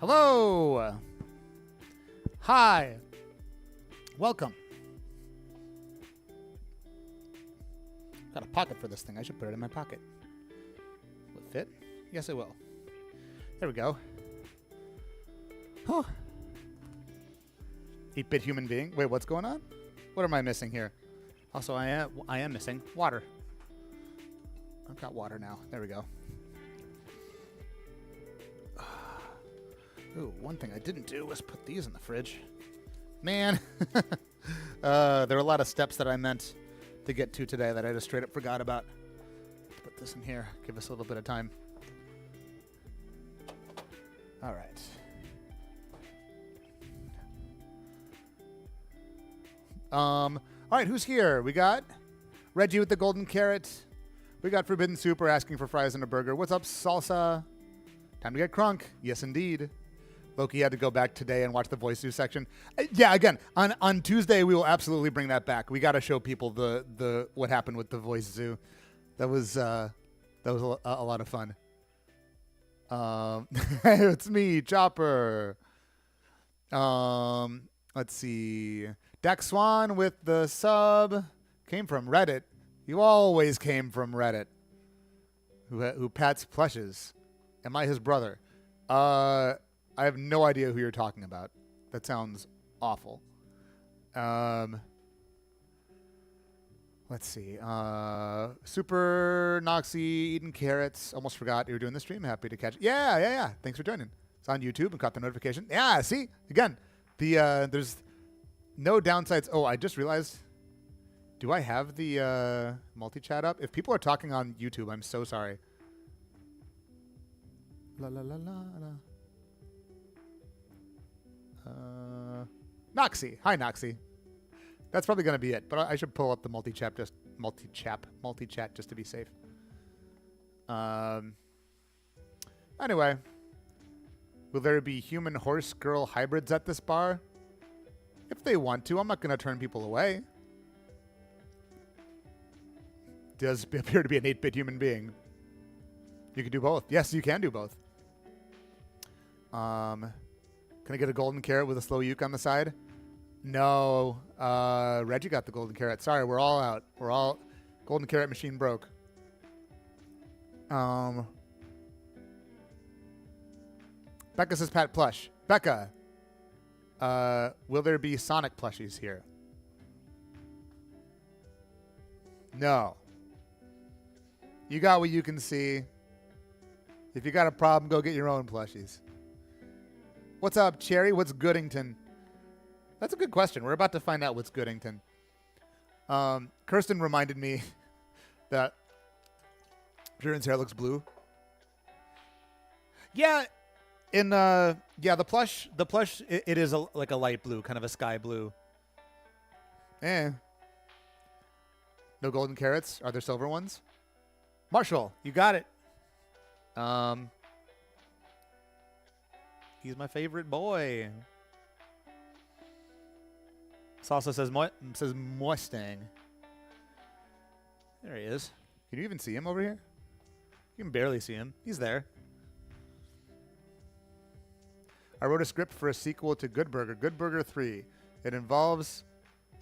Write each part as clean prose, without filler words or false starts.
Hello. Hi. Welcome. Got a pocket for this thing. I should put it in my pocket. Will it fit? Yes, it will. There we go. Huh. 8-bit human being. Wait, what's going on? What am I missing here? Also, I am missing water. I've got water now. There we go. Ooh, one thing I didn't do was put these in the fridge. Man. There are a lot of steps that I meant to get to today that I just straight up forgot about. Let's put this in here. Give us a little bit of time. All right. All right, who's here? We got Reggie with the golden carrot. We got Forbidden Super asking for fries and a burger. What's up, Salsa? Time to get crunk. Yes, indeed. Loki had to go back today and watch the Voice Zoo section. Yeah, again, on Tuesday we will absolutely bring that back. We got to show people the what happened with the Voice Zoo. That was a lot of fun. It's me, Chopper. Let's see. Dax Swan with the sub came from Reddit. You always came from Reddit. Who pats plushes? Am I his brother? I have no idea who you're talking about. That sounds awful. Let's see. Super Noxy eating carrots. Almost forgot you were doing the stream. Happy to catch it. Yeah. Thanks for joining. It's on YouTube and caught the notification. Yeah, see? Again, there's no downsides. Oh, I just realized. Do I have the multi-chat up? If people are talking on YouTube, I'm so sorry. La la la la la. Noxy. Hi, Noxy. That's probably going to be it, but I should pull up the multi-chat just to be safe. Anyway. Will there be human horse girl hybrids at this bar? If they want to, I'm not going to turn people away. Does appear to be an 8-bit human being. You can do both. Yes, you can do both. Can I get a golden carrot with a slow uke on the side? No. Reggie got the golden carrot. Sorry, we're all out. We're all... Golden carrot machine broke. Becca says Pat plush. Becca. Will there be Sonic plushies here? No. You got what you can see. If you got a problem, go get your own plushies. What's up, Cherry? What's Goodington? That's a good question. We're about to find out what's Goodington. Kirsten reminded me that Jiren's hair looks blue. Yeah, the plush, it is like a light blue, kind of a sky blue. No golden carrots. Are there silver ones? Marshall, you got it. He's my favorite boy. Salsa says Mustang. There he is. Can you even see him over here? You can barely see him. He's there. I wrote a script for a sequel to Good Burger, Good Burger 3. It involves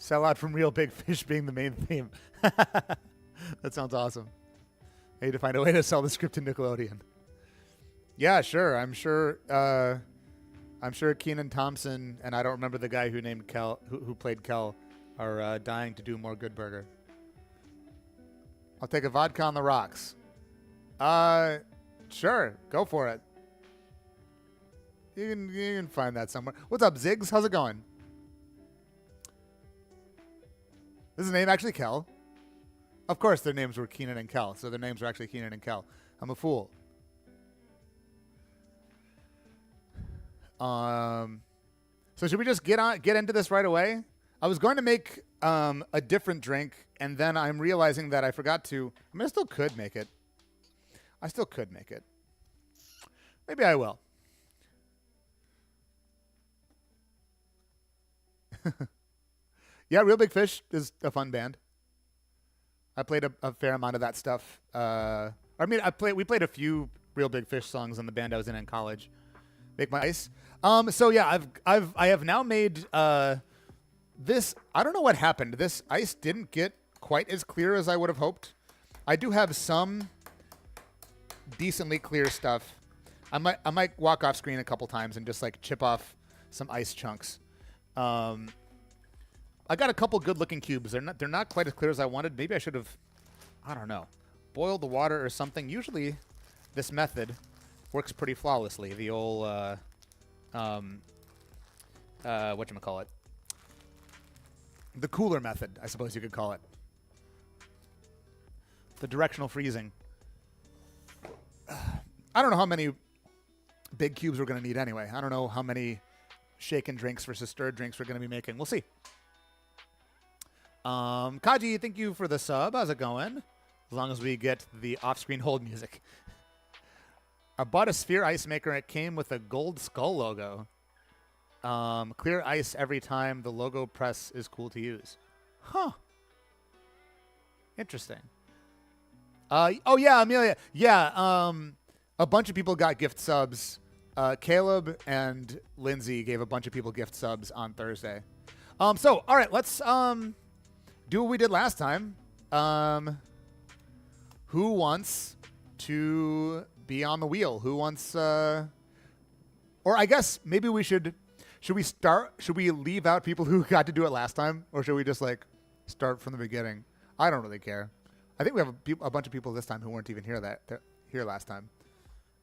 sellout from Real Big Fish being the main theme. That sounds awesome. I need to find a way to sell the script to Nickelodeon. Yeah, sure. I'm sure Kenan Thompson and I don't remember the guy who named Kel, who played Kel, are dying to do more Good Burger. I'll take a vodka on the rocks. Sure, go for it. You can find that somewhere. What's up, Ziggs? How's it going? Is his name actually Kel? Of course, their names were Kenan and Kel, so their names were actually Kenan and Kel. I'm a fool. So should we just get into this right away? I was going to make a different drink, and then I'm realizing that I forgot to. I mean, I still could make it. Maybe I will. Yeah, Real Big Fish is a fun band. I played a fair amount of that stuff. We played a few Real Big Fish songs in the band I was in college. Make my ice. So yeah, I have now made this. I don't know what happened. This ice didn't get quite as clear as I would have hoped. I do have some decently clear stuff. I might walk off screen a couple times and just like chip off some ice chunks. I got a couple good looking cubes. They're not quite as clear as I wanted. Maybe I should have, I don't know, boiled the water or something. Usually this method works pretty flawlessly. The old whatchamacallit? The cooler method, I suppose you could call it. The directional freezing. I don't know how many big cubes we're going to need anyway. I don't know how many shaken drinks versus stirred drinks we're going to be making. We'll see. Kaji, thank you for the sub. How's it going? As long as we get the off-screen hold music. I bought a sphere ice maker and it came with a gold skull logo. Clear ice every time. The logo press is cool to use. Huh. Interesting. Oh yeah, Amelia. Yeah, a bunch of people got gift subs. Caleb and Lindsay gave a bunch of people gift subs on Thursday. So, all right, let's do what we did last time. Who wants to be on the wheel? Who wants or I guess maybe we should we leave out people who got to do it last time, or should we just like start from the beginning? I don't really care. I think we have a bunch of people this time who weren't even here last time.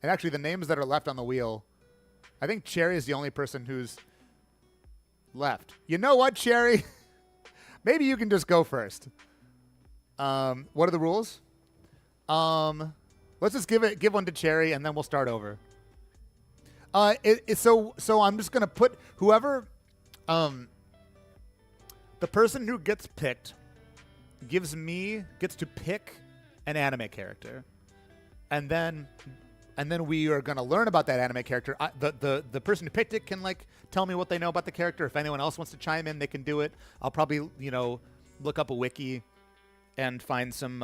And actually, the names that are left on the wheel, I think Cherry is the only person who's left. You know what, Cherry? Maybe you can just go first. What are the rules? Let's just give one to Cherry, and then we'll start over. So I'm just gonna put whoever, the person who gets picked gets to pick an anime character, and then we are gonna learn about that anime character. The person who picked it can like tell me what they know about the character. If anyone else wants to chime in, they can do it. I'll probably look up a wiki and find some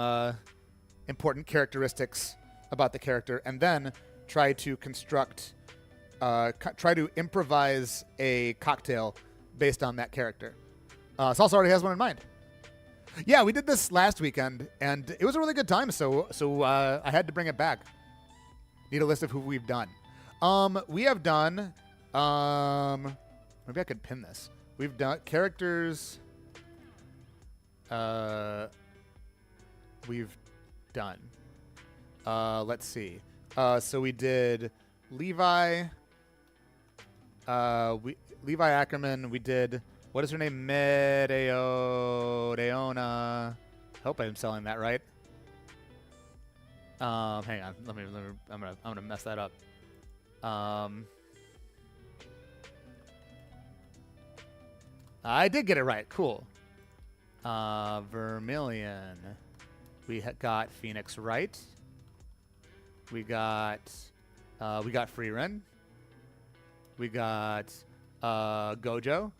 important characteristics about the character, and then try to improvise a cocktail based on that character. Salsa already has one in mind. Yeah, we did this last weekend, and it was a really good time, so I had to bring it back. Need a list of who we've done. We have done, maybe I could pin this. We've done characters, we've done. Let's see. So we did Levi, Levi Ackerman. We did, what is her name? Deona. Hope I'm selling that right. Hang on. Let me. I'm gonna mess that up. I did get it right. Cool. Vermilion. We got Phoenix right. We got Freerin. We got Gojo.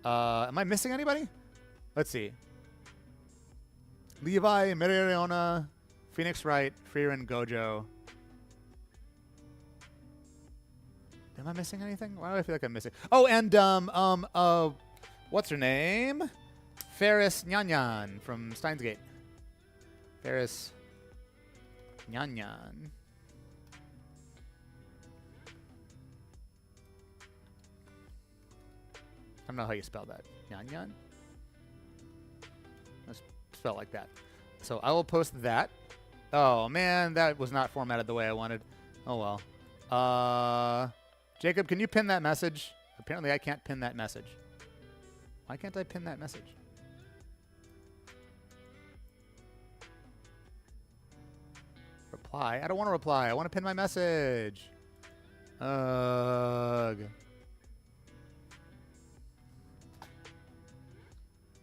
Am I missing anybody? Let's see. Levi, Miriona, Phoenix Wright, Freerin, Gojo. Am I missing anything? Why do I feel like I'm missing? Oh, and what's her name? Ferris Nyanyan from Steins Gate. Ferris Nyanyan. I don't know how you spell that. Nyanyan? Let's spell it like that. So I will post that. Oh, man, that was not formatted the way I wanted. Oh, well. Jacob, can you pin that message? Apparently I can't pin that message. Why can't I pin that message? Reply? I don't want to reply. I want to pin my message. Ugh.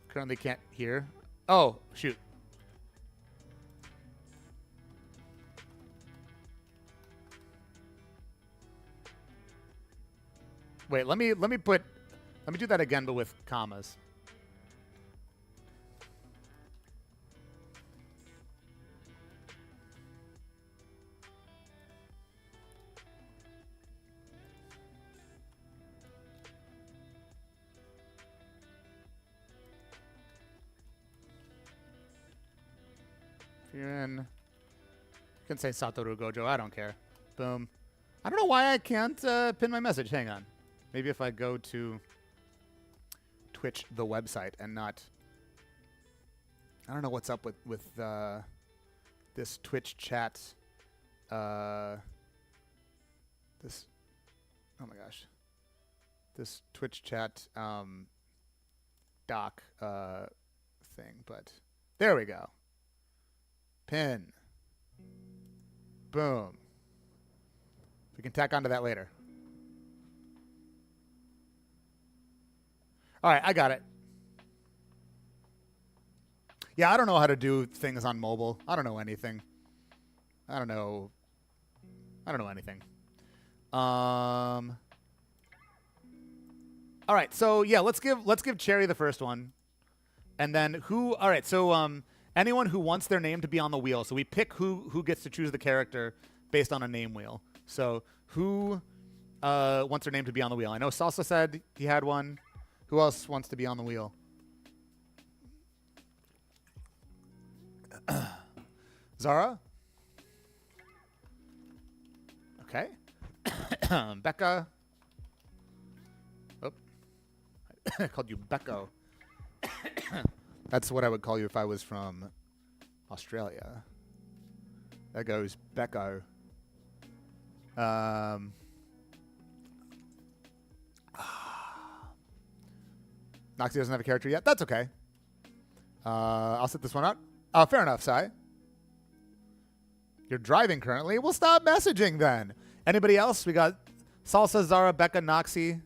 Currently can't hear. Oh, shoot. Wait, let me do that again, but with commas. If you're in, you can say Satoru Gojo. I don't care. Boom. I don't know why I can't pin my message. Hang on. Maybe if I go to Twitch, the website, and not... I don't know what's up with this Twitch chat. This... Oh my gosh. This Twitch chat doc thing, but there we go. Pin. Boom. We can tack onto that later. All right, I got it. Yeah, I don't know how to do things on mobile. I don't know anything. I don't know anything. All right, so yeah, let's give Cherry the first one. And then who... All right, so anyone who wants their name to be on the wheel. So we pick who gets to choose the character based on a name wheel. So who wants their name to be on the wheel? I know Salsa said he had one. Who else wants to be on the wheel? Zara? Okay. Becca? Oh. I called you Becco. That's what I would call you if I was from Australia. That goes Becco. Noxie doesn't have a character yet. That's okay. I'll set this one out. Fair enough, Sai. You're driving currently. We'll stop messaging then. Anybody else? We got Salsa, Zara, Becca, Noxie.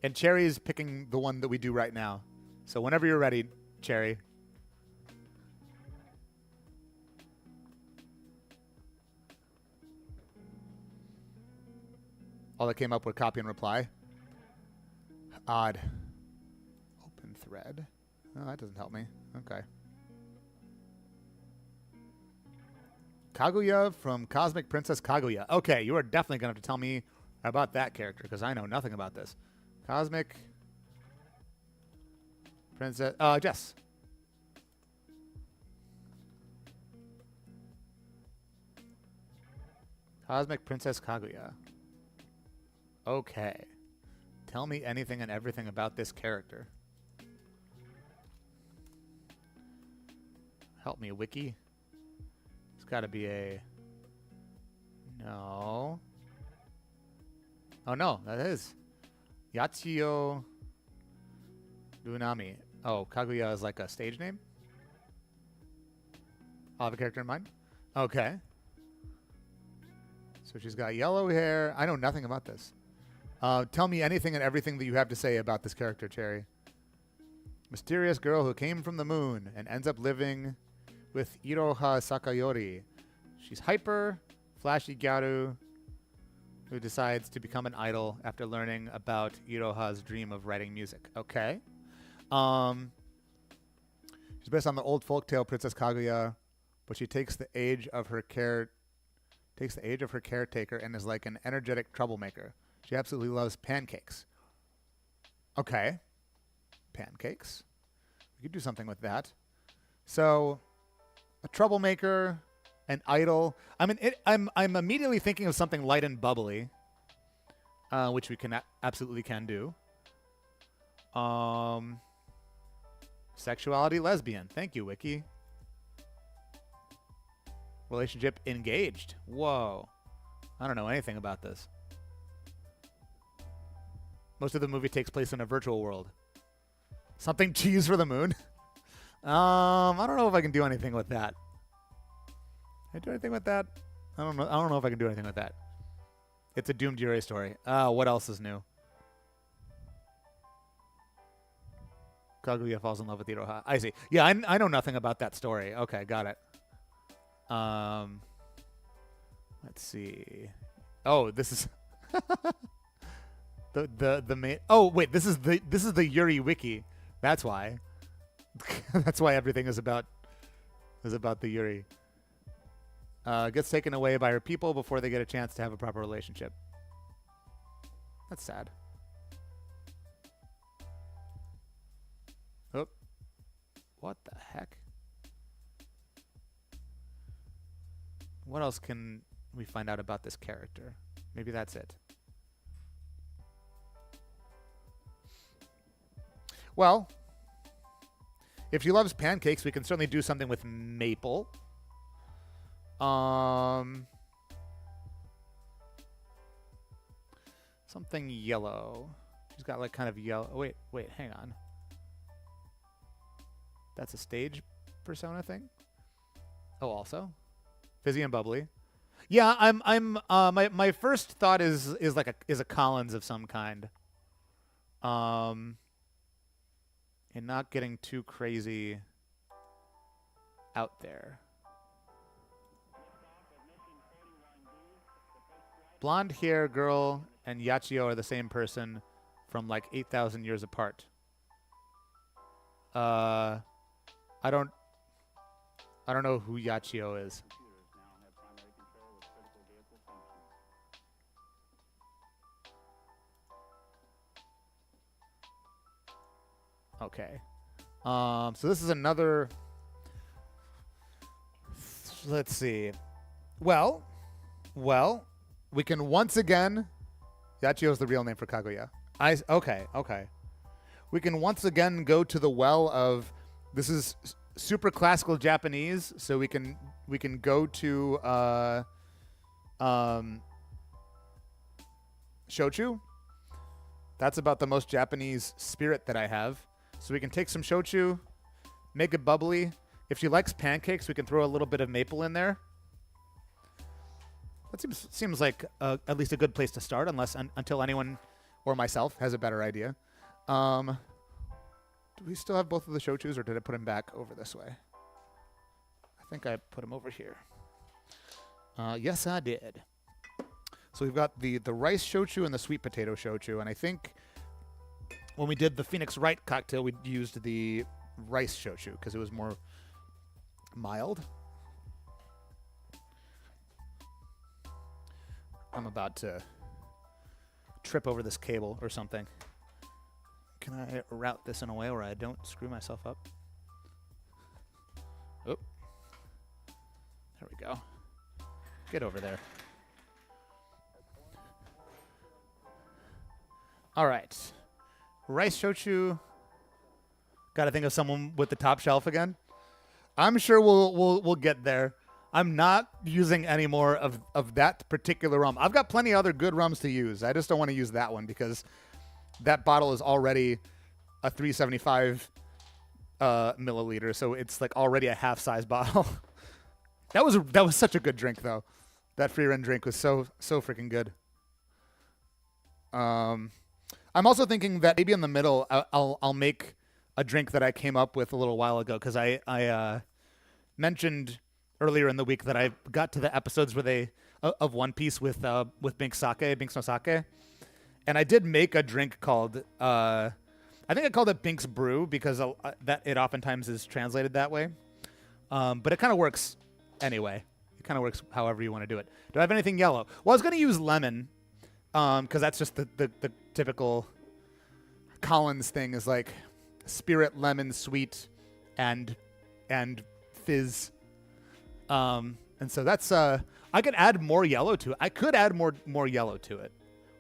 And Cherry's picking the one that we do right now. So whenever you're ready, Cherry. All that came up with copy and reply. Odd. Open thread. Oh, that doesn't help me. Okay. Kaguya from Cosmic Princess Kaguya. Okay, you are definitely going to have to tell me about that character because I know nothing about this. Cosmic Princess... Jess. Cosmic Princess Kaguya. Okay. Tell me anything and everything about this character. Help me, Wiki. It's got to be a... No. Oh, no. That is. Yatsuyo Lunami. Oh, Kaguya is like a stage name? I'll have a character in mind? Okay. So she's got yellow hair. I know nothing about this. Tell me anything and everything that you have to say about this character, Cherry. Mysterious girl who came from the moon and ends up living with Iroha Sakayori. She's hyper, flashy gyaru who decides to become an idol after learning about Iroha's dream of writing music. Okay. She's based on the old folktale Princess Kaguya, but she takes the age of her caretaker and is like an energetic troublemaker. She absolutely loves pancakes. Okay. Pancakes. We could do something with that. So, a troublemaker, an idol. I'm immediately thinking of something light and bubbly, which we can absolutely can do. Sexuality, lesbian. Thank you, Wiki. Relationship, engaged. Whoa. I don't know anything about this. Most of the movie takes place in a virtual world. Something cheese for the moon. I don't know if I can do anything with that. Can I do anything with that? I don't know if I can do anything with that. It's a doomed Yuri story. What else is new? Kaguya falls in love with Iroha. I see. Yeah, I know nothing about that story. Okay, got it. Let's see. Oh, this is the main. Oh, wait, this is the Yuri wiki. That's why. That's why everything is about the Yuri. Gets taken away by her people before they get a chance to have a proper relationship. That's sad. Oh. What the heck? What else can we find out about this character? Maybe that's it. Well, if she loves pancakes, we can certainly do something with maple. Something yellow. She's got like kind of yellow. Oh, wait, hang on. That's a stage persona thing. Oh, also fizzy and bubbly. Yeah, my first thought is a Collins of some kind. And not getting too crazy out there. Blonde hair girl and Yachio are the same person from like 8,000 years apart. I don't know who Yachio is. Okay. So this is another. Let's see. Well, we can once again. Yachio is the real name for Kaguya. Okay. We can once again go to the well of. This is super classical Japanese, so we can go to shochu. That's about the most Japanese spirit that I have. So we can take some shochu, make it bubbly. If she likes pancakes, we can throw a little bit of maple in there. That seems like at least a good place to start, until anyone or myself has a better idea. Do we still have both of the shochus, or did I put them back over this way? I think I put them over here. Yes, I did. So we've got the rice shochu and the sweet potato shochu, and I think when we did the Phoenix Wright cocktail, we used the rice shochu because it was more mild. I'm about to trip over this cable or something. Can I route this in a way where I don't screw myself up? Oh. There we go. Get over there. All right. Rice shochu. Got to think of someone with the top shelf again. I'm sure we'll get there. I'm not using any more of that particular rum. I've got plenty of other good rums to use. I just don't want to use that one because that bottle is already a 375 milliliter, so it's like already a half-size bottle. That was such a good drink though. That Frieren drink was so freaking good. I'm also thinking that maybe in the middle I'll make a drink that I came up with a little while ago because I mentioned earlier in the week that I got to the episodes where of One Piece with Binks no Sake, and I did make a drink called I think I called it Binks Brew because that it oftentimes is translated that way, but it kind of works anyway. It kind of works however you want to do it. Do I have anything yellow? Well, I was going to use lemon because that's just the typical Collins thing is like spirit, lemon, sweet, and fizz. And so that's I could add more yellow to it. I could add more yellow to it.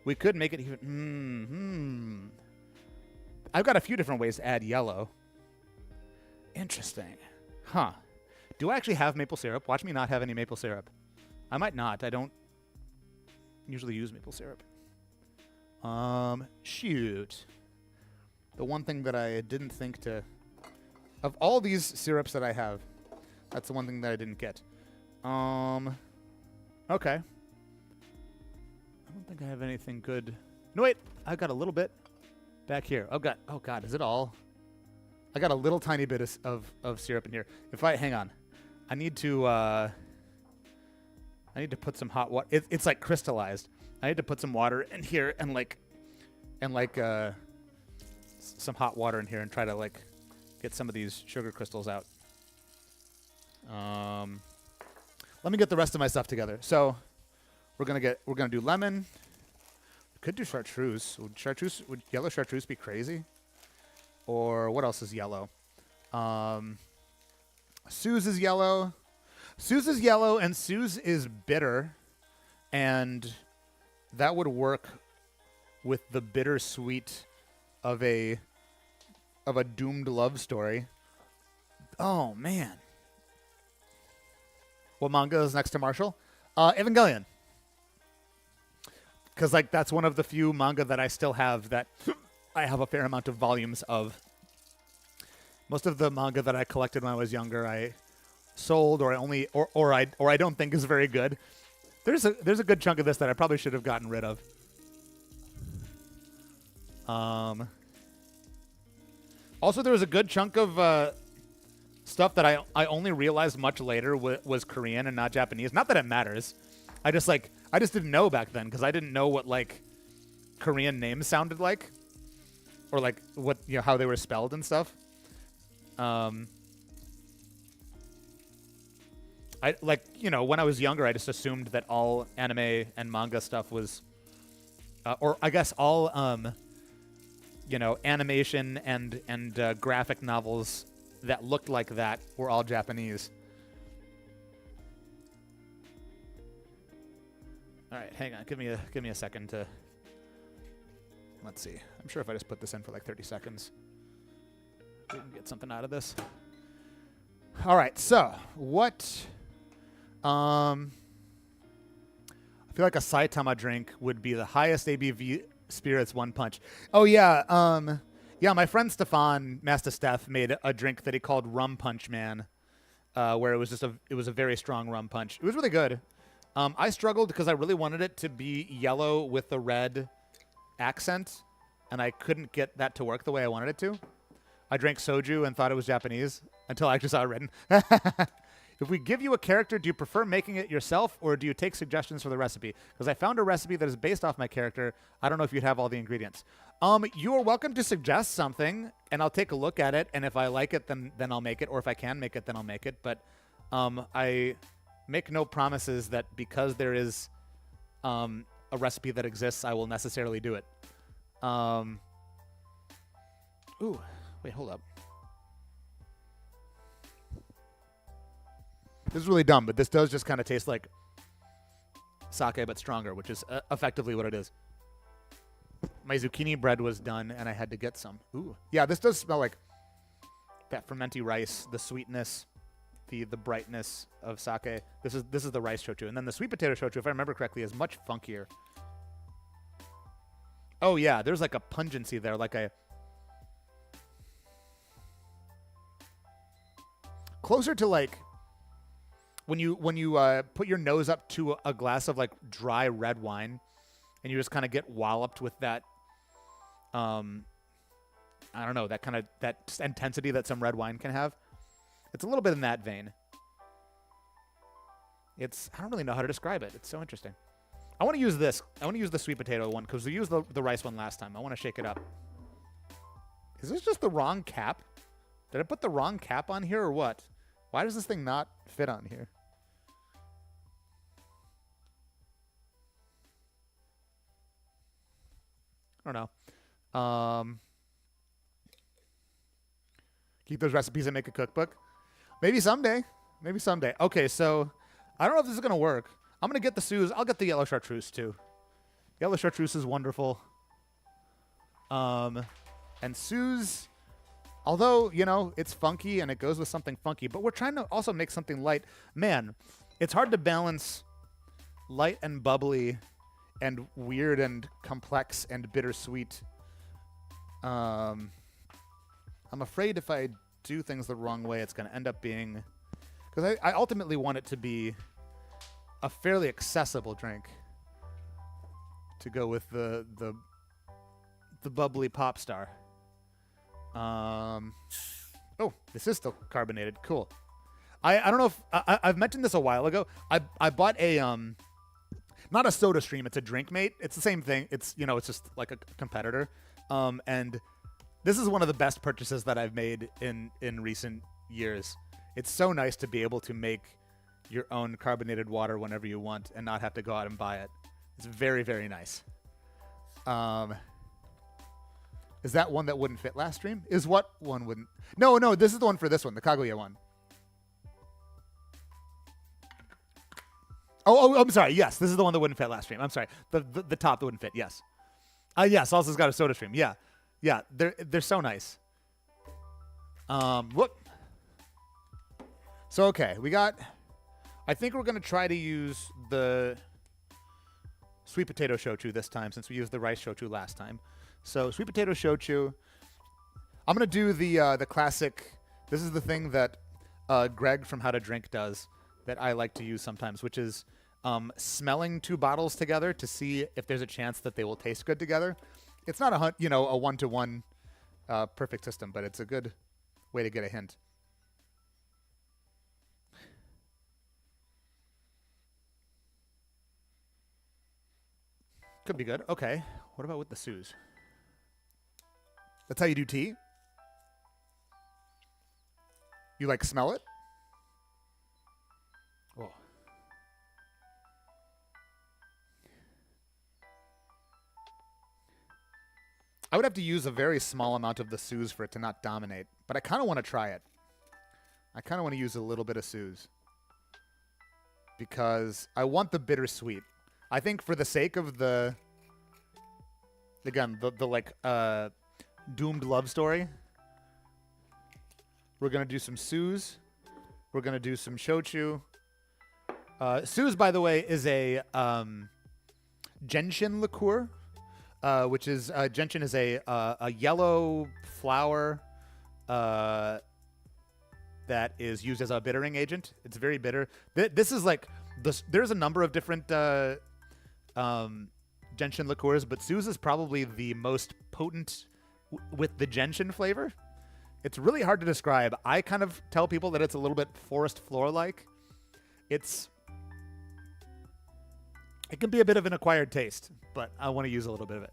We could make it even. I've got a few different ways to add yellow. Interesting, huh? Do I actually have maple syrup? Watch me not have any maple syrup. I might not. I don't usually use maple syrup. Shoot. The one thing that I didn't think to... Of all these syrups that I have, that's the one thing that I didn't get. Okay. I don't think I have anything good. No, wait. I got a little bit back here. Oh, God. Is it all? I got a little tiny bit of syrup in here. Hang on. I need to put some hot water. It's like crystallized. I need to put some water in here and some hot water in here and try to get some of these sugar crystals out. Let me get the rest of my stuff together. So we're gonna do lemon. We could do chartreuse. Would yellow chartreuse be crazy? Or what else is yellow? Suze is yellow. Suze is yellow and Suze is bitter, and that would work with the bittersweet of a doomed love story. Oh man. What manga is next to Marshall? Evangelion. Because like that's one of the few manga that I still have that I have a fair amount of volumes of. Most of the manga that I collected when I was younger, I sold or I don't think is very good. There's a good chunk of this that I probably should have gotten rid of. Also, there was a good chunk of stuff that I only realized much later was Korean and not Japanese. Not that it matters. I just didn't know back then because I didn't know what like Korean names sounded like, or like what how they were spelled and stuff. I like when I was younger, I just assumed that all anime and manga stuff was, or I guess all animation and graphic novels that looked like that were all Japanese. All right, hang on. Give me a second to. Let's see. I'm sure if I just put this in for like 30 seconds, we can get something out of this. All right. So what? I feel like a Saitama drink would be the highest ABV spirits one punch. Oh yeah. Yeah, my friend Stefan, Master Steph, made a drink that he called Rum Punch Man, where it was a very strong rum punch. It was really good. I struggled because I really wanted it to be yellow with a red accent, and I couldn't get that to work the way I wanted it to. I drank soju and thought it was Japanese until I actually saw it written. If we give you a character, do you prefer making it yourself, or do you take suggestions for the recipe? Because I found a recipe that is based off my character. I don't know if you'd have all the ingredients. You are welcome to suggest something, and I'll take a look at it, and if I like it, then I'll make it, or if I can make it, then I'll make it. But I make no promises that because there is a recipe that exists, I will necessarily do it. Ooh, wait, hold up. This is really dumb, but this does just kind of taste like sake, but stronger, which is effectively what it is. My zucchini bread was done, and I had to get some. Ooh. Yeah, this does smell like that fermenty rice, the sweetness, the brightness of sake. This is the rice shochu. And then the sweet potato shochu, if I remember correctly, is much funkier. Oh, yeah, there's like a pungency there, like a... Closer to like... When you put your nose up to a glass of like dry red wine, and you just kind of get walloped with that, I don't know, that kind of that intensity that some red wine can have. It's a little bit in that vein. I don't really know how to describe it. It's so interesting. I want to use this. I want to use the sweet potato one because we used the rice one last time. I want to shake it up. Is this just the wrong cap? Did I put the wrong cap on here or what? Why does this thing not fit on here? I don't know. Keep those recipes and make a cookbook. Maybe someday. Maybe someday. Okay, so I don't know if this is going to work. I'm going to get the Suze. I'll get the yellow chartreuse too. Yellow chartreuse is wonderful. And Suze, although, it's funky and it goes with something funky, but we're trying to also make something light. Man, it's hard to balance light and bubbly and weird and complex and bittersweet. I'm afraid if I do things the wrong way, it's going to end up being... Because I ultimately want it to be a fairly accessible drink to go with the bubbly pop star. Oh, this is still carbonated. Cool. I don't know if... I've mentioned this a while ago. I bought a... not a Soda Stream, it's a Drink Mate. It's the same thing. It's, it's just like a competitor. And this is one of the best purchases that I've made in recent years. It's so nice to be able to make your own carbonated water whenever you want and not have to go out and buy it. It's very, very nice. Is that one that wouldn't fit last stream? Is what one wouldn't? No, this is the one for this one, the Kaguya one. Oh, I'm sorry. Yes, this is the one that wouldn't fit last stream. I'm sorry. The top that wouldn't fit. Yes. Yeah. Salsa's got a soda stream. Yeah. Yeah. They're so nice. Look. So okay, we got. I think we're gonna try to use the sweet potato shochu this time since we used the rice shochu last time. So sweet potato shochu. I'm gonna do the classic. This is the thing that Greg from How to Drink does that I like to use sometimes, which is smelling two bottles together to see if there's a chance that they will taste good together. It's not a 1-to-1 perfect system, but it's a good way to get a hint. Could be good. Okay. What about with the Suze? That's how you do tea? You like smell it? Oh. I would have to use a very small amount of the Suze for it to not dominate, but I kind of want to try it. I kind of want to use a little bit of Suze because I want the bittersweet. I think for the sake of the doomed love story, we're going to do some Suze. We're going to do some shochu. Suze, by the way, is a gentian liqueur, which is gentian is a yellow flower that is used as a bittering agent. It's very bitter. This is like there's a number of different gentian liqueurs, but Suze is probably the most potent with the gentian flavor. It's really hard to describe. I kind of tell people that it's a little bit forest floor-like. It can be a bit of an acquired taste, but I want to use a little bit of it.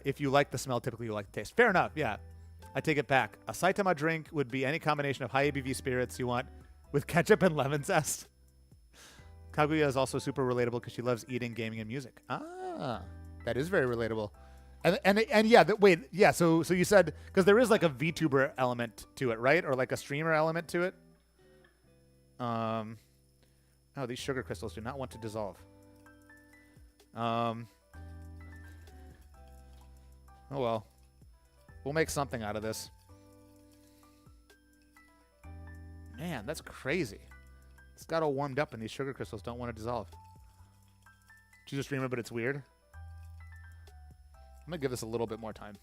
If you like the smell, typically you like the taste. Fair enough, yeah. I take it back. A Saitama drink would be any combination of high ABV spirits you want with ketchup and lemon zest. Kaguya is also super relatable because she loves eating, gaming, and music. Ah, that is very relatable. And yeah, yeah. So you said because there is like a VTuber element to it, right? Or like a streamer element to it. Oh, these sugar crystals do not want to dissolve. Oh well, we'll make something out of this. Man, that's crazy. It's got all warmed up and these sugar crystals don't want to dissolve. She's a streamer, but it's weird. I'm going to give this a little bit more time.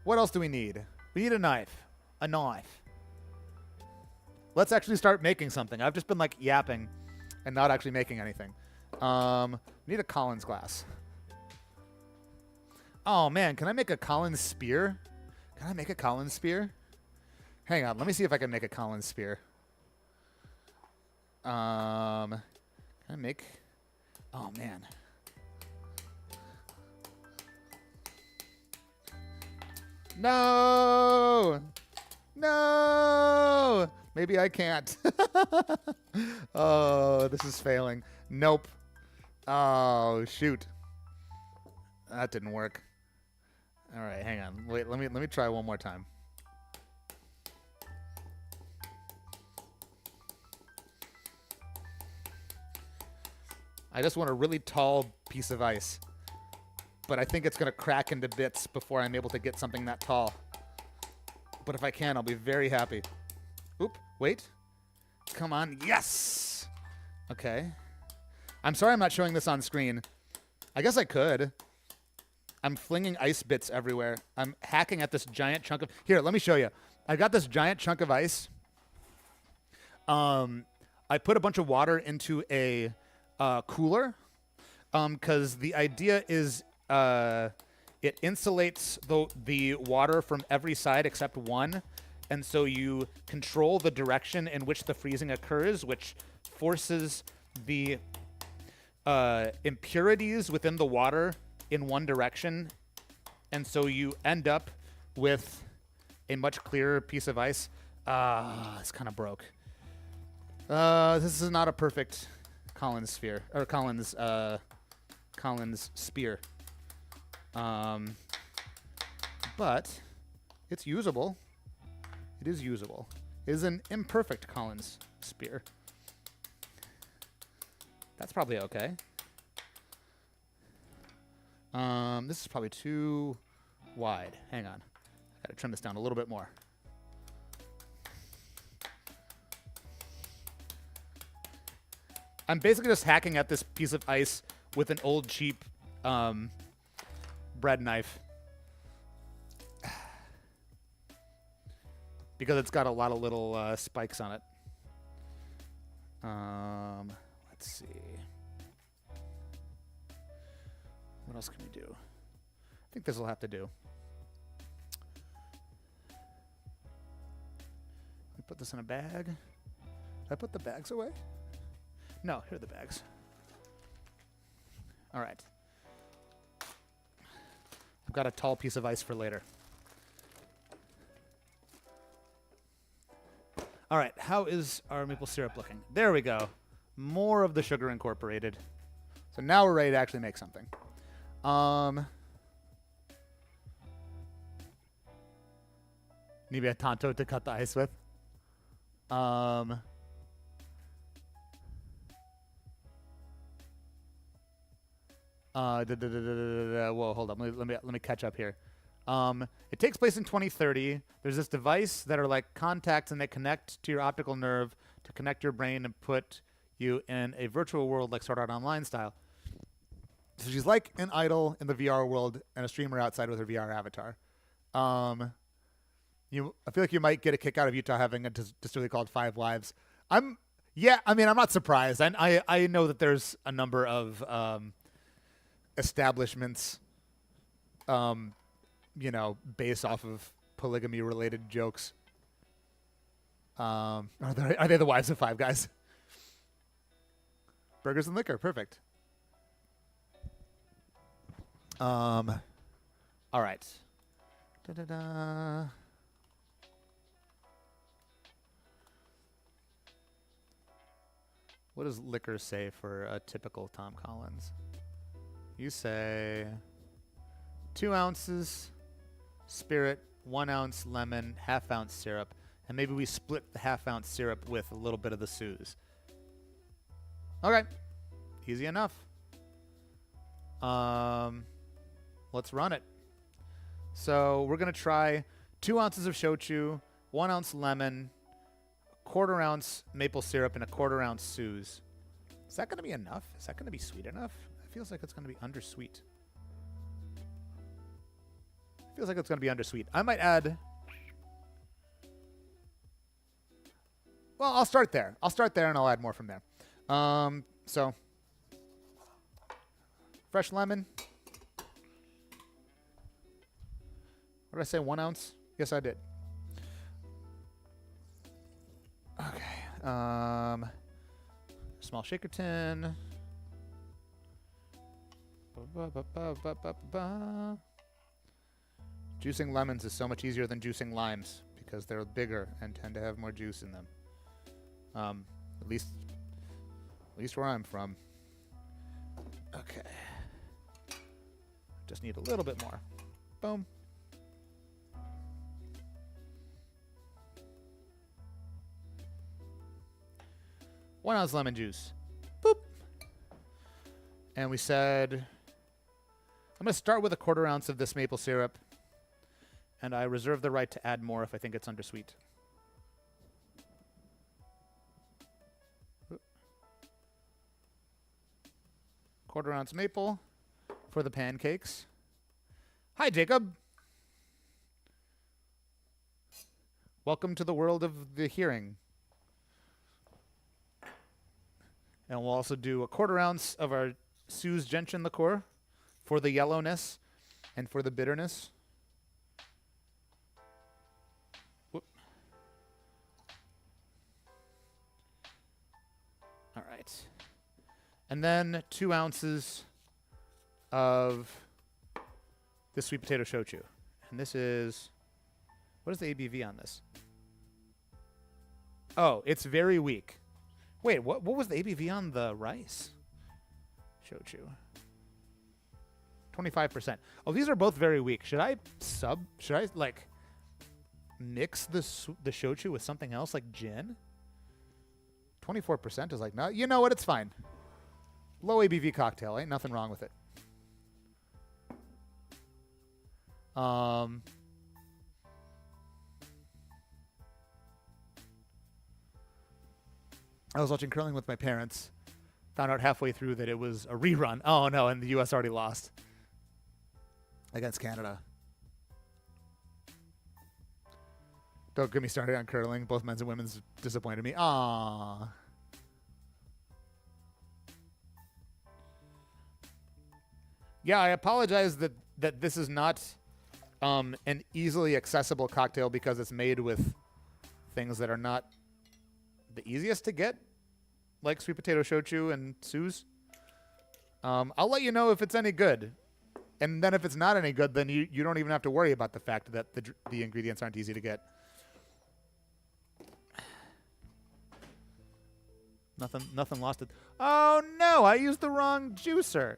What else do we need? We need a knife. A knife. Let's actually start making something. I've just been like yapping and not actually making anything. We need a Collins glass. Oh man, can I make a Collins spear? Can I make a Collins spear? Hang on, let me see if I can make a Collins spear. Can I make... Oh, man. No! No! Maybe I can't. Oh, this is failing. Nope. Oh, shoot. That didn't work. All right, hang on. Wait, let me try one more time. I just want a really tall piece of ice. But I think it's going to crack into bits before I'm able to get something that tall. But if I can, I'll be very happy. Oop, wait. Come on. Yes! Okay. I'm sorry I'm not showing this on screen. I guess I could. I'm flinging ice bits everywhere. I'm hacking at this giant chunk of... Here, let me show you. I got this giant chunk of ice. I put a bunch of water into a cooler because the idea is it insulates the water from every side except one. And so you control the direction in which the freezing occurs, which forces the impurities within the water in one direction. And so you end up with a much clearer piece of ice. It's kind of broke. This is not a perfect Collins sphere, or Collins spear. but it's usable. It is usable. It is an imperfect Collins spear. That's probably okay. This is probably too wide. Hang on. I gotta trim this down a little bit more. I'm basically just hacking at this piece of ice with an old cheap bread knife. Because it's got a lot of little spikes on it. Let's see. What else can we do? I think this will have to do. We put this in a bag. Did I put the bags away? No, here are the bags. All right. I've got a tall piece of ice for later. All right, how is our maple syrup looking? There we go. More of the sugar incorporated. So now we're ready to actually make something. Maybe a Tanto to cut the ice with. Whoa, hold on. Let me catch up here. It takes place in 2030. There's this device that are like contacts, and they connect to your optical nerve to connect your brain and put you in a virtual world like Sword Art Online style. So she's like an idol in the VR world and a streamer outside with her VR avatar. I feel like you might get a kick out of Utah having a distillery called Five Lives. I'm not surprised. I know that there's a number of establishments, based off of polygamy-related jokes. Are they the wives of Five Guys? Burgers and liquor, perfect. All right. Da-da-da. What does liquor say for a typical Tom Collins? You say 2 ounces spirit, 1 ounce lemon, ½ ounce syrup, and maybe we split the ½ ounce syrup with a little bit of the Suze. Okay. Easy enough. Let's run it. So we're going to try 2 ounces of shochu, 1 ounce lemon, 1/4 ounce maple syrup, and a 1/4 ounce Suze. Is that going to be enough? Is that going to be sweet enough? It feels like it's going to be undersweet. Feels like it's going to be undersweet. I might add... Well, I'll start there. I'll start there and I'll add more from there. So, fresh lemon. What did I say, 1 ounce? Yes, I did. Okay. Small shaker tin. Juicing lemons is so much easier than juicing limes because they're bigger and tend to have more juice in them. At least where I'm from. Okay. Just need a little bit more. Boom. One ounce lemon juice. Boop. And we said, I'm going to start with a 1/4 ounce of this maple syrup. And I reserve the right to add more if I think it's undersweet. 1/4 ounce maple for the pancakes. Hi, Jacob. Welcome to the world of the hearing. And we'll also do a 1/4 ounce of our Suze Gentian liqueur for the yellowness and for the bitterness. Whoop. All right. And then 2 ounces of the sweet potato shochu. And this is, what is the ABV on this? Oh, it's very weak. Wait, what was the ABV on the rice? Shochu. 25%. Oh, these are both very weak. Should I like mix the shochu with something else like gin? 24% is like, no, you know what? It's fine. Low ABV cocktail. Ain't nothing wrong with it. I was watching curling with my parents. Found out halfway through that it was a rerun. Oh, no, and the U.S. already lost against Canada. Don't get me started on curling. Both men's and women's disappointed me. Aww. Yeah, I apologize that this is not an easily accessible cocktail because it's made with things that are not the easiest to get, like sweet potato shochu and Suze. I'll let you know if it's any good. And then if it's not any good, then you don't even have to worry about the fact that the ingredients aren't easy to get. Nothing lost it. Oh, no, I used the wrong juicer.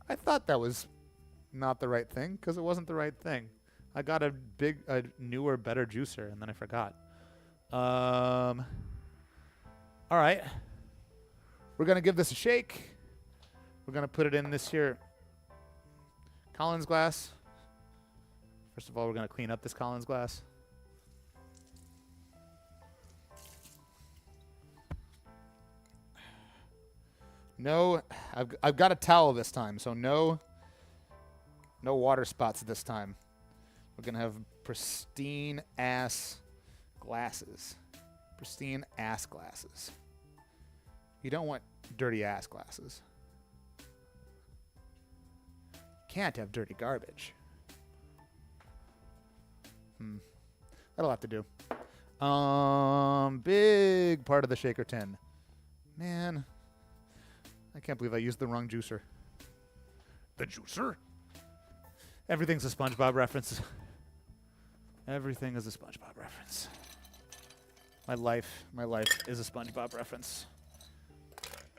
I thought that was not the right thing because it wasn't the right thing. I got a newer, better juicer, and then I forgot. All right. We're going to give this a shake. We're going to put it in this here Collins glass. First of all, we're going to clean up this Collins glass. No, I've got a towel this time, so no water spots this time. We're going to have pristine ass glasses. Pristine ass glasses. You don't want dirty ass glasses. Can't have dirty garbage. That'll have to do. Big part of the shaker tin. Man, I can't believe I used the wrong juicer. The juicer? Everything's a SpongeBob reference. Everything is a SpongeBob reference. My life is a SpongeBob reference.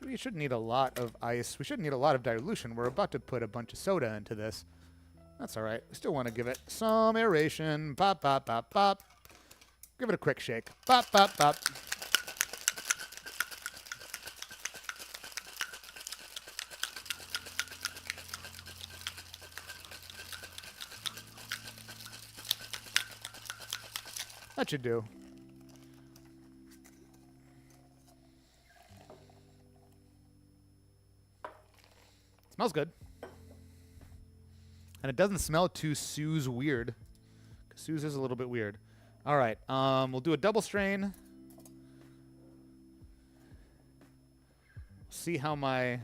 We shouldn't need a lot of ice. We shouldn't need a lot of dilution. We're about to put a bunch of soda into this. That's all right. We still want to give it some aeration. Pop, pop, pop, pop. Give it a quick shake. Pop, pop, pop. That should do. Smells good. And it doesn't smell too Suze weird. Because Suze is a little bit weird. All right. We'll do a double strain. See how my...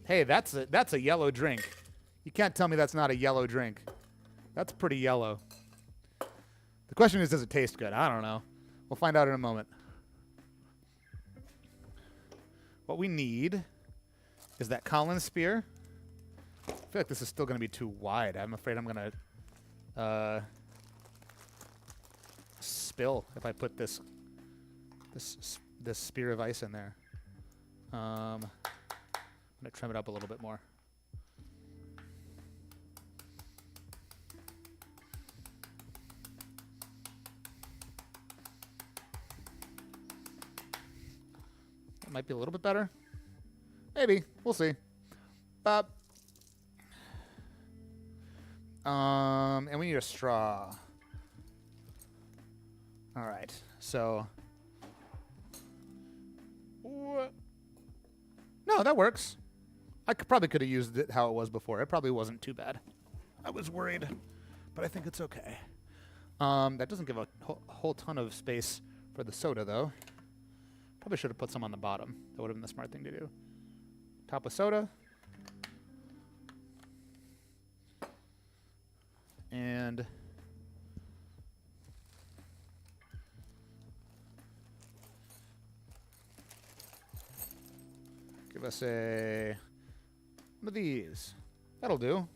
Hey, that's a yellow drink. You can't tell me that's not a yellow drink. That's pretty yellow. The question is, does it taste good? I don't know. We'll find out in a moment. What we need is that Collins spear. I feel like this is still going to be too wide. I'm afraid I'm going to spill if I put this spear of ice in there. I'm going to trim it up a little bit more. Might be a little bit better. Maybe. We'll see. And we need a straw. All right. So. No, that works. I probably could have used it how it was before. It probably wasn't too bad. I was worried, but I think it's okay. That doesn't give a whole ton of space for the soda, though. Probably should have put some on the bottom. That would have been the smart thing to do. Top of soda. And give us one of these. That'll do.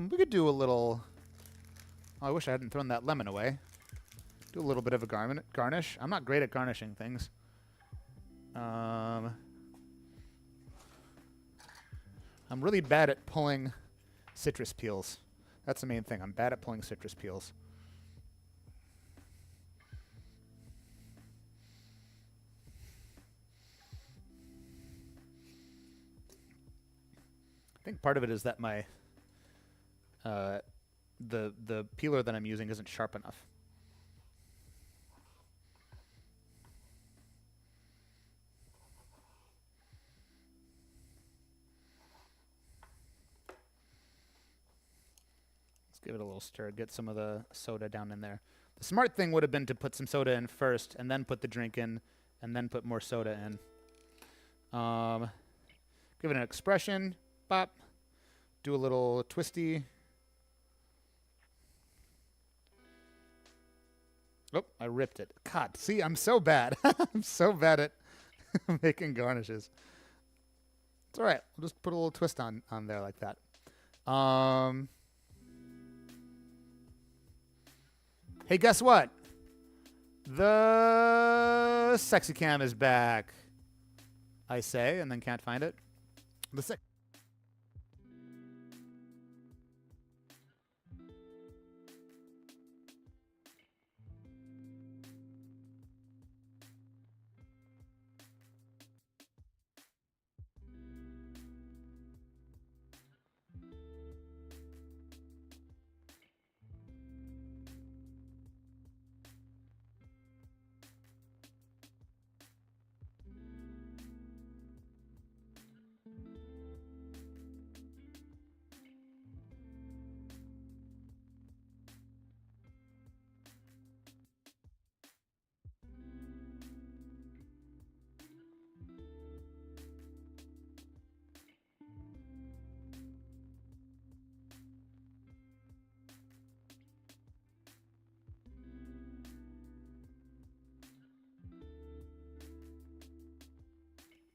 We could do a little... Oh, I wish I hadn't thrown that lemon away. Do a little bit of a garnish. I'm not great at garnishing things. I'm really bad at pulling citrus peels. That's the main thing. I'm bad at pulling citrus peels. I think part of it is that my the peeler that I'm using isn't sharp enough. Let's give it a little stir, get some of the soda down in there. The smart thing would have been to put some soda in first and then put the drink in and then put more soda in. Give it an expression. Bop. Do a little twisty. Oh, I ripped it. God, see, I'm so bad. I'm so bad at making garnishes. It's all right. We'll just put a little twist on there like that. Hey, guess what? The sexy cam is back. I say, and then can't find it. The six.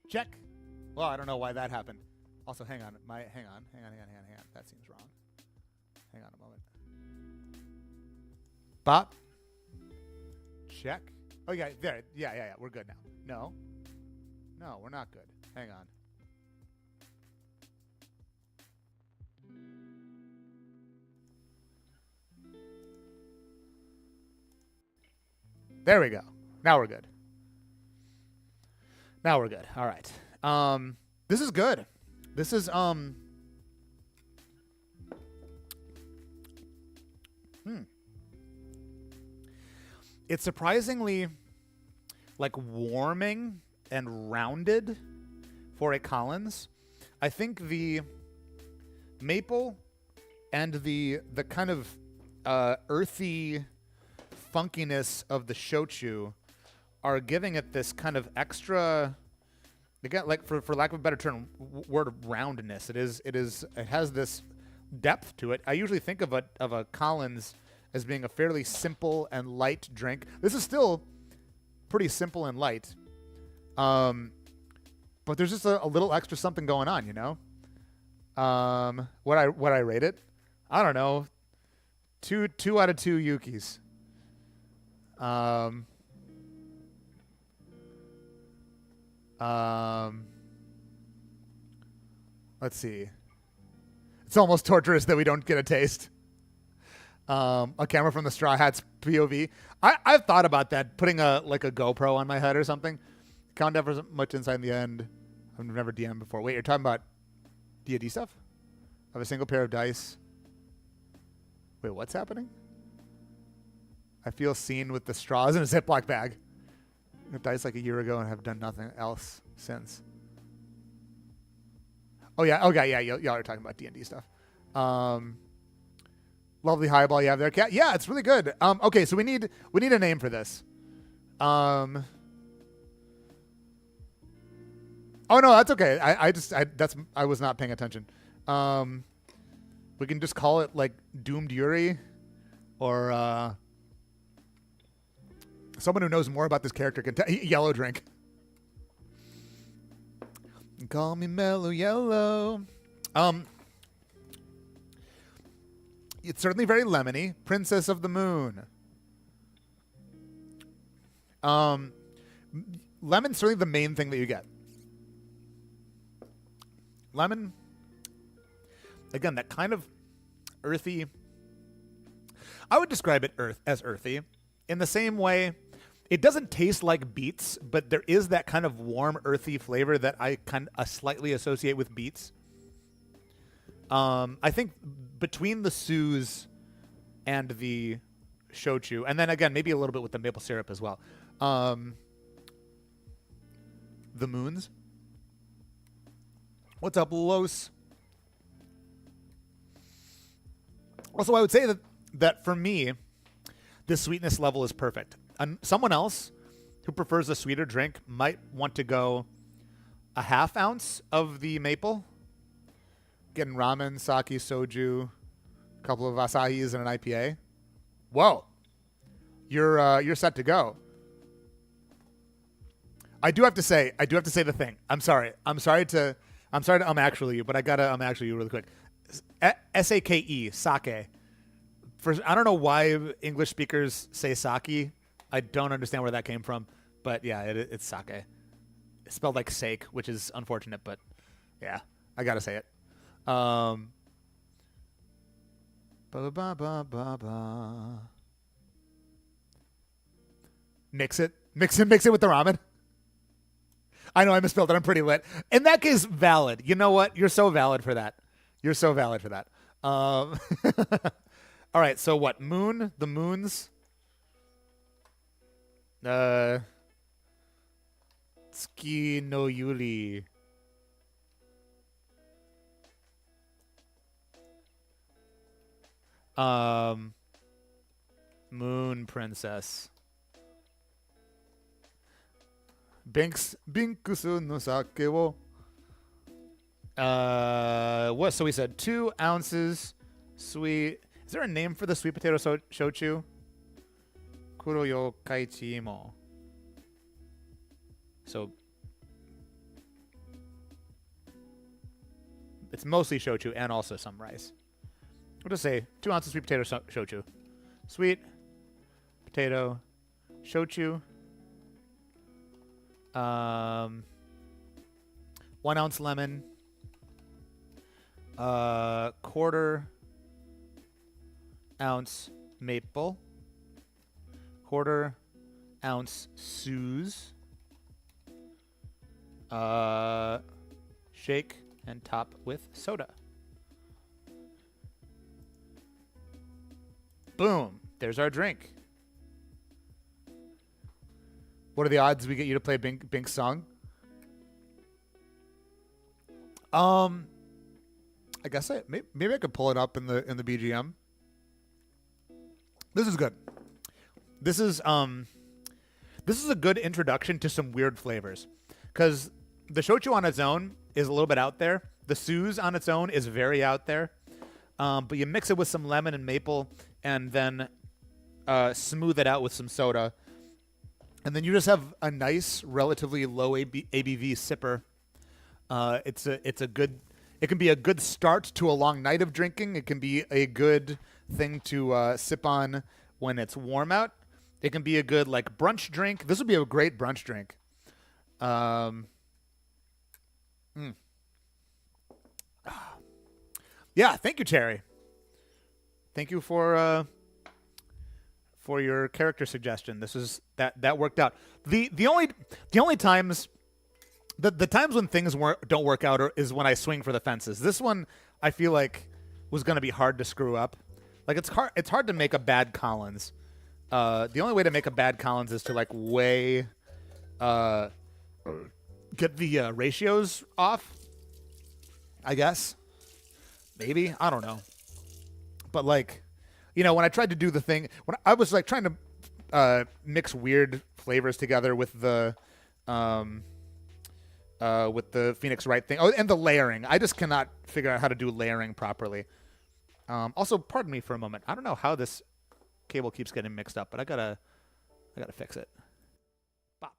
Check. Well, I don't know why that happened. Also, hang on. Hang on. That seems wrong. Hang on a moment. Bop. Check. Oh, yeah, there. Yeah. We're good now. No, we're not good. Hang on. There we go. Now we're good. All right. This is good. This is It's surprisingly like warming and rounded for a Collins. I think the maple and the kind of earthy funkiness of the shochu are giving it this kind of extra, again, like for lack of a better term, word roundness. It has this depth to it. I usually think of a Collins as being a fairly simple and light drink. This is still pretty simple and light, but there's just a little extra something going on, you know. What I rate it? I don't know. Two out of 2 Yukis. Let's see. It's almost torturous that we don't get a taste. A camera from the Straw Hats POV. I've thought about that, putting a GoPro on my head or something. Count never so much inside in the end. I've never DM'd before. Wait, you're talking about D&D stuff? Of a single pair of dice. Wait, what's happening? I feel seen with the straws in a Ziploc bag. I got dice like a year ago and have done nothing else since. Oh yeah, okay, yeah, y'all are talking about D&D stuff. Lovely highball you have there, Cat. Yeah, it's really good. Okay, so we need a name for this. Oh no, that's okay. I was not paying attention. We can just call it like Doomed Yuri, or someone who knows more about this character can Yellow Drink. Call me Mellow Yellow. It's certainly very lemony. Princess of the Moon. Lemon's certainly the main thing that you get. Lemon, again, that kind of earthy. I would describe it as earthy. In the same way, it doesn't taste like beets, but there is that kind of warm, earthy flavor that I kind of slightly associate with beets. I think between the Suze and the shochu, and then again, maybe a little bit with the maple syrup as well. The Moons. What's up, Los? Also, I would say that for me, this sweetness level is perfect. And someone else who prefers a sweeter drink might want to go a half ounce of the maple. Getting ramen, sake, soju, a couple of Asahis, and an IPA. Whoa, you're set to go. I do have to say the thing. I'm sorry to actually you, but I gotta actually you really quick. SAKE, sake. I don't know why English speakers say sake. I don't understand where that came from, but yeah, it's sake. It's spelled like sake, which is unfortunate, but yeah, I gotta say it. Mix it with the ramen. I know I misspelled it. I'm pretty lit. In that case, valid. You know what? You're so valid for that. All right. So what? Moon? The Moons? Tsuki no Yuri. Moon Princess. Binkusu no sake wo. What? So we said 2 ounces sweet. Is there a name for the sweet potato shochu? Kuroyo kaichi mo. So it's mostly shochu and also some rice. We'll just say 2 ounces sweet potato shochu. Sweet potato shochu. 1 ounce lemon. 1/4 ounce maple. 1/4 ounce Suze. Shake and top with soda. Boom. There's our drink. What are the odds we get you to play Bink's song? I guess maybe I could pull it up in the BGM. This is good. This is a good introduction to some weird flavors, because the shochu on its own is a little bit out there. The Suze on its own is very out there. But you mix it with some lemon and maple, and then smooth it out with some soda, and then you just have a nice, relatively low ABV sipper. It's a good. It can be a good start to a long night of drinking. It can be a good thing to sip on when it's warm out. It can be a good brunch drink. This would be a great brunch drink. Yeah, thank you, Terry. Thank you for your character suggestion. This is that worked out. The only times the times when things don't work out is when I swing for the fences. This one I feel like was going to be hard to screw up. It's hard to make a bad Collins. The only way to make a bad Collins is to weigh get the ratios off, I guess. Maybe, I don't know. But when I tried to do the thing, when I was trying to mix weird flavors together with the Phoenix Wright thing. Oh, and the layering. I just cannot figure out how to do layering properly. Also, pardon me for a moment. I don't know how this cable keeps getting mixed up, but I gotta fix it. Bop.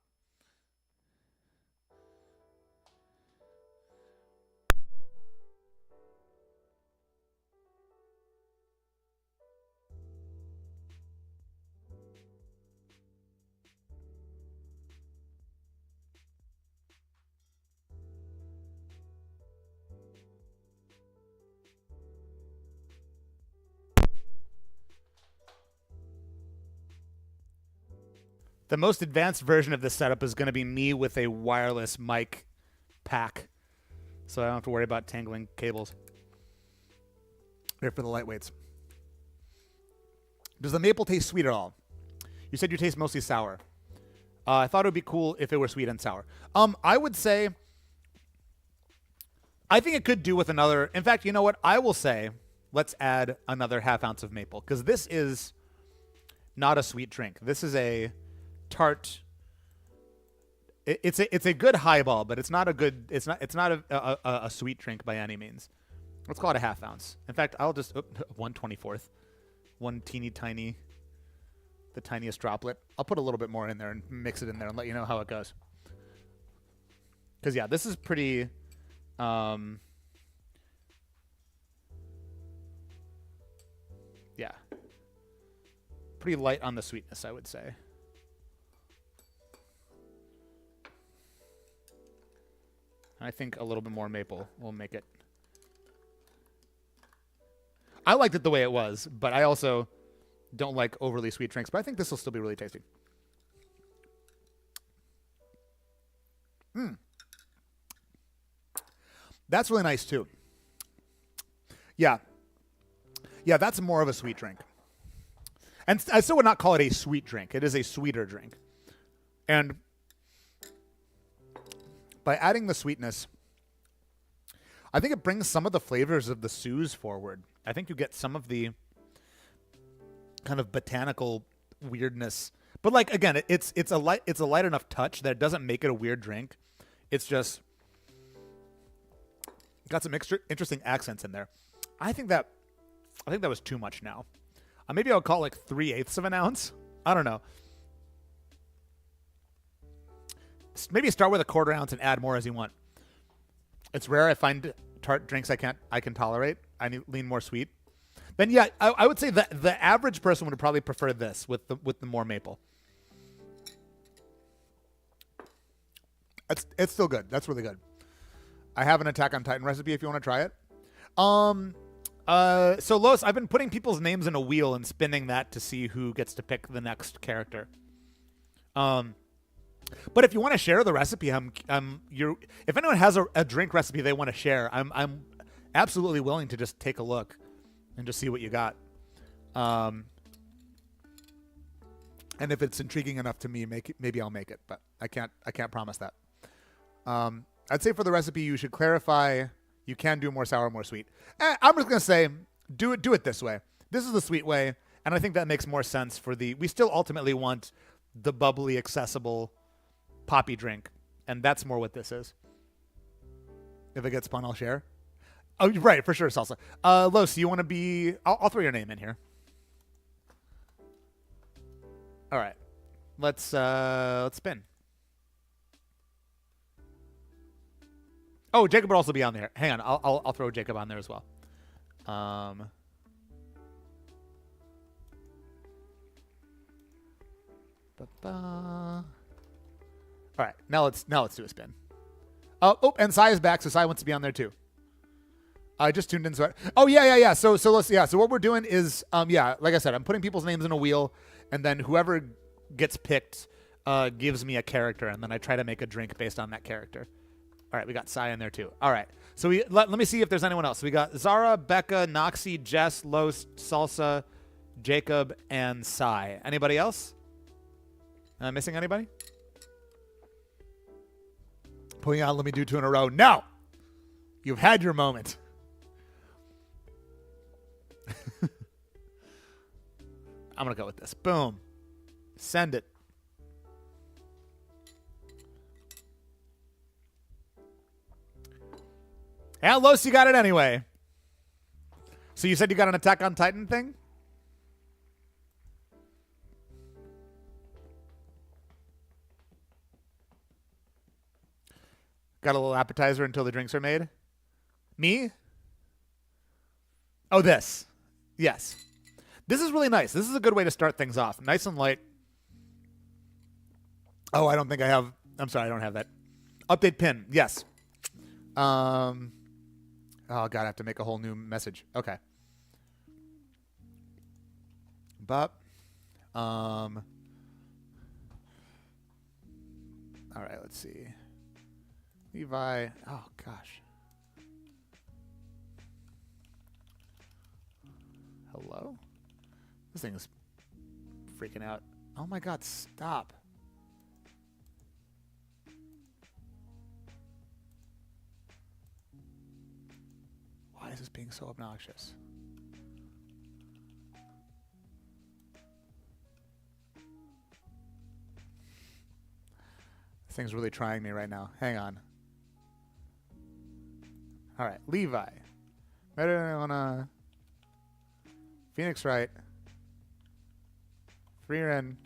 The most advanced version of this setup is going to be me with a wireless mic pack, so I don't have to worry about tangling cables. Here for the lightweights. Does the maple taste sweet at all? You said you taste mostly sour. I thought it would be cool if it were sweet and sour. I would say, I think it could do with another. In fact, you know what? I will say, let's add another half ounce of maple, because this is not a sweet drink. This is a tart. It's a good highball, but it's not a good. It's not a sweet drink by any means. Let's call it a half ounce. In fact, I'll just 1/24, one teeny tiny, the tiniest droplet. I'll put a little bit more in there and mix it in there and let you know how it goes. Because yeah, this is pretty. Yeah, pretty light on the sweetness, I would say. I think a little bit more maple will make it. I liked it the way it was, but I also don't like overly sweet drinks. But I think this will still be really tasty. That's really nice too. Yeah. Yeah, that's more of a sweet drink. And I still would not call it a sweet drink. It is a sweeter drink. And by adding the sweetness, I think it brings some of the flavors of the Suze forward. I think you get some of the kind of botanical weirdness. But like again, it's a light enough touch that it doesn't make it a weird drink. It's just got some interesting accents in there. I think that was too much now. Maybe I'll call it like 3/8 of an ounce. I don't know. Maybe start with a 1/4 ounce and add more as you want. It's rare I find tart drinks I can tolerate. I lean more sweet. Then yeah, I would say that the average person would probably prefer this with the more maple. It's still good. That's really good. I have an Attack on Titan recipe if you want to try it. So Los, I've been putting people's names in a wheel and spinning that to see who gets to pick the next character. But if you want to share the recipe, if anyone has a drink recipe they want to share, I'm absolutely willing to just take a look and just see what you got. And if it's intriguing enough to me, maybe I'll make it, but I can't promise that. I'd say for the recipe, you should clarify you can do more sour, more sweet. I'm just gonna say do it this way. This is the sweet way, and I think that makes more sense for we still ultimately want the bubbly, accessible poppy drink, and that's more what this is. If it gets spun, I'll share. Oh, right, for sure, salsa. Los, you want to be? I'll throw your name in here. All right, let's spin. Oh, Jacob will also be on there. Hang on, I'll throw Jacob on there as well. All right, now let's do a spin. Oh, and Sai is back, so Sai wants to be on there too. I just tuned in. So yeah. So what we're doing is like I said, I'm putting people's names in a wheel, and then whoever gets picked gives me a character, and then I try to make a drink based on that character. All right, we got Sai in there too. All right, so let me see if there's anyone else. We got Zara, Becca, Noxie, Jess, Los, Salsa, Jacob, and Sai. Anybody else? Am I missing anybody? Pulling out, let me do 2 in a row. No! You've had your moment. I'm going to go with this. Boom. Send it. Yeah, Los, you got it anyway. So you said you got an Attack on Titan thing? Got a little appetizer until the drinks are made? Me? Oh, this. Yes. This is really nice. This is a good way to start things off. Nice and light. Oh, I don't think I have. I'm sorry, I don't have that. Update pin. Yes. Oh, God, I have to make a whole new message. Okay. But, All right, let's see. Levi. Oh, gosh. Hello? This thing is freaking out. Oh, my God. Stop. Why is this being so obnoxious? This thing's really trying me right now. Hang on. All right, Levi. Marijuana. Phoenix Wright. Frieren.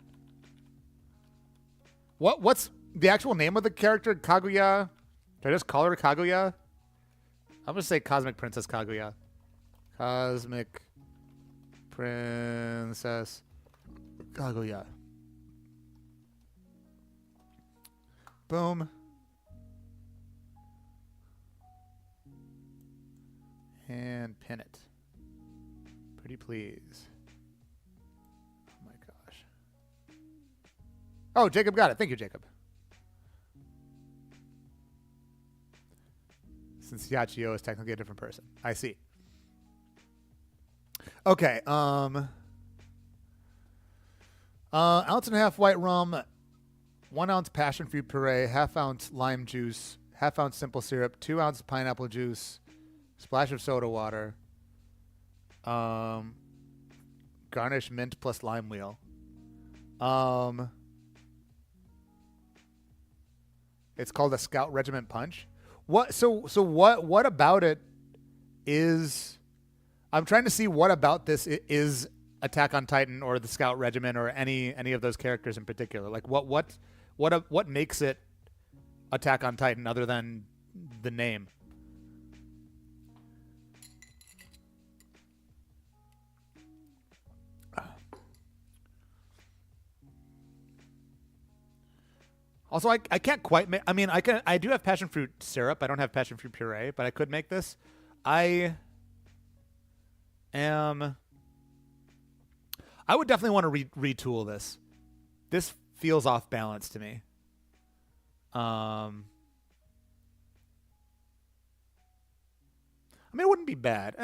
What's the actual name of the character? Kaguya? Did I just call her Kaguya? I'm going to say Cosmic Princess Kaguya. Cosmic Princess Kaguya. Boom. And pin it. Pretty please. Oh my gosh. Oh, Jacob got it. Thank you, Jacob. Since Yachio is technically a different person. I see. Okay. Ounce and a half white rum, 1 ounce passion fruit puree, ½ ounce lime juice, ½ ounce simple syrup, 2 ounces pineapple juice, splash of soda water, garnish mint plus lime wheel. It's called a Scout Regiment Punch. What? So what about it is? I'm trying to see what about this is Attack on Titan or the Scout Regiment or any of those characters in particular. Like what makes it Attack on Titan other than the name? Also, I can't quite make. I mean, I do have passion fruit syrup. I don't have passion fruit puree, but I could make this. I would definitely want to retool this. This feels off balance to me. I mean, it wouldn't be bad.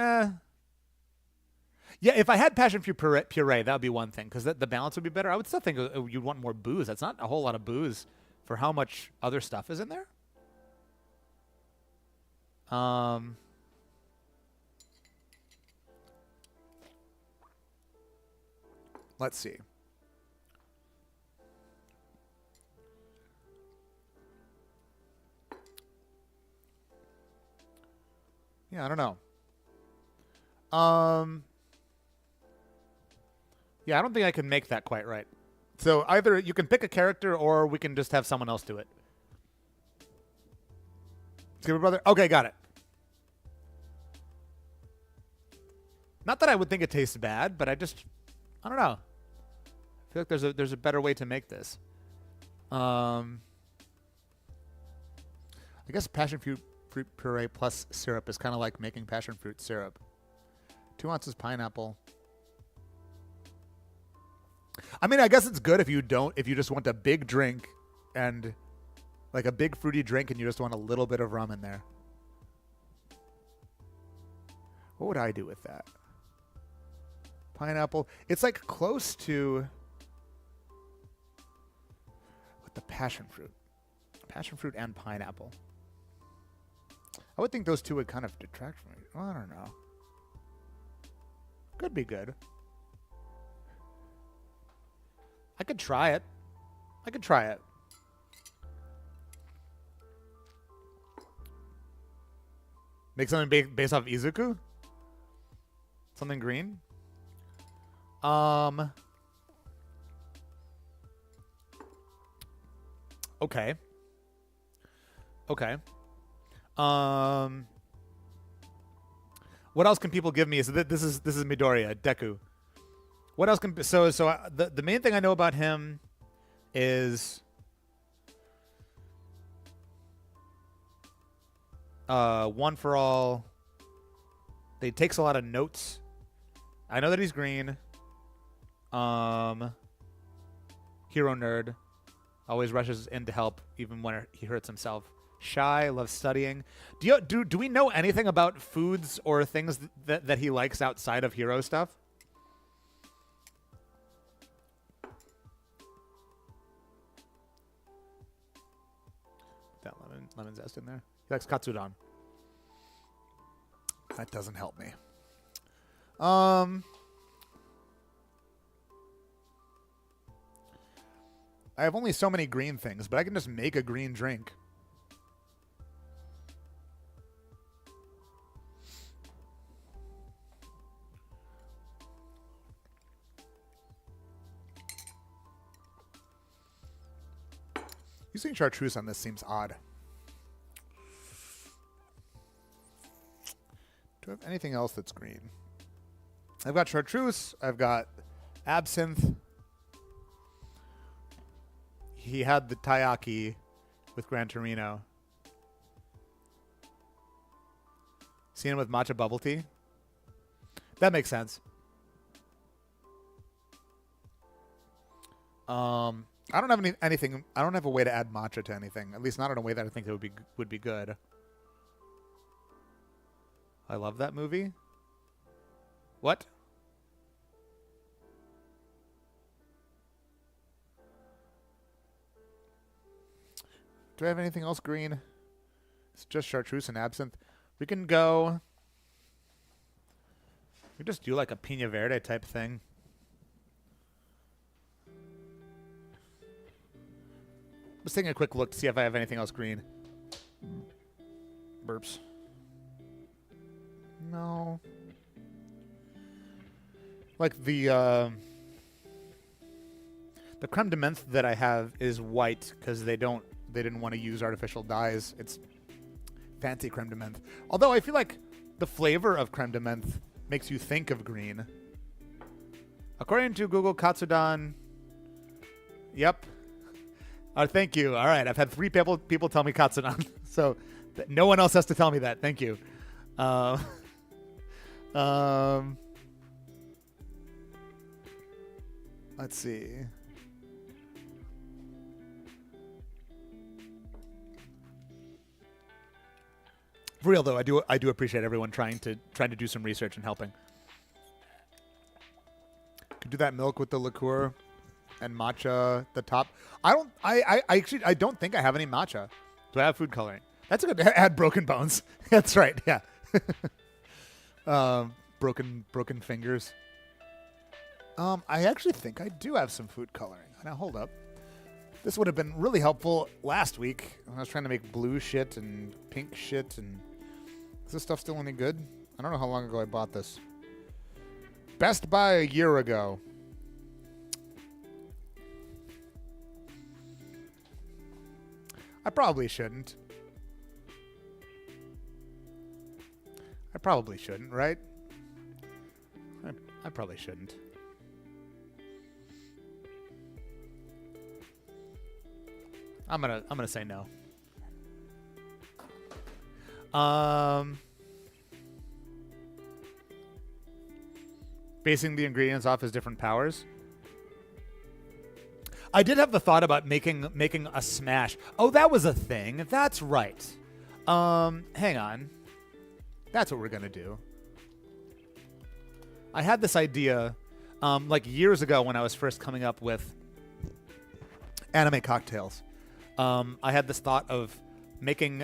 Yeah, if I had passion fruit puree, that would be one thing because the balance would be better. I would still think you'd want more booze. That's not a whole lot of booze for how much other stuff is in there. Let's see. Yeah, I don't know. Yeah, I don't think I can make that quite right. So either you can pick a character or we can just have someone else do it. Skipper Brother? Okay, got it. Not that I would think it tastes bad, but I don't know. I feel like there's a better way to make this. I guess passion fruit puree plus syrup is kind of like making passion fruit syrup. 2 ounces pineapple. I mean, I guess it's good if you just want a big drink and like a big fruity drink and you just want a little bit of rum in there. What would I do with that? Pineapple. It's like close to with the passion fruit. Passion fruit and pineapple. I would think those two would kind of detract from it. Well, I don't know. Could be good. I could try it. Make something based off Izuku? Something green? Okay. What else can people give me? So this is Midoriya, Deku. What else can the main thing I know about him is One for All. He takes a lot of notes. I know that he's green. Hero Nerd. Always rushes in to help, even when he hurts himself. Shy, loves studying. Do we know anything about foods or things that he likes outside of hero stuff? That lemon zest in there. He likes katsudon. That doesn't help me. I have only so many green things, but I can just make a green drink. Using chartreuse on this seems odd. Do I have anything else that's green? I've got chartreuse. I've got absinthe. He had the taiyaki with Gran Torino. Seen him with matcha bubble tea. That makes sense. I don't have anything. I don't have a way to add matcha to anything. At least not in a way that I think it would be good. I love that movie. What? Do I have anything else green? It's just chartreuse and absinthe. We can go. We just do like a Pina Verde type thing. Just taking a quick look to see if I have anything else green. Burps. No. Like the creme de menthe that I have is white because they didn't want to use artificial dyes. It's fancy creme de menthe. Although I feel like the flavor of creme de menthe makes you think of green. According to Google Katsudon, yep. Thank you. All right, I've had 3 people tell me Katsudon, so no one else has to tell me that. Thank you. Let's see. For real though, I do appreciate everyone trying to do some research and helping. Could do that milk with the liqueur and matcha the top. I actually don't think I have any matcha. Do I have food coloring? That's a good. Add broken bones. That's right. Yeah. Broken fingers. I actually think I do have some food coloring. Now hold up. This would have been really helpful last week when I was trying to make blue shit and pink shit. And is this stuff still any good? I don't know how long ago I bought this. Best Buy a year ago. I probably shouldn't. I probably shouldn't, right? I probably shouldn't. I'm gonna say no. Basing the ingredients off his different powers. I did have the thought about making a smash. Oh, that was a thing. That's right. Hang on. That's what we're gonna do. I had this idea, like years ago when I was first coming up with anime cocktails. I had this thought of making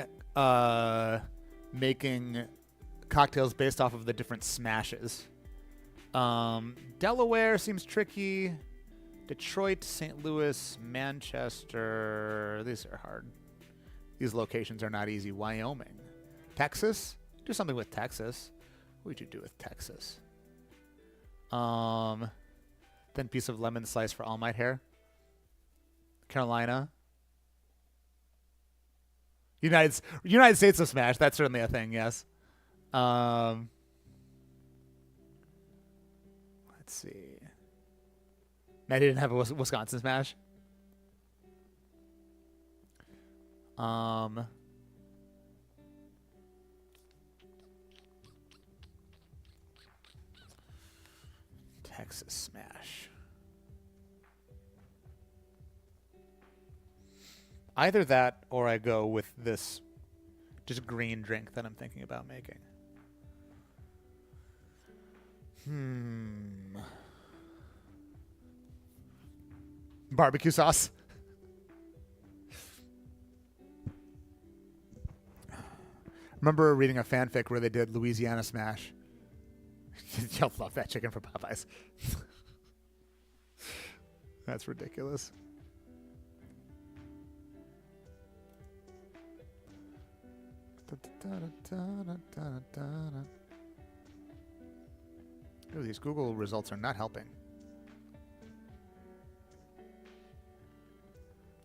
cocktails based off of the different smashes. Delaware seems tricky. Detroit, St. Louis, Manchester. These are hard. These locations are not easy. Wyoming. Texas? Do something with Texas. What would you do with Texas? Thin piece of lemon slice for All Might hair. Carolina. United States of Smash. That's certainly a thing, yes. Let's see. Matt didn't have a Wisconsin Smash. Texas Smash. Either that or I go with this just green drink that I'm thinking about making. Barbecue sauce. Remember reading a fanfic where they did Louisiana Smash. Y'all love that chicken from Popeyes. That's ridiculous. Ooh, these Google results are not helping.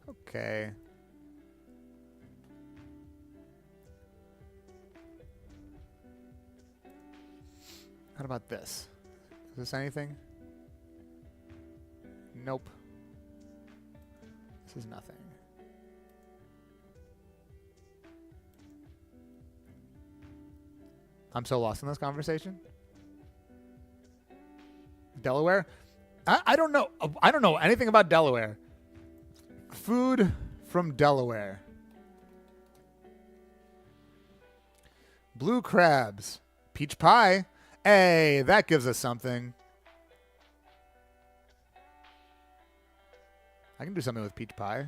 Okay. How about this? Is this anything? Nope. This is nothing. I'm so lost in this conversation. Delaware? I don't know. I don't know anything about Delaware. Food from Delaware. Blue crabs. Peach pie. Hey, that gives us something. I can do something with peach pie.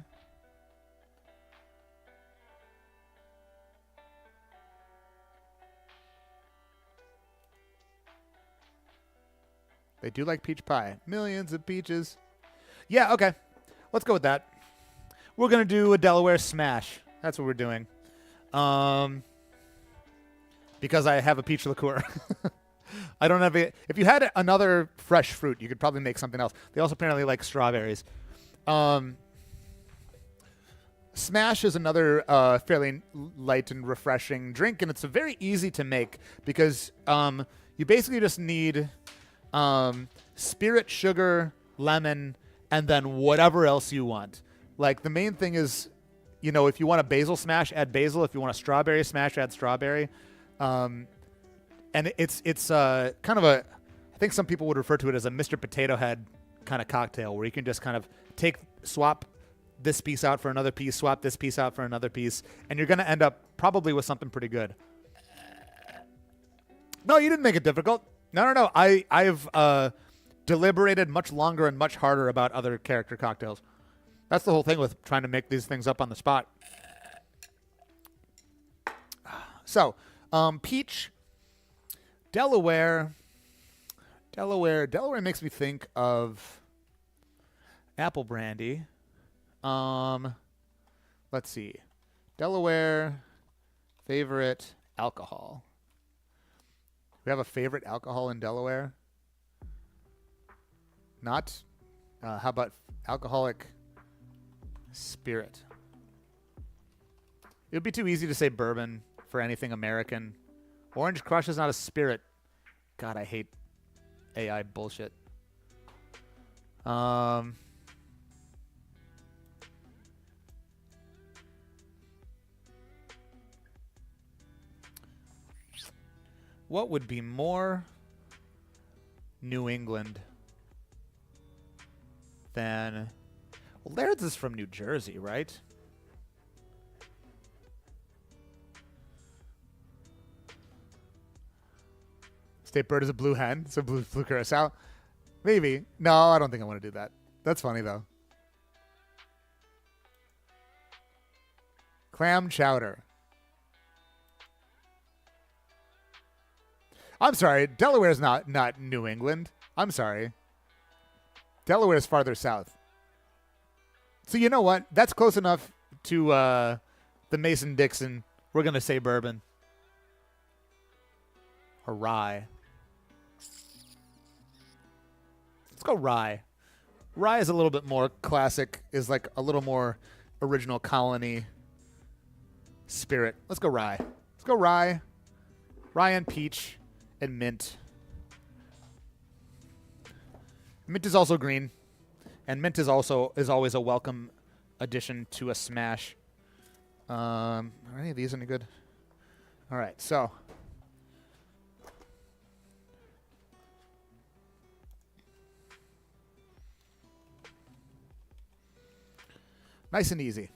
They do like peach pie. Millions of peaches. Yeah, okay. Let's go with that. We're going to do a Delaware smash. That's what we're doing. Because I have a peach liqueur. I don't have it. If you had another fresh fruit, you could probably make something else. They also apparently like strawberries. Smash is another fairly light and refreshing drink, and it's very easy to make because you basically just need spirit, sugar, lemon, and then whatever else you want. Like, the main thing is, you know, if you want a basil smash, add basil. If you want a strawberry smash, add strawberry. And it's kind of a, I think some people would refer to it as a Mr. Potato Head kind of cocktail, where you can just kind of swap this piece out for another piece, swap this piece out for another piece, and you're going to end up probably with something pretty good. No, you didn't make it difficult. No. I've deliberated much longer and much harder about other character cocktails. That's the whole thing with trying to make these things up on the spot. So, peach, Delaware makes me think of apple brandy. Let's see. Delaware favorite alcohol. We have a favorite alcohol in Delaware? Not? How about alcoholic spirit? It would be too easy to say bourbon for anything American. Orange Crush is not a spirit. God, I hate AI bullshit. What would be more New England than... Well, Laird's is from New Jersey, right? State bird is a blue hen, so blue curacao. Maybe. No, I don't think I want to do that. That's funny, though. Clam chowder. I'm sorry. Delaware's not New England. I'm sorry. Delaware's farther south. So you know what? That's close enough to the Mason-Dixon. We're going to say bourbon. Or rye. Let's go rye. Rye is a little bit more classic, is like a little more original colony spirit. Let's go rye. Let's go rye. Rye and peach and mint. Mint is also green. And mint is always a welcome addition to a smash. Are any of these any good? All right, so... nice and easy.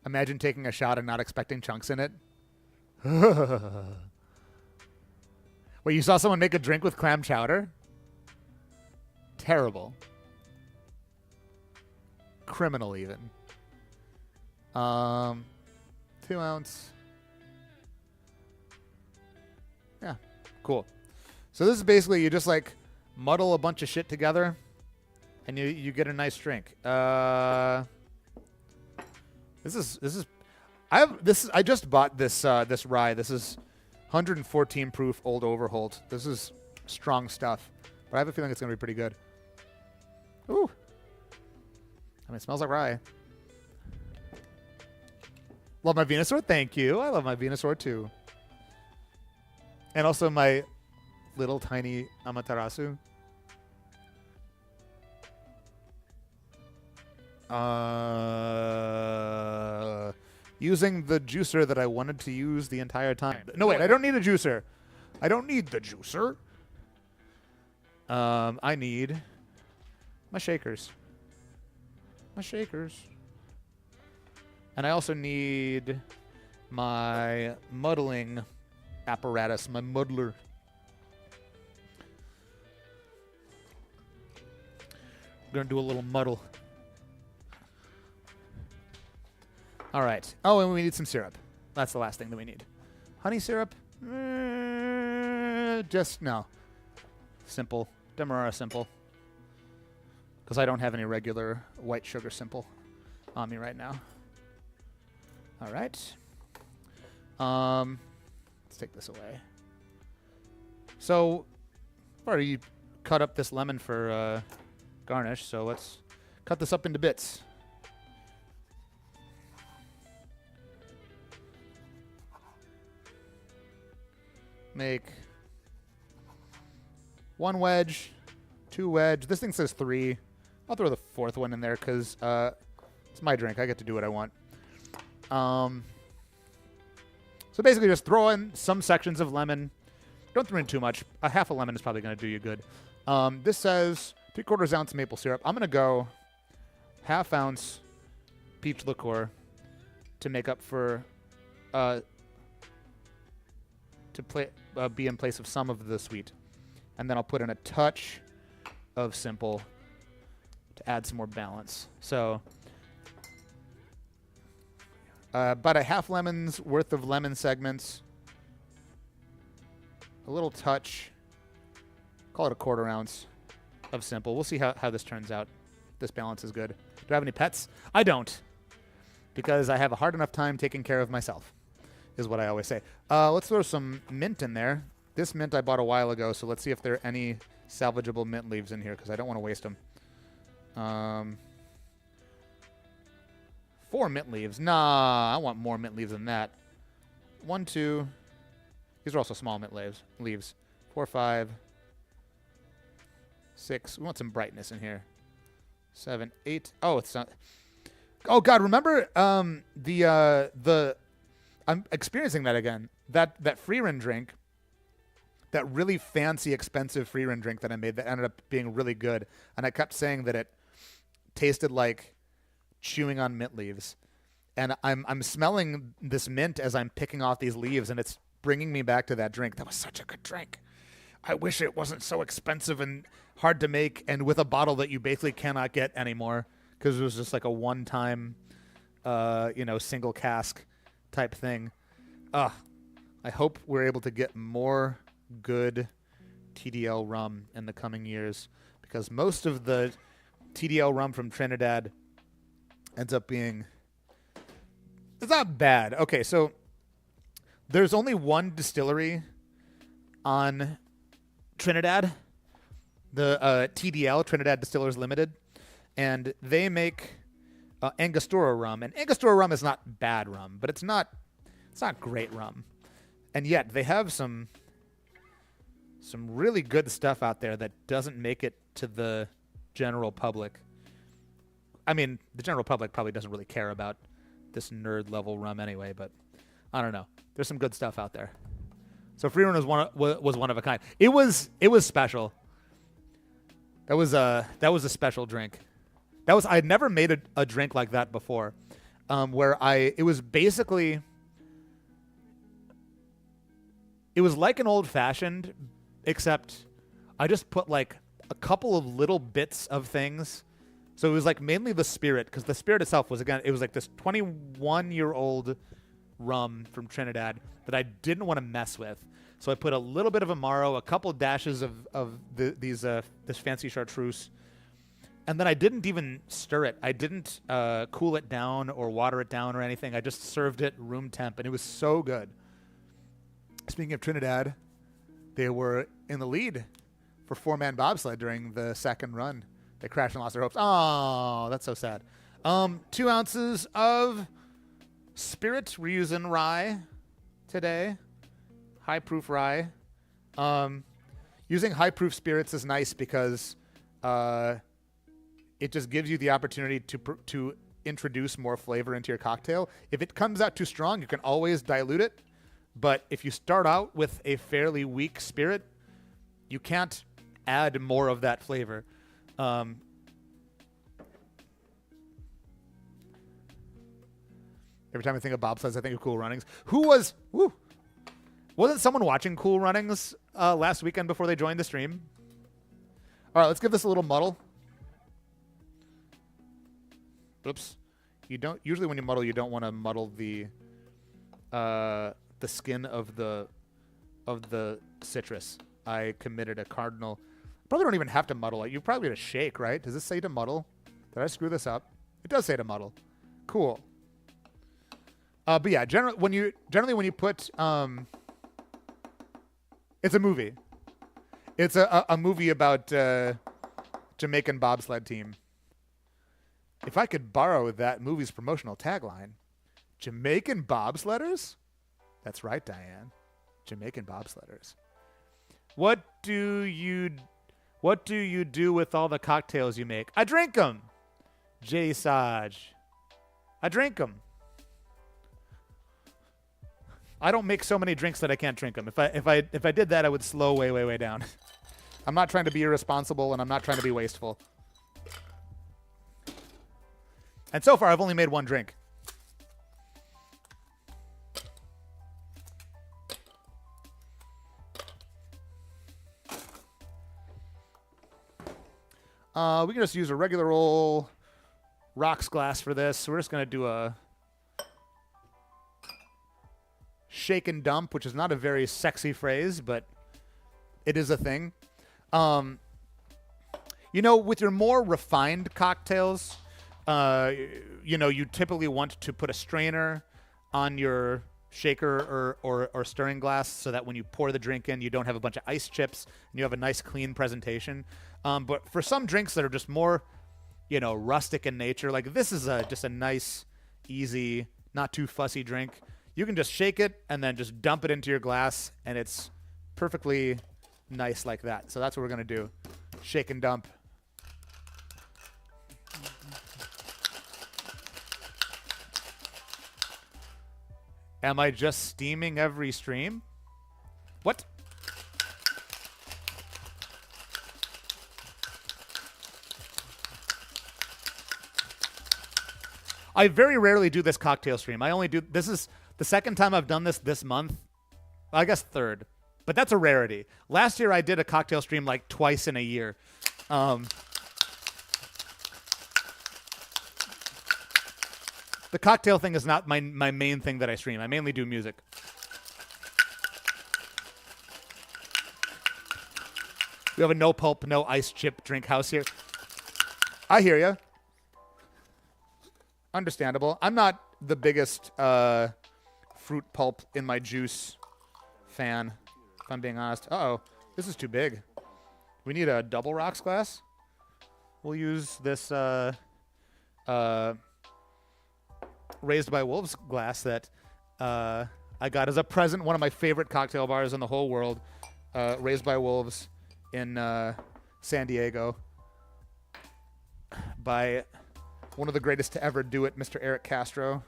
Imagine taking a shot and not expecting chunks in it. Wait, you saw someone make a drink with clam chowder? Terrible. Criminal, even. 2 ounce. Yeah, cool. So this is basically you just like muddle a bunch of shit together, and you get a nice drink. I just bought this this rye. This is 114 proof Old Overholt. This is strong stuff, but I have a feeling it's gonna be pretty good. Ooh. I mean, it smells like rye. Love my Venusaur. Thank you. I love my Venusaur too. And also my little tiny Amaterasu. Using the juicer that I wanted to use the entire time. No, wait, I don't need a juicer. I don't need the juicer. I need my shakers. My shakers. And I also need my muddling apparatus, my muddler. I'm going to do a little muddle. All right. Oh, and we need some syrup. That's the last thing that we need. Honey syrup? Just, no. Simple. Demerara simple. Because I don't have any regular white sugar simple on me right now. All right. Let's take this away. So, I've already cut up this lemon for garnish, so let's cut this up into bits. Make 1 wedge, 2 wedge. This thing says 3. I'll throw the 4th one in there because it's my drink. I get to do what I want. So basically just throw in some sections of lemon. Don't throw in too much. A half a lemon is probably going to do you good. This says 3/4 ounce maple syrup. I'm going to go 1/2 ounce peach liqueur to make up for be in place of some of the sweet. And then I'll put in a touch of simple to add some more balance. So about a half lemon's worth of lemon segments. A little touch. Call it a 1/4 ounce of simple. We'll see how this turns out. This balance is good. Do I have any pets? I don't. Because I have a hard enough time taking care of myself, is what I always say. Let's throw some mint in there. This mint I bought a while ago, so let's see if there are any salvageable mint leaves in here, because I don't want to waste them. 4 mint leaves. Nah, I want more mint leaves than that. 1, 2. These are also small mint leaves. 4, 5, 6. We want some brightness in here. 7, 8. Oh, it's not. Oh God, remember I'm experiencing that again. That Freerin drink, that really fancy, expensive Freerin drink that I made that ended up being really good, and I kept saying that it tasted like chewing on mint leaves, and I'm smelling this mint as I'm picking off these leaves, and it's bringing me back to that drink. That was such a good drink. I wish it wasn't so expensive and hard to make, and with a bottle that you basically cannot get anymore because it was just like a one-time, single cask type thing. I hope we're able to get more good TDL rum in the coming years, because most of the TDL rum from Trinidad ends up being, it's not bad. Okay, so there's only one distillery on Trinidad, the TDL, Trinidad Distillers Limited, and they make Angostura rum. And Angostura rum is not bad rum, but it's not great rum. And yet they have some really good stuff out there that doesn't make it to the general public. I mean, the general public probably doesn't really care about this nerd level rum anyway, but I don't know. There's some good stuff out there. So Freerin was one of a kind. It was special. That was a special drink. I'd never made a drink like that before. where it was basically, it was like an old fashioned, except I just put like a couple of little bits of things. So it was like mainly the spirit, because the spirit itself was, again, it was like this 21-year-old rum from Trinidad that I didn't want to mess with. So I put a little bit of Amaro, a couple dashes of this fancy chartreuse, and then I didn't even stir it. I didn't cool it down or water it down or anything. I just served it room temp, and it was so good. Speaking of Trinidad, they were in the lead for four-man bobsled during the second run. They crashed and lost their hopes. Oh, that's so sad. 2 ounces of spirit. We're using rye today. High-proof rye. Using high-proof spirits is nice because it just gives you the opportunity to introduce more flavor into your cocktail. If it comes out too strong, you can always dilute it. But if you start out with a fairly weak spirit, you can't add more of that flavor. Every time I think of bobsleds, I think of Cool Runnings. Wasn't someone watching Cool Runnings last weekend before they joined the stream? All right, let's give this a little muddle. Oops. Usually when you muddle, you don't want to muddle the skin of the citrus. I committed a cardinal. Probably don't even have to muddle it. You probably have to shake, right? Does this say to muddle? Did I screw this up? It does say to muddle. Cool. But yeah, generally when you put it's a movie. It's a movie about Jamaican bobsled team. If I could borrow that movie's promotional tagline, Jamaican bobsledders? That's right, Diane. Jamaican bobsledders. What do you do with all the cocktails you make? I drink them. J Saj. I drink them. I don't make so many drinks that I can't drink them. If I did that, I would slow way down. I'm not trying to be irresponsible, and I'm not trying to be wasteful. And so far, I've only made one drink. We can just use a regular old rocks glass for this. So we're just going to do a shake and dump, which is not a very sexy phrase, but it is a thing. You know, with your more refined cocktails, you typically want to put a strainer on your shaker or stirring glass so that when you pour the drink in, you don't have a bunch of ice chips and you have a nice clean presentation. But for some drinks that are just more, rustic in nature, like this is just a nice, easy, not too fussy drink. You can just shake it and then just dump it into your glass, and it's perfectly nice like that. So that's what we're going to do. Shake and dump. Am I just steaming every stream? What? I very rarely do this cocktail stream. This is the second time I've done this month. I guess third, but that's a rarity. Last year I did a cocktail stream like twice in a year. The cocktail thing is not my main thing that I stream. I mainly do music. We have a no pulp, no ice chip drink house here. I hear you. Understandable. I'm not the biggest fruit pulp in my juice fan, if I'm being honest. Uh-oh. This is too big. We need a double rocks glass. We'll use this Raised by Wolves glass that I got as a present. One of my favorite cocktail bars in the whole world. Raised by Wolves in San Diego by one of the greatest to ever do it, Mr. Eric Castro.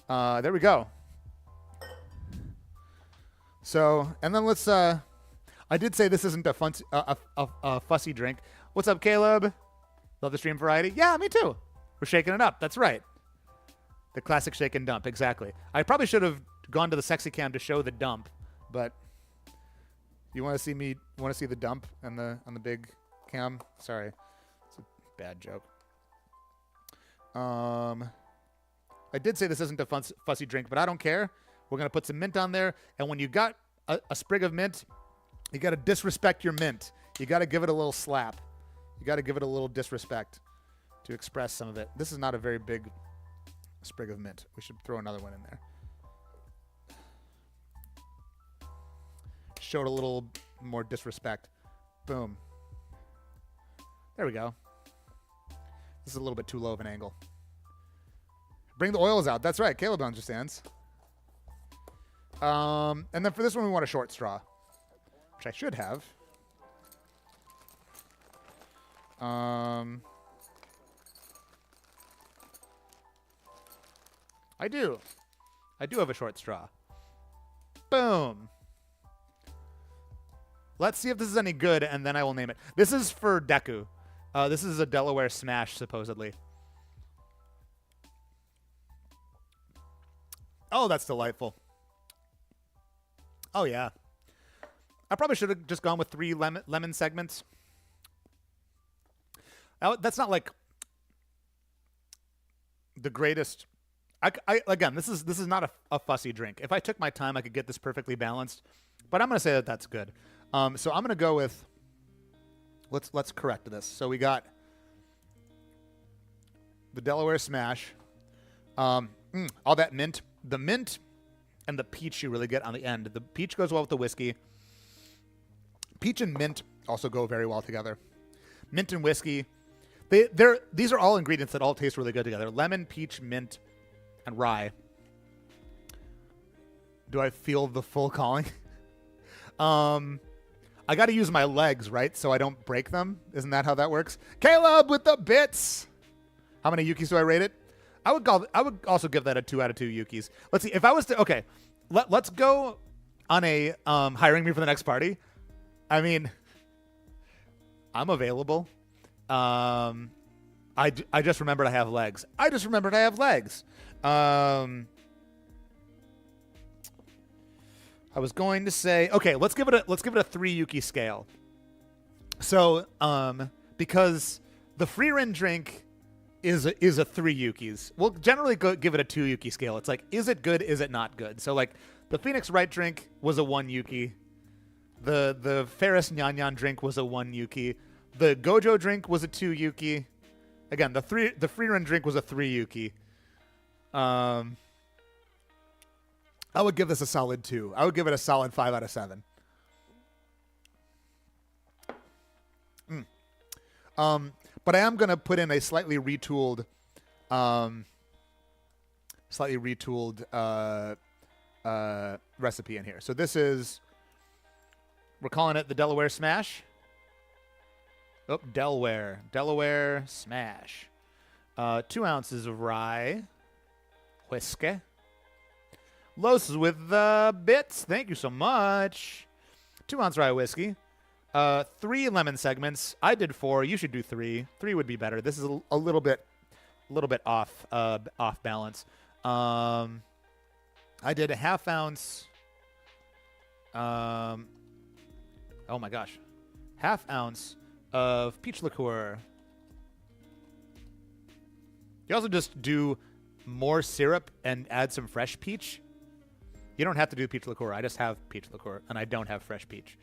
There we go. So, and then let's, I did say this isn't a fussy drink. What's up, Caleb? Love the stream variety. Yeah, me too. We're shaking it up. That's right. The classic shake and dump. Exactly. I probably should have gone to the sexy cam to show the dump, but you want to see me? Want to see the dump on the big cam? Sorry, it's a bad joke. I did say this isn't a fussy drink, but I don't care. We're gonna put some mint on there, and when you got a sprig of mint, you got to disrespect your mint. You got to give it a little slap. You got to give it a little disrespect to express some of it. This is not a very big sprig of mint. We should throw another one in there. Showed a little more disrespect. Boom. There we go. This is a little bit too low of an angle. Bring the oils out. That's right. Caleb understands. And then for this one, we want a short straw, which I should have. I do. I do have a short straw. Boom. Let's see if this is any good, and then I will name it. This is for Deku. This is a Delaware Smash, supposedly. Oh, that's delightful. Oh, yeah. I probably should have just gone with 3 lemon segments. That's not like the greatest. Again, this is not a fussy drink. If I took my time, I could get this perfectly balanced. But I'm going to say that that's good. So I'm going to go with. Let's correct this. So we got the Delaware Smash. All that mint, the mint, and the peach you really get on the end. The peach goes well with the whiskey. Peach and mint also go very well together. Mint and whiskey. These are all ingredients that all taste really good together. Lemon, peach, mint, and rye. Do I feel the full calling? I got to use my legs, right? So I don't break them. Isn't that how that works? Caleb with the bits. How many Yukis do I rate it? I would also give that a 2 out of 2 Yukis. Let's see. If I was to, okay, let's go on a hiring me for the next party. I mean, I'm available. I just remembered I have legs. I was going to say, okay, let's give it a 3 Yuki scale. So, because the free Rin drink is a 3 Yukis. We'll generally give it a 2 Yuki scale. It's like, is it good? Is it not good? So like the Phoenix Wright drink was a 1 Yuki. The Ferris Nyan Nyan drink was a 1 Yuki. The Gojo drink was a 2 Yuki. Again, the free Rin drink was a 3 Yuki. I would give this a solid 2. I would give it a solid 5 out of 7. But I am going to put in a slightly retooled recipe in here. So this is, we're calling it the Delaware Smash. Oh, Delaware Smash. 2 ounces of rye, whiskey. Los with the bits. Thank you so much. 2 ounce rye whiskey. 3 lemon segments. I did 4. You should do 3. 3 would be better. This is a little bit off balance. I did a ½ ounce. Oh my gosh, ½ ounce of peach liqueur. You also just do more syrup and add some fresh peach. You don't have to do peach liqueur. I just have peach liqueur, and I don't have fresh peach.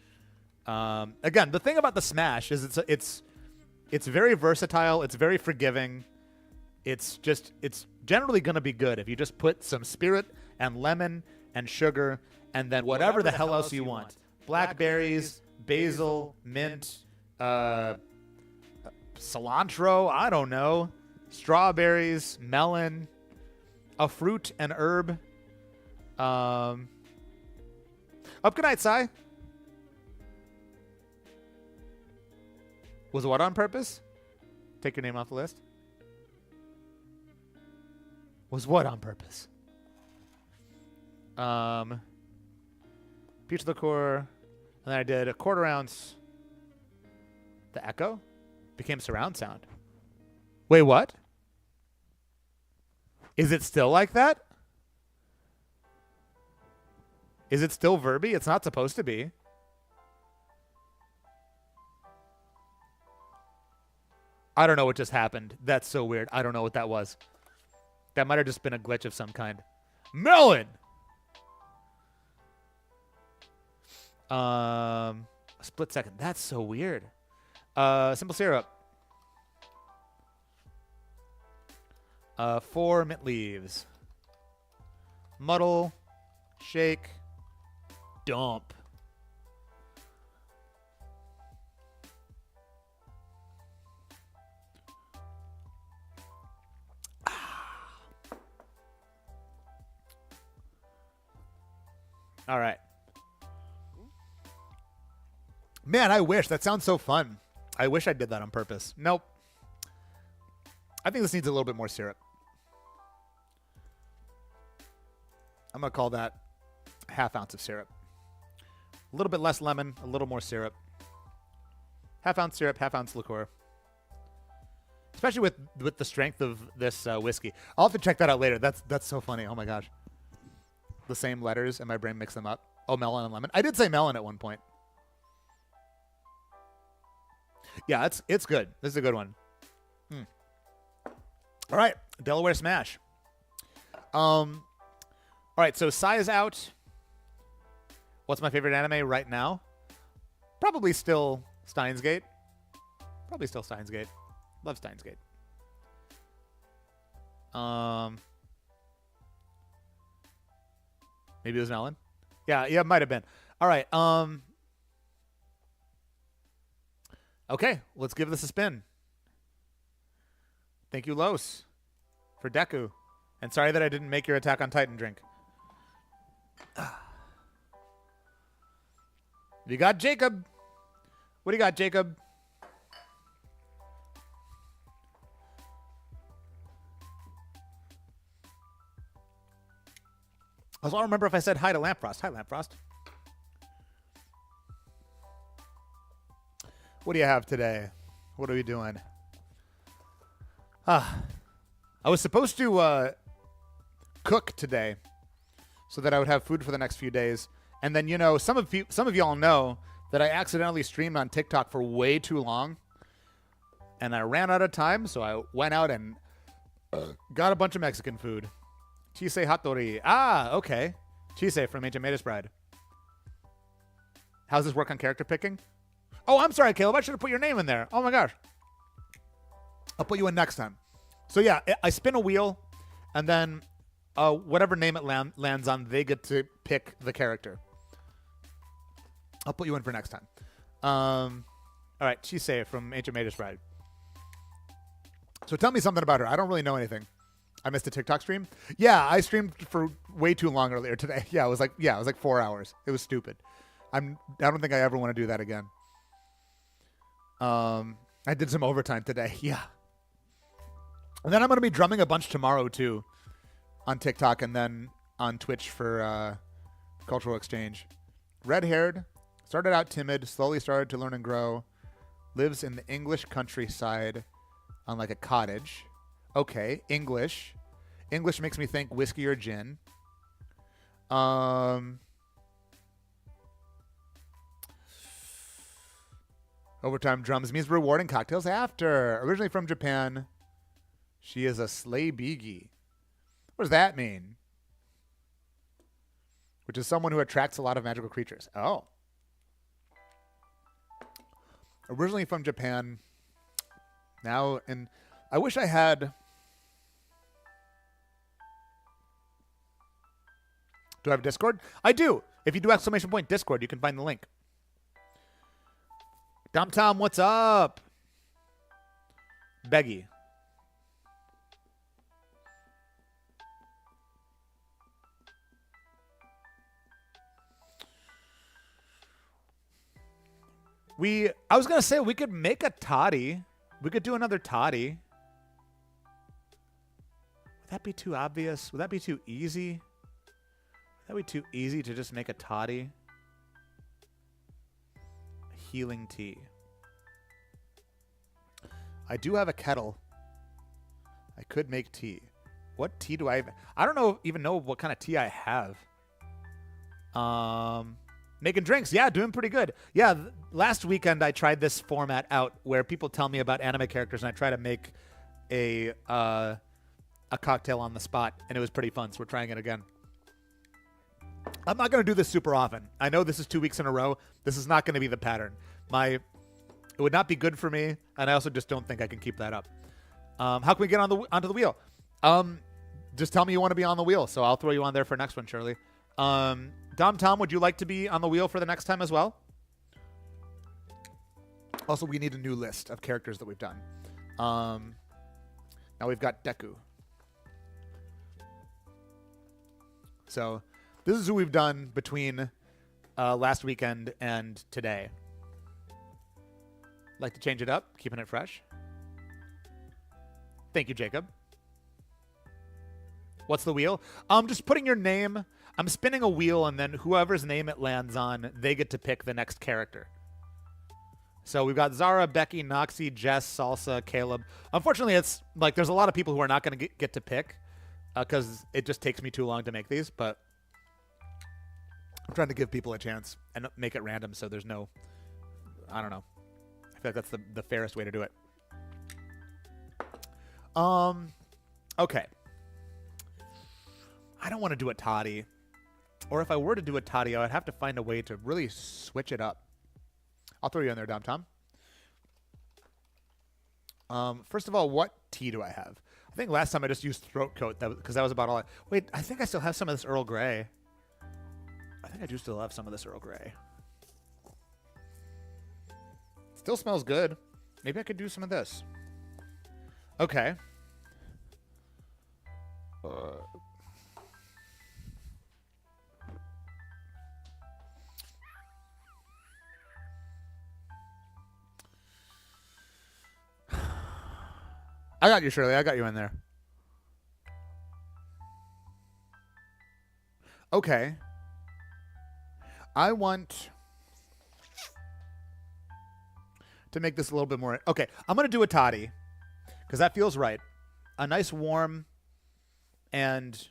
Again, the thing about the Smash is it's very versatile. It's very forgiving. It's generally going to be good if you just put some spirit and lemon and sugar and then whatever the hell else you want. Blackberries, basil, mint, cilantro, I don't know, strawberries, melon, a fruit and herb. Up good night, Sai. Was what on purpose? Take your name off the list. Was what on purpose? Peach liqueur. And then I did a 1/4 ounce. The echo became surround sound. Wait, what? Is it still like that? Is it still verby? It's not supposed to be. I don't know what just happened. That's so weird. I don't know what that was. That might have just been a glitch of some kind. Melon! A split second. That's so weird. Simple syrup. 4 mint leaves. Muddle. Shake. Dump. All right. Man, I wish. That sounds so fun. I wish I did that on purpose. Nope. I think this needs a little bit more syrup. I'm going to call that a ½ ounce of syrup. A little bit less lemon, a little more syrup. ½ ounce syrup, ½ ounce liqueur. Especially with the strength of this whiskey. I'll have to check that out later. That's so funny. Oh my gosh. The same letters and my brain mixed them up. Oh, melon and lemon. I did say melon at one point. Yeah, it's good. This is a good one. All right, Delaware Smash. All right, so Sai is out. What's my favorite anime right now? Probably still Steins Gate. Probably still Steins Gate. Love Steins Gate. Maybe it was Melon. Yeah, it might have been. All right. Okay, let's give this a spin. Thank you, Los, for Deku. And sorry that I didn't make your Attack on Titan drink. You got Jacob. What do you got, Jacob? I don't remember if I said hi to Lampfrost. Hi, Lampfrost. What do you have today? What are we doing? I was supposed to cook today so that I would have food for the next few days. And then, you know, some of y'all know that I accidentally streamed on TikTok for way too long. And I ran out of time, so I went out and got a bunch of Mexican food. Chisei Hattori. Ah, okay. Chisei from Ancient Maid's Bride. How's this work on character picking? Oh, I'm sorry, Caleb. I should have put your name in there. Oh, my gosh. I'll put you in next time. So, yeah, I spin a wheel, and then whatever name it lands on, they get to pick the character. I'll put you in for next time. All right, Chisei from Ancient Maid's Bride. So tell me something about her. I don't really know anything. I missed a TikTok stream. Yeah, I streamed for way too long earlier today. Yeah, it was like 4 hours. It was stupid. I don't think I ever want to do that again. I did some overtime today. Yeah. And then I'm going to be drumming a bunch tomorrow too on TikTok and then on Twitch for Cultural Exchange. Red-haired, started out timid, slowly started to learn and grow, lives in the English countryside on like a cottage. Okay, English. English makes me think whiskey or gin. Overtime drums means rewarding cocktails after. Originally from Japan, she is a slay bigi. What does that mean? Which is someone who attracts a lot of magical creatures. Oh. Originally from Japan. Now, and I wish I had... Do I have Discord? I do. If you do exclamation point Discord, you can find the link. Dom Tom, what's up? Beggy. I was going to say we could make a toddy. We could do another toddy. Would that be too obvious? Would that be too easy? Would that be too easy to just make a toddy? Healing tea. I do have a kettle. I could make tea. What tea do I don't even know what kind of tea I have. Making drinks. Yeah, doing pretty good. Yeah, last weekend I tried this format out where people tell me about anime characters and I try to make a cocktail on the spot, and it was pretty fun, so we're trying it again. I'm not going to do this super often. I know this is 2 weeks in a row. This is not going to be the pattern. It would not be good for me, and I also just don't think I can keep that up. How can we get onto the wheel? Just tell me you want to be on the wheel, so I'll throw you on there for next one, Shirley. Dom Tom, would you like to be on the wheel for the next time as well? Also, we need a new list of characters that we've done. Now we've got Deku. So this is who we've done between last weekend and today. Like to change it up, keeping it fresh. Thank you, Jacob. What's the wheel? Just putting your name. I'm spinning a wheel, and then whoever's name it lands on, they get to pick the next character. So we've got Zara, Becky, Noxie, Jess, Salsa, Caleb. Unfortunately, it's like there's a lot of people who are not going to get to pick because it just takes me too long to make these, but I'm trying to give people a chance and make it random so there's no, I don't know. I feel like that's the fairest way to do it. Okay. I don't want to do a toddy. Or if I were to do a toddy, I would have to find a way to really switch it up. I'll throw you in there, Dom Tom. First of all, what tea do I have? I think last time I just used throat coat because that was about all. Wait, I think I still have some of this Earl Grey. I think I do still have some of this Earl Grey. Still smells good. Maybe I could do some of this. Okay. I got you, Shirley. I got you in there. Okay. I want to make this a little bit more. Okay, I'm going to do a toddy because that feels right. A nice warm and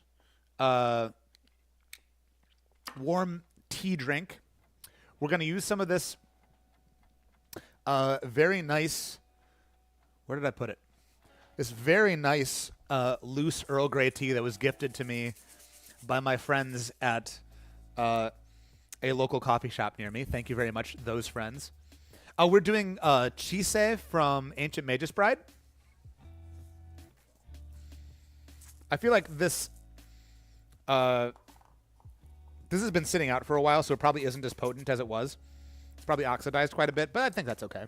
warm tea drink. We're going to use some of this very nice. Where did I put it? This very nice loose Earl Grey tea that was gifted to me by my friends at a local coffee shop near me. Thank you very much, those friends. We're doing Chisei from Ancient Magus Bride. I feel like this has been sitting out for a while, so it probably isn't as potent as it was. It's probably oxidized quite a bit, but I think that's okay.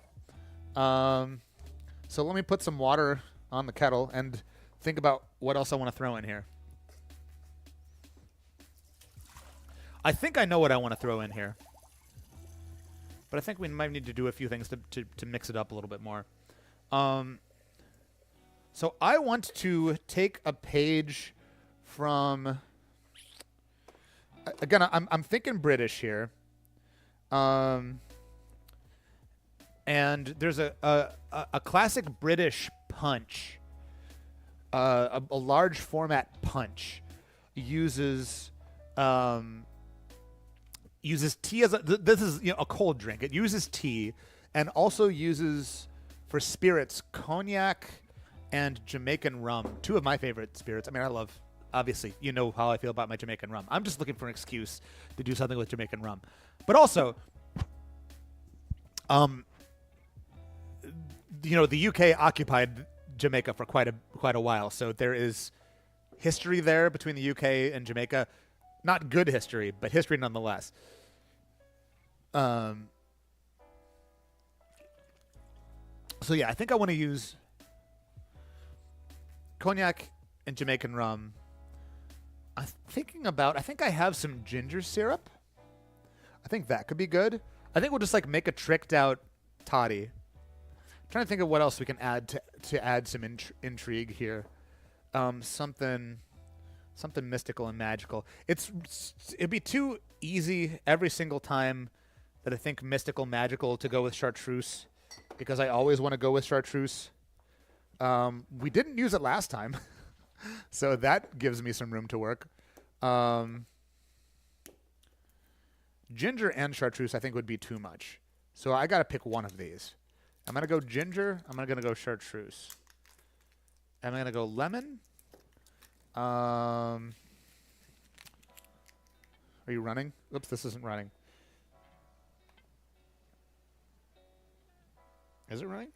So let me put some water on the kettle and think about what else I want to throw in here. I think I know what I want to throw in here. But I think we might need to do a few things to mix it up a little bit more. So I want to take a page from... Again, I'm thinking British here. And there's a classic British punch, a large format punch, uses tea as this is a cold drink. It uses tea and also uses for spirits cognac and Jamaican rum, two of my favorite spirits. I mean, I love, obviously, you know how I feel about my Jamaican rum. I'm just looking for an excuse to do something with Jamaican rum, but also, the UK occupied Jamaica for quite a while, so there is history there between the UK and Jamaica. Not good history, but history nonetheless. So yeah, I think I want to use cognac and Jamaican rum. I think I have some ginger syrup. I think that could be good. I think we'll just make a tricked out toddy. I'm trying to think of what else we can add to add some intrigue here. Something mystical and magical. It'd be too easy every single time that I think mystical, magical to go with chartreuse, because I always want to go with chartreuse. We didn't use it last time, so that gives me some room to work. Ginger and chartreuse I think would be too much. So I got to pick one of these. I'm going to go ginger. I'm going to go chartreuse. I'm going to go lemon. Are you running? Oops, this isn't running. Is it running?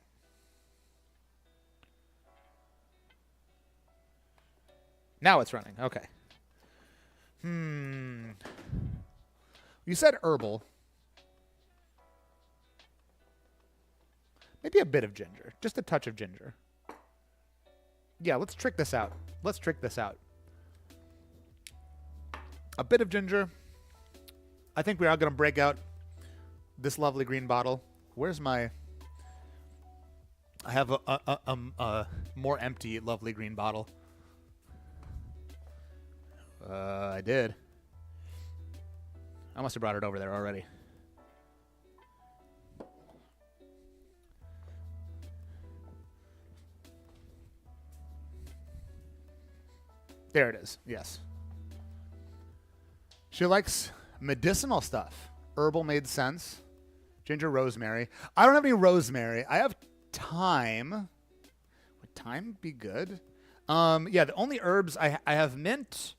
Now it's running. Okay. You said herbal. Maybe a bit of ginger. Just a touch of ginger. Yeah, let's trick this out. Let's trick this out. A bit of ginger. I think we are going to break out this lovely green bottle. Where's my... I have a more empty, lovely green bottle. I did. I must have brought it over there already. There it is. Yes. She likes medicinal stuff. Herbal made sense. Ginger, rosemary. I don't have any rosemary. I have thyme. Would thyme be good? Yeah, the only herbs I have mint.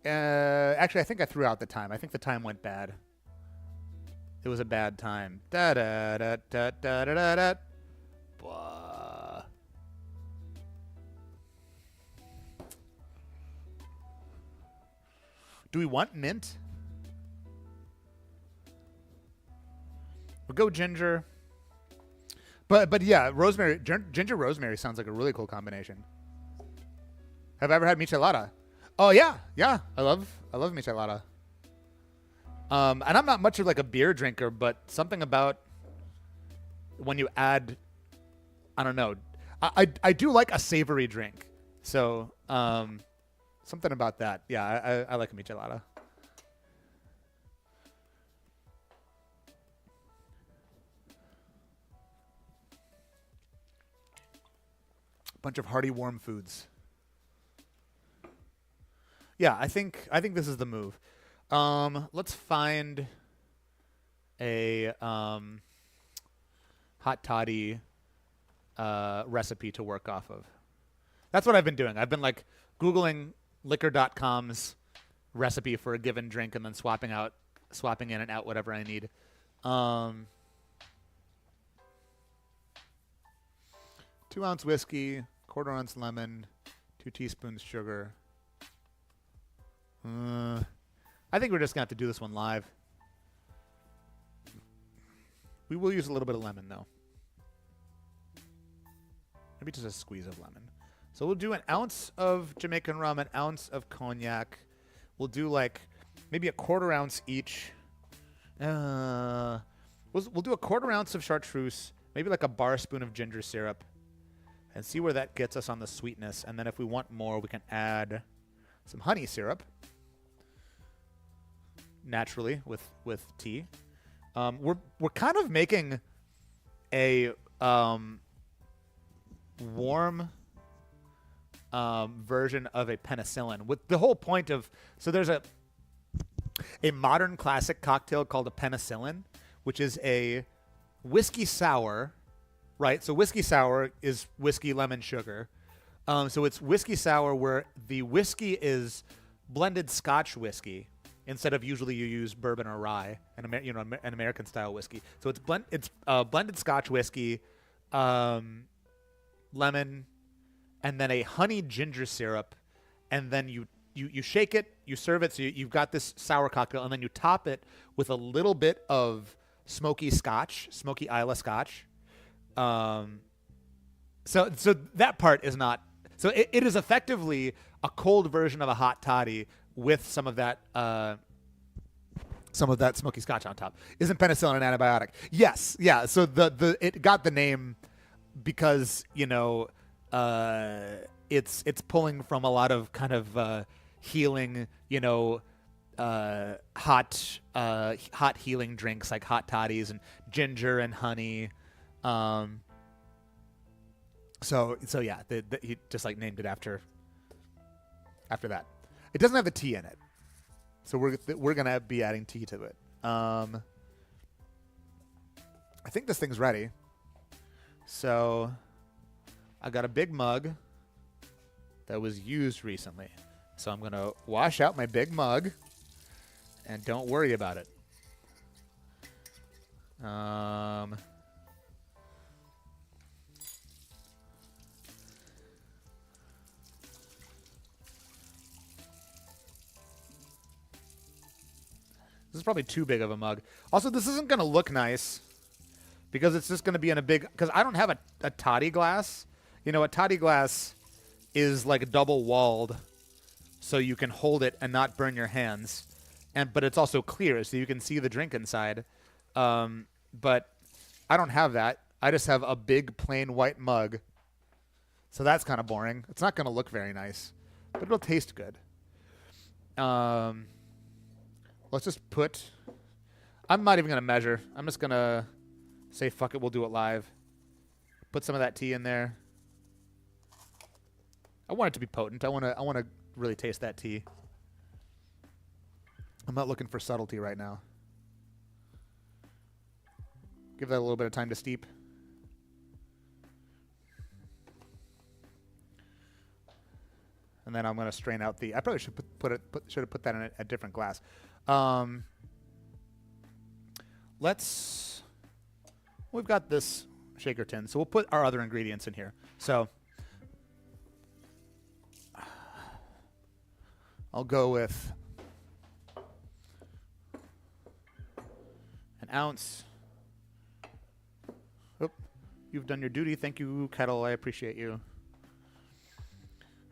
Actually, I think I threw out the thyme. I think the thyme went bad. It was a bad time. Da da da da da da da da. Blah. Do we want mint? We'll go ginger. But yeah, rosemary, ginger rosemary sounds like a really cool combination. Have I ever had michelada? Oh yeah, I love michelada. And I'm not much of like a beer drinker, but something about when you add, I don't know, I do like a savory drink. So something about that. Yeah, I like a michelada. Bunch of hearty, warm foods. Yeah, I think this is the move. Let's find a hot toddy recipe to work off of. That's what I've been doing. I've been like Googling liquor.com's recipe for a given drink and then swapping in and out whatever I need. 2-ounce whiskey, 1/4 ounce lemon, 2 teaspoons sugar. I think we're just going to have to do this one live. We will use a little bit of lemon, though. Maybe just a squeeze of lemon. So we'll do an ounce of Jamaican rum, an ounce of cognac. We'll do like maybe a 1/4 ounce each. We'll do a 1/4 ounce of chartreuse, maybe like a bar spoon of ginger syrup, and see where that gets us on the sweetness. And then if we want more, we can add some honey syrup. Naturally with tea. We're kind of making a warm version of a penicillin with the whole point of, so there's a modern classic cocktail called a penicillin, which is a whiskey sour, right? So whiskey sour is whiskey, lemon, sugar. So it's whiskey sour where the whiskey is blended Scotch whiskey. Instead of usually you use bourbon or rye, an American style whiskey. So it's blended Scotch whiskey, lemon, and then a honey ginger syrup, and then you shake it, you serve it, so you've got this sour cocktail, and then you top it with a little bit of smoky Islay Scotch. So that part is not. So it is effectively a cold version of a hot toddy with some of that smoky Scotch on top. Isn't penicillin an antibiotic? Yes, yeah. So it got the name because it's pulling from a lot of kind of healing, hot healing drinks like hot toddies and ginger and honey. So yeah, he just like named it after that. It doesn't have the T in it, so we're gonna be adding T to it. I think this thing's ready. So I got a big mug that was used recently. So I'm gonna wash out my big mug, and don't worry about it. This is probably too big of a mug. Also, this isn't going to look nice because it's just going to be in a big... Because I don't have a toddy glass. You know, a toddy glass is like double-walled so you can hold it and not burn your hands. But it's also clear so you can see the drink inside. But I don't have that. I just have a big plain white mug. So that's kind of boring. It's not going to look very nice. But it'll taste good. Let's just put... I'm not even going to measure. I'm just going to say, fuck it, we'll do it live. Put some of that tea in there. I want it to be potent. I want to really taste that tea. I'm not looking for subtlety right now. Give that a little bit of time to steep. And then I'm going to strain out the... I probably should should have put that in a different glass. We've got this shaker tin, so we'll put our other ingredients in here. So I'll go with an ounce. Oop, you've done your duty. Thank you, Kettle. I appreciate you.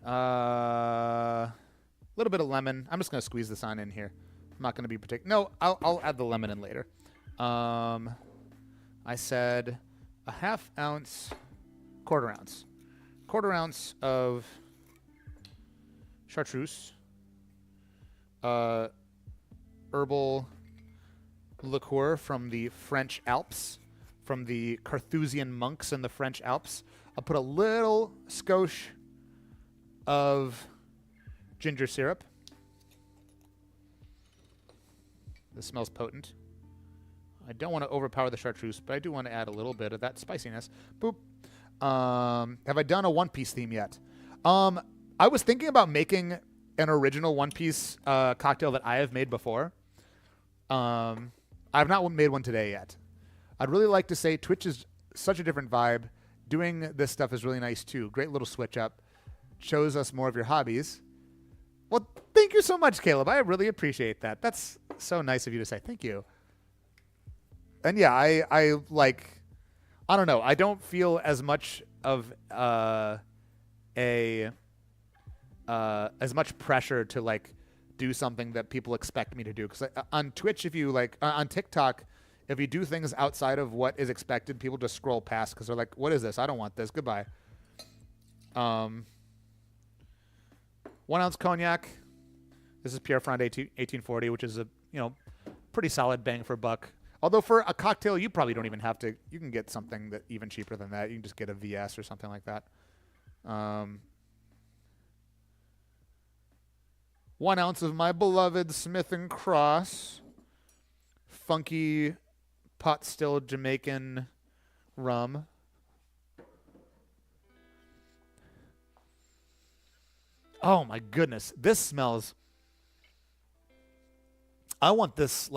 A little bit of lemon. I'm just going to squeeze this on in here. I'm not going to be particular. No, I'll add the lemon in later. I said a half ounce, quarter ounce of chartreuse, herbal liqueur from the French Alps, from the Carthusian monks in the French Alps. I'll put a little skosh of ginger syrup. This smells potent. I don't want to overpower the chartreuse, but I do want to add a little bit of that spiciness. Boop. Have I done a One Piece theme yet? I was thinking about making an original One Piece cocktail that I have made before. I've not made one today yet. I'd really like to say Twitch is such a different vibe. Doing this stuff is really nice too. Great little switch up. Shows us more of your hobbies. Well, thank you so much, Caleb. I really appreciate that. That's so nice of you to say. Thank you. And yeah, I like, I don't know. I don't feel as much of as much pressure to like do something that people expect me to do. Because on Twitch, if you like, on TikTok, if you do things outside of what is expected, people just scroll past because they're like, "What is this? I don't want this. Goodbye." 1 ounce cognac. This is Pierre Ferrand 1840, which is a pretty solid bang for buck. Although for a cocktail, you probably don't even have to. You can get something that even cheaper than that. You can just get a VS or something like that. 1 ounce of my beloved Smith & Cross funky pot still Jamaican rum. Oh my goodness, this smells. I want this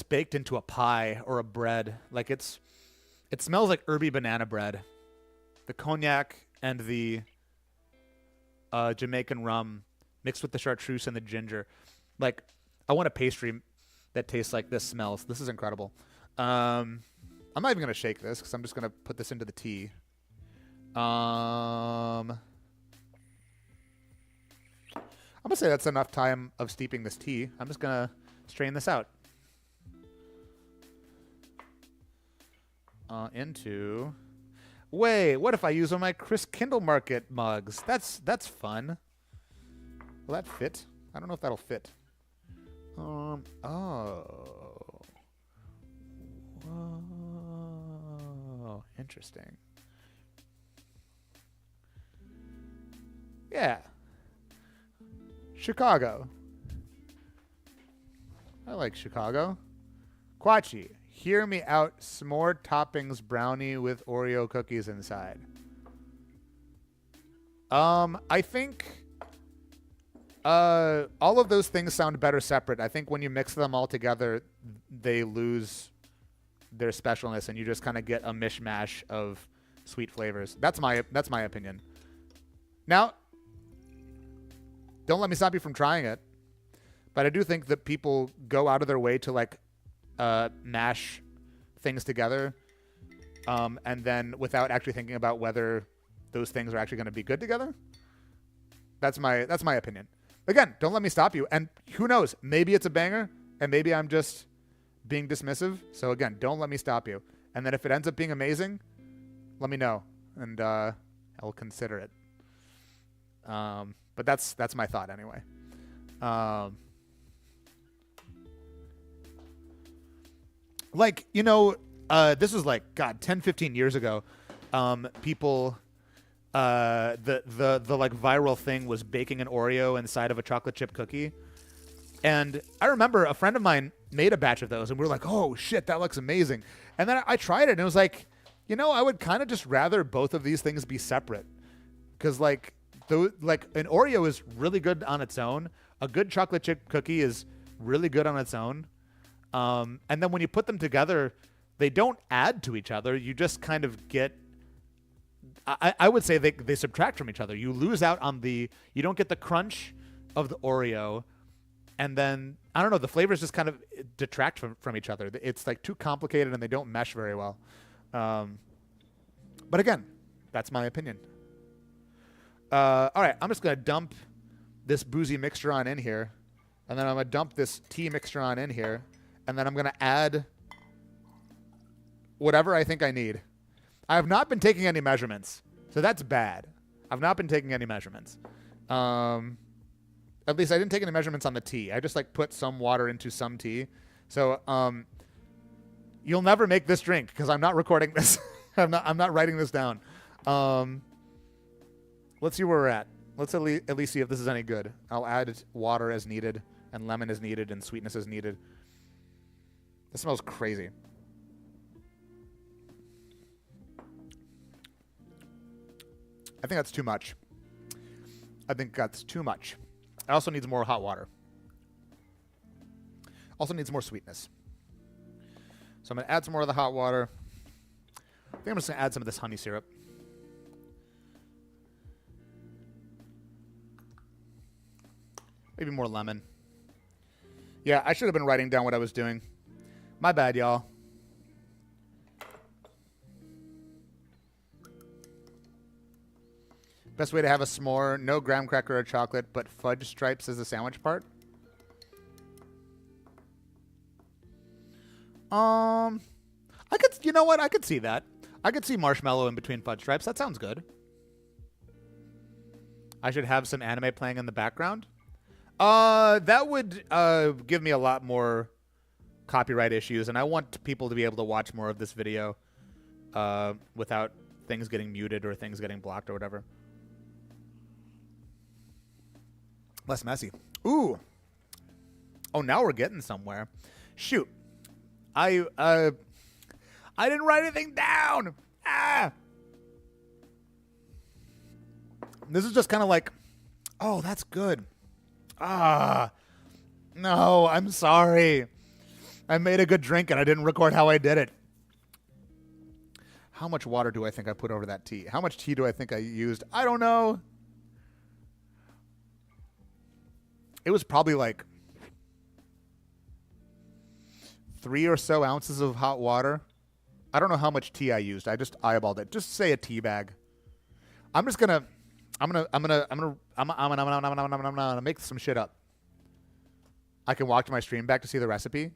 baked into a pie or a bread. Like it smells like herby banana bread. The cognac and the Jamaican rum mixed with the chartreuse and the ginger. Like, I want a pastry that tastes like this smells. This is incredible. I'm not even going to shake this because I'm just going to put this into the tea. I'm going to say that's enough time of steeping this tea. I'm just going to strain this out. Wait, what if I use one of my Chris Kindle Market mugs? That's fun. Will that fit? I don't know if that'll fit. Oh. Whoa. Interesting. Yeah. Chicago. I like Chicago. Quachi, hear me out. S'more toppings brownie with Oreo cookies inside. I think all of those things sound better separate. I think when you mix them all together, they lose their specialness, and you just kind of get a mishmash of sweet flavors. That's my opinion. Now, don't let me stop you from trying it, but I do think that people go out of their way to like mash things together, and then without actually thinking about whether those things are actually going to be good together. That's my opinion. Again, don't let me stop you. And who knows? Maybe it's a banger, and maybe I'm just being dismissive. So again, don't let me stop you. And then if it ends up being amazing, let me know, and I'll consider it. But that's my thought anyway. Like, you know, this was like, God, 10, 15 years ago. People, the like viral thing was baking an Oreo inside of a chocolate chip cookie. And I remember a friend of mine made a batch of those, and we were like, oh shit, that looks amazing. And then I tried it, and it was like, you know, I would kind of just rather both of these things be separate. Because like an Oreo is really good on its own. A good chocolate chip cookie is really good on its own. And then when you put them together, they don't add to each other. You just kind of get, I would say they subtract from each other. You lose out on you don't get the crunch of the Oreo. And then, I don't know, the flavors just kind of detract from each other. It's like too complicated, and they don't mesh very well. But again, that's my opinion. All right, I'm just going to dump this boozy mixture on in here. And then I'm going to dump this tea mixture on in here. And then I'm going to add whatever I think I need. I have not been taking any measurements, so that's bad. I've not been taking any measurements. At least I didn't take any measurements on the tea. I just like put some water into some tea. So you'll never make this drink because I'm not recording this. I'm not writing this down. Let's see where we're at. Let's at least see if this is any good. I'll add water as needed, and lemon as needed, and sweetness as needed. This smells crazy. I think that's too much. It also needs more hot water. Also needs more sweetness. So I'm going to add some more of the hot water. I think I'm just going to add some of this honey syrup. Maybe more lemon. Yeah, I should have been writing down what I was doing. My bad, y'all. Best way to have a s'more, no graham cracker or chocolate, but fudge stripes as the sandwich part. I could, you know what? I could see that. I could see marshmallow in between fudge stripes. That sounds good. I should have some anime playing in the background. That would give me a lot more copyright issues, and I want people to be able to watch more of this video without things getting muted or things getting blocked or whatever. Less messy. Ooh. Oh, now we're getting somewhere. Shoot. I didn't write anything down. Ah. This is just kind of like, oh, that's good. Ah. No, I'm sorry. I made a good drink and I didn't record how I did it. How much water do I think I put over that tea? How much tea do I think I used? I don't know. It was probably like 3 or so ounces of hot water. I don't know how much tea I used. I just eyeballed it. Just say a tea bag. I'm gonna make some shit up. I can watch my stream back to see the recipe.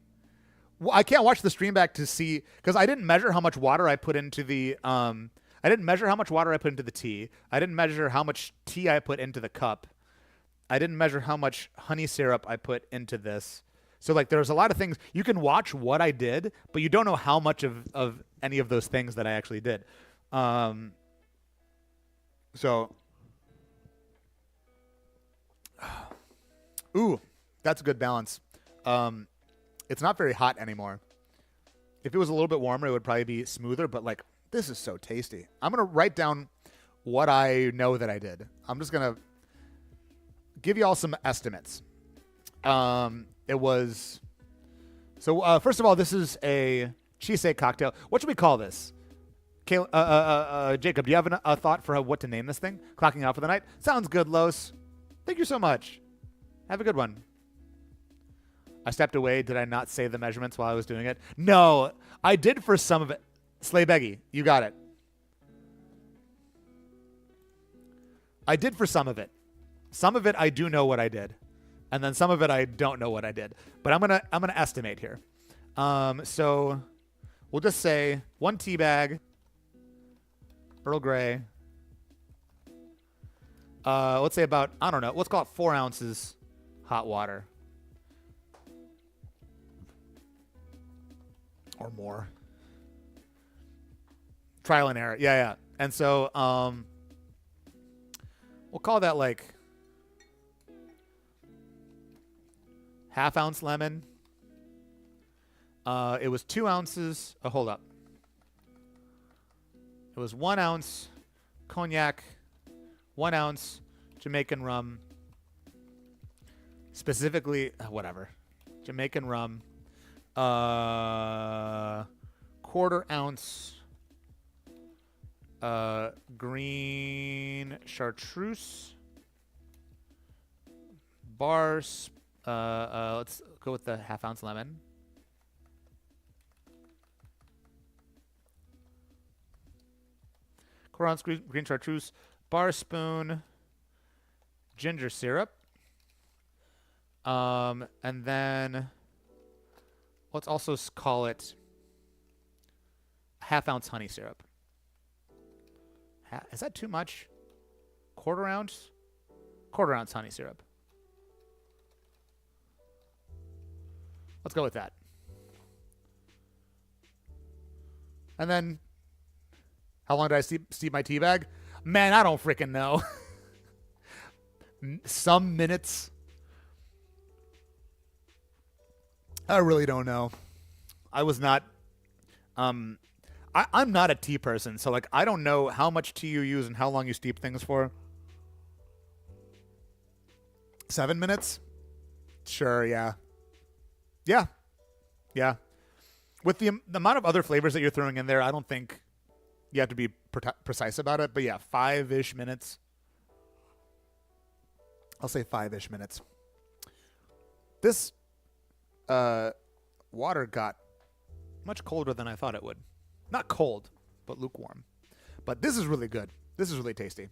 Well, I can't watch the stream back to see because I didn't measure how much water I put into the I didn't measure how much water I put into the tea. I didn't measure how much tea I put into the cup. I didn't measure how much honey syrup I put into this. So like there's a lot of things you can watch what I did, but you don't know how much of any of those things that I actually did. So, ooh, that's a good balance. It's not very hot anymore. If it was a little bit warmer, it would probably be smoother, but like this is so tasty. I'm going to write down what I know that I did. I'm just going to give you all some estimates. It was, so first of all, this is a cheesesteak cocktail. What should we call this? Jacob, do you have a thought for what to name this thing? Clocking out for the night? Sounds good, Los. Thank you so much. Have a good one. I stepped away. Did I not say the measurements while I was doing it? No, I did for some of it. Slaybeggy, you got it. I did for some of it. Some of it I do know what I did. And then some of it I don't know what I did. But I'm gonna estimate here. So we'll just say 1 tea bag, Earl Grey. Let's say about, I don't know, let's call it 4 ounces hot water. Or more. Trial and error. Yeah. And so we'll call that like ½ ounce lemon. It was 2 ounces. Oh, hold up. It was 1 ounce cognac, 1 ounce Jamaican rum. Specifically, whatever. Jamaican rum. 1/4 ounce green chartreuse. Bars. Let's go with the ½ ounce lemon. Quarter ounce green chartreuse. Bar spoon. Ginger syrup. And then let's also call it ½ ounce honey syrup. Is that too much? 1/4 ounce? 1/4 ounce honey syrup. Let's go with that. And then, how long did I steep my tea bag? Man, I don't freaking know. Some minutes. I really don't know. I was not. I'm not a tea person, so like I don't know how much tea you use and how long you steep things for. 7 minutes? Sure, yeah. Yeah. With the amount of other flavors that you're throwing in there, I don't think you have to be precise about it. But yeah, 5-ish minutes. I'll say 5-ish minutes. This water got much colder than I thought it would. Not cold, but lukewarm. But this is really good. This is really tasty.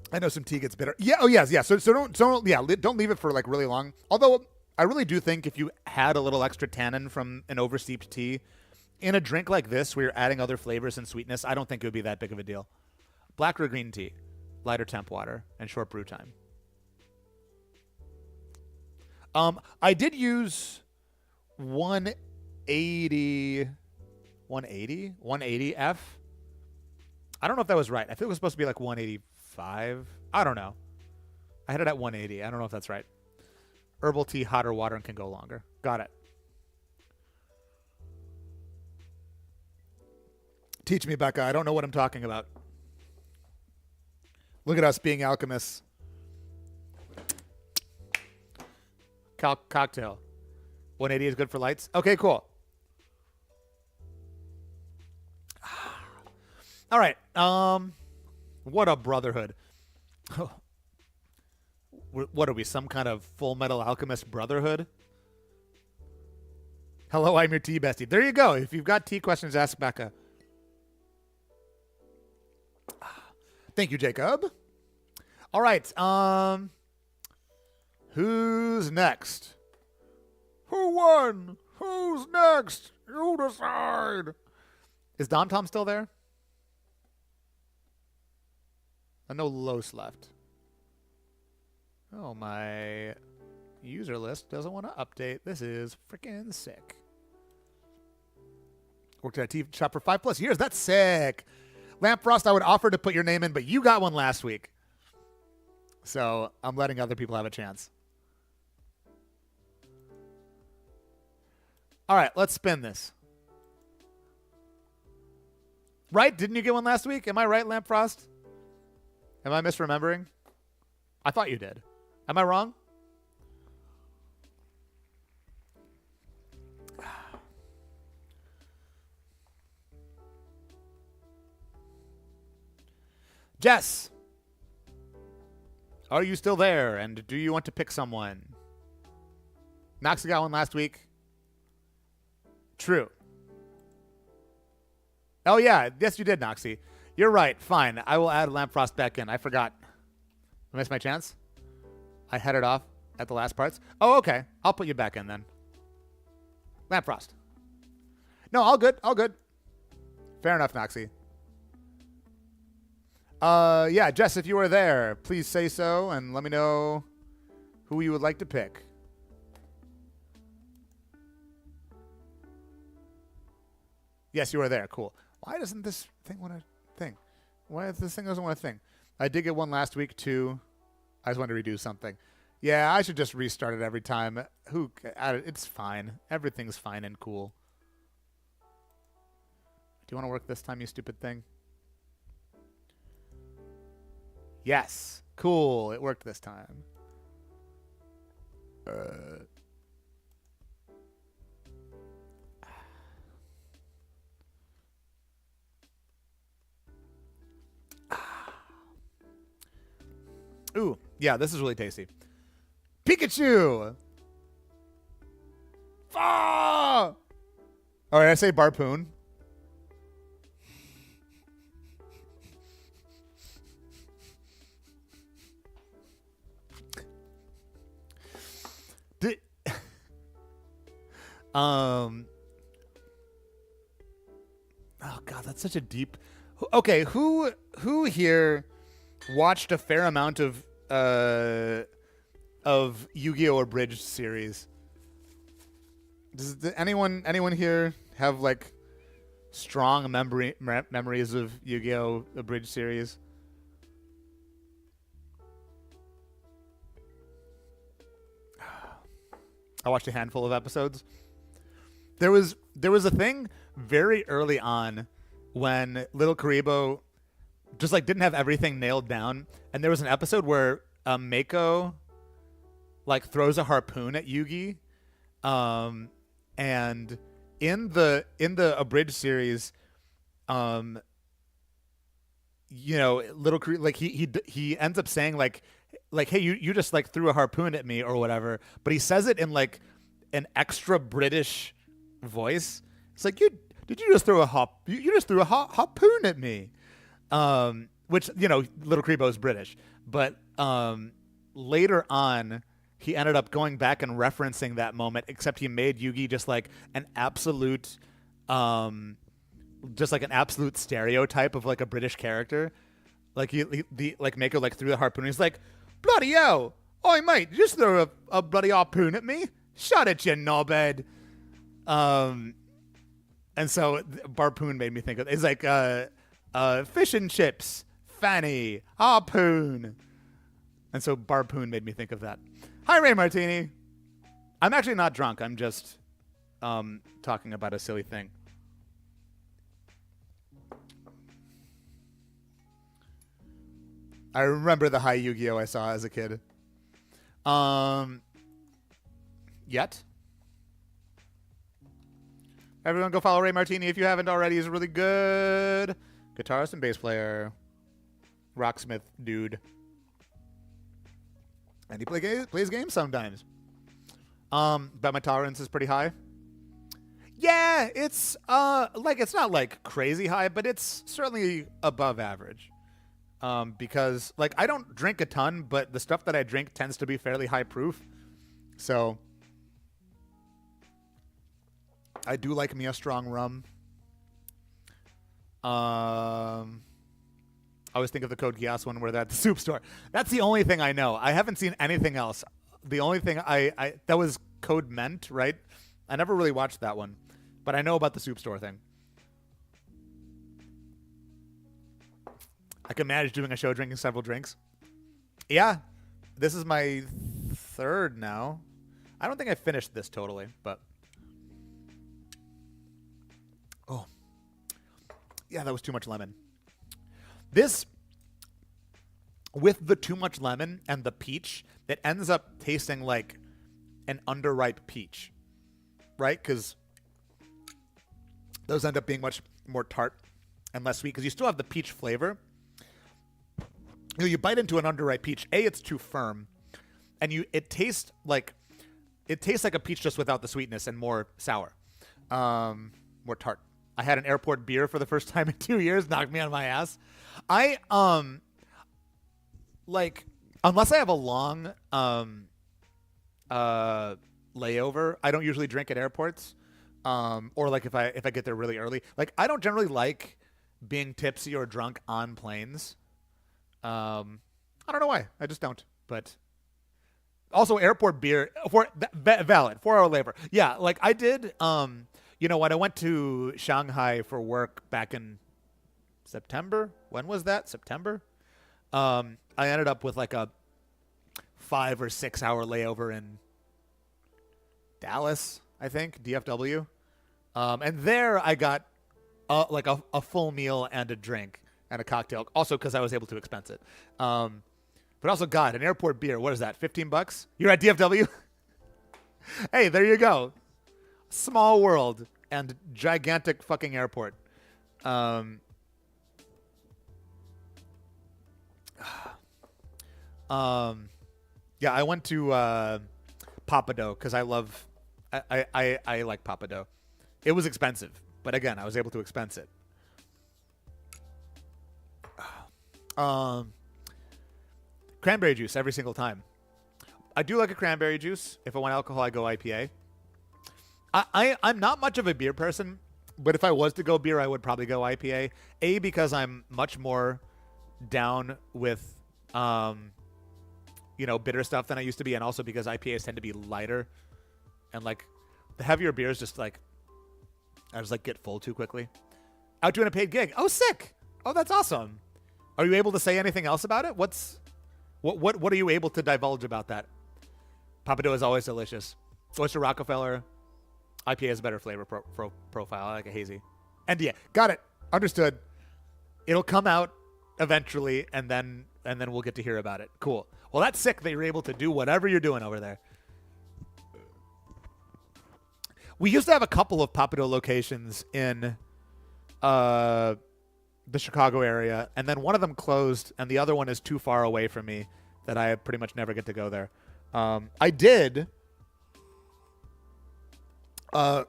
I know some tea gets bitter. Yeah. Oh, yes. Yeah. So don't leave it for like really long. Although I really do think if you had a little extra tannin from an oversteeped tea in a drink like this, where you're adding other flavors and sweetness, I don't think it would be that big of a deal. Black or green tea, lighter temp water, and short brew time. I did use 180F. I don't know if that was right. I think it was supposed to be like 185. I don't know. I had it at 180. I don't know if that's right. Herbal tea, hotter water, and can go longer. Got it. Teach me, Becca. I don't know what I'm talking about. Look at us being alchemists. Cocktail. 180 is good for lights. Okay, cool. All right. What a brotherhood. What are we, some kind of Full Metal Alchemist brotherhood? Hello, I'm your tea bestie. There you go. If you've got tea questions, ask Becca. Thank you, Jacob. All right. Who's next? Who won? Who's next? You decide. Is Dom Tom still there? I know Los left. Oh, my user list doesn't want to update. This is freaking sick. Worked at a tea shop for 5+ years. That's sick. Lampfrost, I would offer to put your name in, but you got one last week. So I'm letting other people have a chance. All right, let's spin this. Right? Didn't you get one last week? Am I right, Lampfrost? Am I misremembering? I thought you did. Am I wrong? Jess, are you still there? And do you want to pick someone? Noxie got one last week. True. Oh, yeah. Yes, you did, Noxie. You're right. Fine. I will add Lampfrost back in. I forgot. I missed my chance. I headed off at the last parts. Oh, okay. I'll put you back in then. Lampfrost. No, all good. All good. Fair enough, Noxie. Yeah, Jess, if you are there, please say so and let me know who you would like to pick. Yes, you are there. Cool. Why doesn't this thing want to thing? Why does this thing doesn't want to thing? I did get one last week too. I just wanted to redo something. Yeah, I should just restart it every time. It's fine. Everything's fine and cool. Do you want to work this time, you stupid thing? Yes. Cool. It worked this time. Ooh. Yeah, this is really tasty. Pikachu! Ah! All right, I say Barpoon. Oh god, that's such a deep. Okay, who here watched a fair amount of Yu-Gi-Oh! Abridged series? Does anyone here have like strong memories of Yu-Gi-Oh! Abridged series? I watched a handful of episodes. There was a thing very early on when Little Karibo just like didn't have everything nailed down, and there was an episode where Mako like throws a harpoon at Yugi, and in the abridged series, you know, Little Karibo, like he ends up saying like hey, you just like threw a harpoon at me or whatever, but he says it in like an extra British voice. It's like you just threw a harpoon at me, which, you know, Little Karibo is British, but later on he ended up going back and referencing that moment, except he made Yugi just like an absolute stereotype of like a British character. Like like Mako like threw the harpoon. He's like, bloody hell! Oi mate, you just threw a bloody harpoon at me. Shut it, you knobhead. And so Barpoon made me think of it's like fish and chips, Fanny, harpoon. And so Barpoon made me think of that. Hi, Ray Martini. I'm actually not drunk. I'm just talking about a silly thing. I remember the high Yu-Gi-Oh! I saw as a kid. Yet. Everyone go follow Ray Martini if you haven't already. He's a really good guitarist and bass player. Rocksmith dude. And he plays games sometimes. But my tolerance is pretty high. Yeah, it's it's not like crazy high, but it's certainly above average. Because like I don't drink a ton, but the stuff that I drink tends to be fairly high proof. So I do like me a strong rum. I'll I always think of the Code Geass one where they're at the soup store. That's the only thing I know. I haven't seen anything else. The only thing that was Code Ment, right? I never really watched that one, but I know about the soup store thing. I can manage doing a show drinking several drinks. Yeah, this is my third now. I don't think I finished this totally, but... Oh. Yeah, that was too much lemon. This, with the too much lemon and the peach, it ends up tasting like an underripe peach, right? Because those end up being much more tart and less sweet because you still have the peach flavor. You bite into an underripe peach. A, it's too firm, and it tastes like a peach just without the sweetness and more sour, more tart. I had an airport beer for the first time in 2 years. Knocked me on my ass. I like unless I have a long layover, I don't usually drink at airports. Or like if I get there really early. Like I don't generally like being tipsy or drunk on planes. I don't know why. I just don't. But also airport beer for valid 4-hour labor. Yeah, like I did. When I went to Shanghai for work back in September. When was that? September. I ended up with like a 5 or 6 hour layover in Dallas, I think, DFW. And there I got like a full meal and a drink and a cocktail, also because I was able to expense it. But also, God, an airport beer, what is that, $15? You're at DFW? Hey, there you go. Small world and gigantic fucking airport. Yeah, I went to Papado because I like Papado. It was expensive, but again, I was able to expense it. Cranberry juice every single time. I do like a cranberry juice. If I want alcohol, I go IPA. I'm not much of a beer person, but if I was to go beer, I would probably go IPA. A, because I'm much more down with bitter stuff than I used to be, and also because IPAs tend to be lighter, and like the heavier beers just like I just like get full too quickly. Out doing a paid gig. Oh, sick. Oh, that's awesome. Are you able to say anything else about it? What are you able to divulge about that? Papado is always delicious. Oyster Rockefeller. IPA has a better flavor profile. I like a hazy. And yeah, got it. Understood. It'll come out eventually, and then we'll get to hear about it. Cool. Well, that's sick that you're able to do whatever you're doing over there. We used to have a couple of Papado locations in the Chicago area, and then one of them closed, and the other one is too far away from me that I pretty much never get to go there. I did right,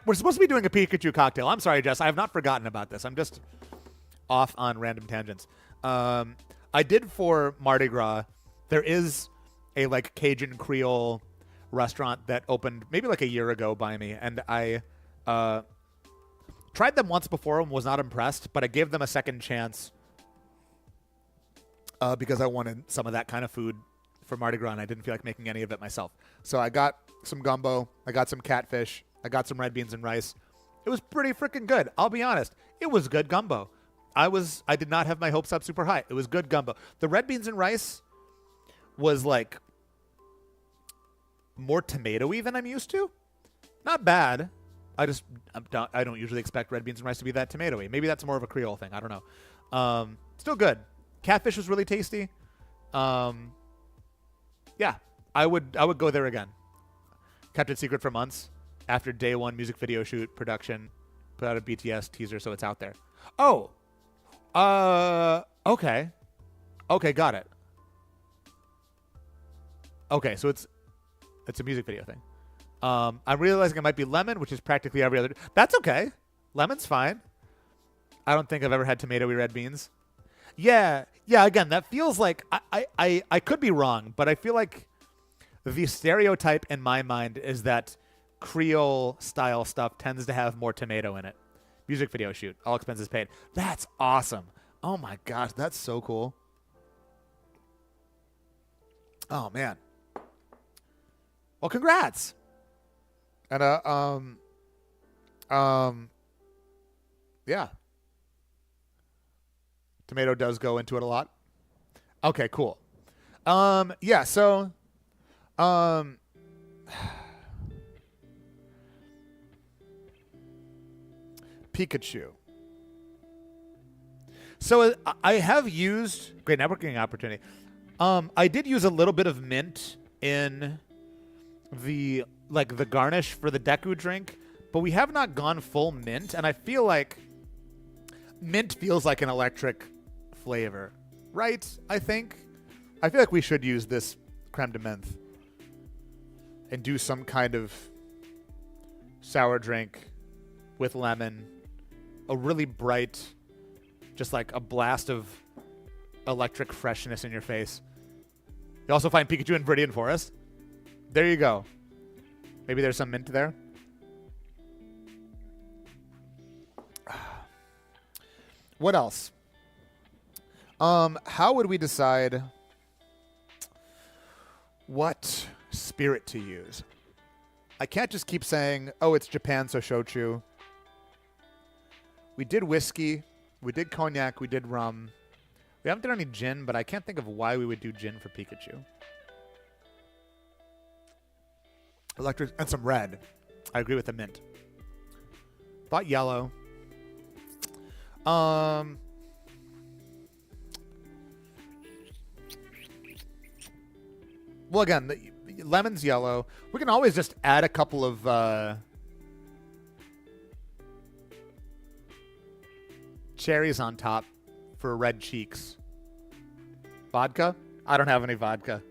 we're supposed to be doing a Pikachu cocktail. I'm sorry, Jess. I have not forgotten about this. I'm just off on random tangents. I did for Mardi Gras. There is a like Cajun Creole restaurant that opened maybe like a year ago by me, and I tried them once before and was not impressed, but I gave them a second chance because I wanted some of that kind of food for Mardi Gras, and I didn't feel like making any of it myself. So I got some gumbo, I got some catfish, I got some red beans and rice. It was pretty freaking good. I'll be honest. It was good gumbo. I did not have my hopes up super high. It was good gumbo. The red beans and rice was like more tomatoey than I'm used to. Not bad. I don't usually expect red beans and rice to be that tomatoey. Maybe that's more of a Creole thing. I don't know. Still good. Catfish was really tasty. Yeah, I would go there again. Kept it secret for months. After day one music video shoot production, put out a BTS teaser, so it's out there. Oh, okay, got it. Okay, so it's a music video thing. I'm realizing it might be lemon, which is practically every other. That's okay. Lemon's fine. I don't think I've ever had tomatoey red beans. Yeah. Again, that feels like I could be wrong, but I feel like the stereotype in my mind is that Creole style stuff tends to have more tomato in it. Music video shoot. All expenses paid. That's awesome. Oh my gosh, that's so cool. Oh man. Well, congrats. And yeah. Tomato does go into it a lot. Okay, cool. Yeah, so Pikachu. So I have used great networking opportunity. I did use a little bit of mint in the garnish for the Deku drink, but we have not gone full mint, and I feel like mint feels like an electric flavor, right? I feel like we should use this creme de menthe and do some kind of sour drink with lemon, a really bright, just like a blast of electric freshness in your face. You also find Pikachu in Viridian Forest. There you go. Maybe there's some mint there. What else? How would we decide what spirit to use? I can't just keep saying, oh, it's Japan, so shochu. We did whiskey. We did cognac. We did rum. We haven't done any gin, but I can't think of why we would do gin for Pikachu. Electric and some red. I agree with the mint. Thought yellow. Well, again, the lemon's yellow. We can always just add a couple of cherries on top for red cheeks. Vodka? I don't have any vodka.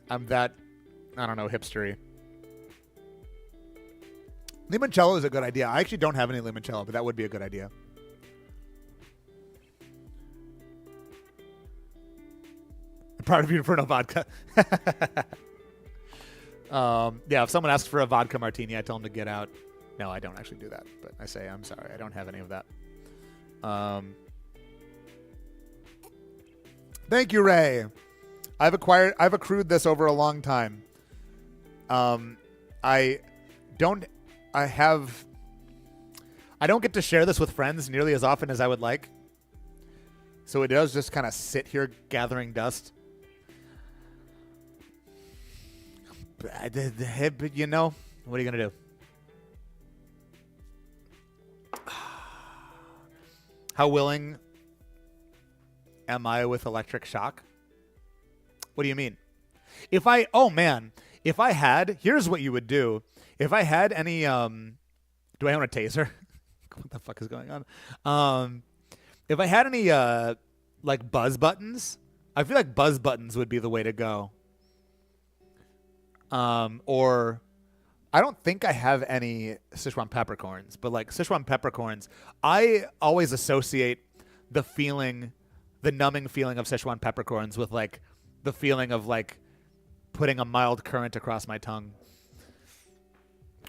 I'm that, I don't know, hipstery. Limoncello is a good idea. I actually don't have any limoncello, but that would be a good idea. I'm proud of you for no vodka. Yeah, if someone asks for a vodka martini, I tell them to get out. No, I don't actually do that, but I say, I'm sorry, I don't have any of that. Thank you, Ray. I've accrued this over a long time. I don't get to share this with friends nearly as often as I would like. So it does just kind of sit here gathering dust. But you know, what are you going to do? How willing am I with electric shock? What do you mean? If I had, here's what you would do. If I had any, do I own a taser? What the fuck is going on? If I had any, like buzz buttons, I feel like buzz buttons would be the way to go. Or I don't think I have any Sichuan peppercorns, but like Sichuan peppercorns, I always associate the numbing feeling of Sichuan peppercorns with like the feeling of like putting a mild current across my tongue.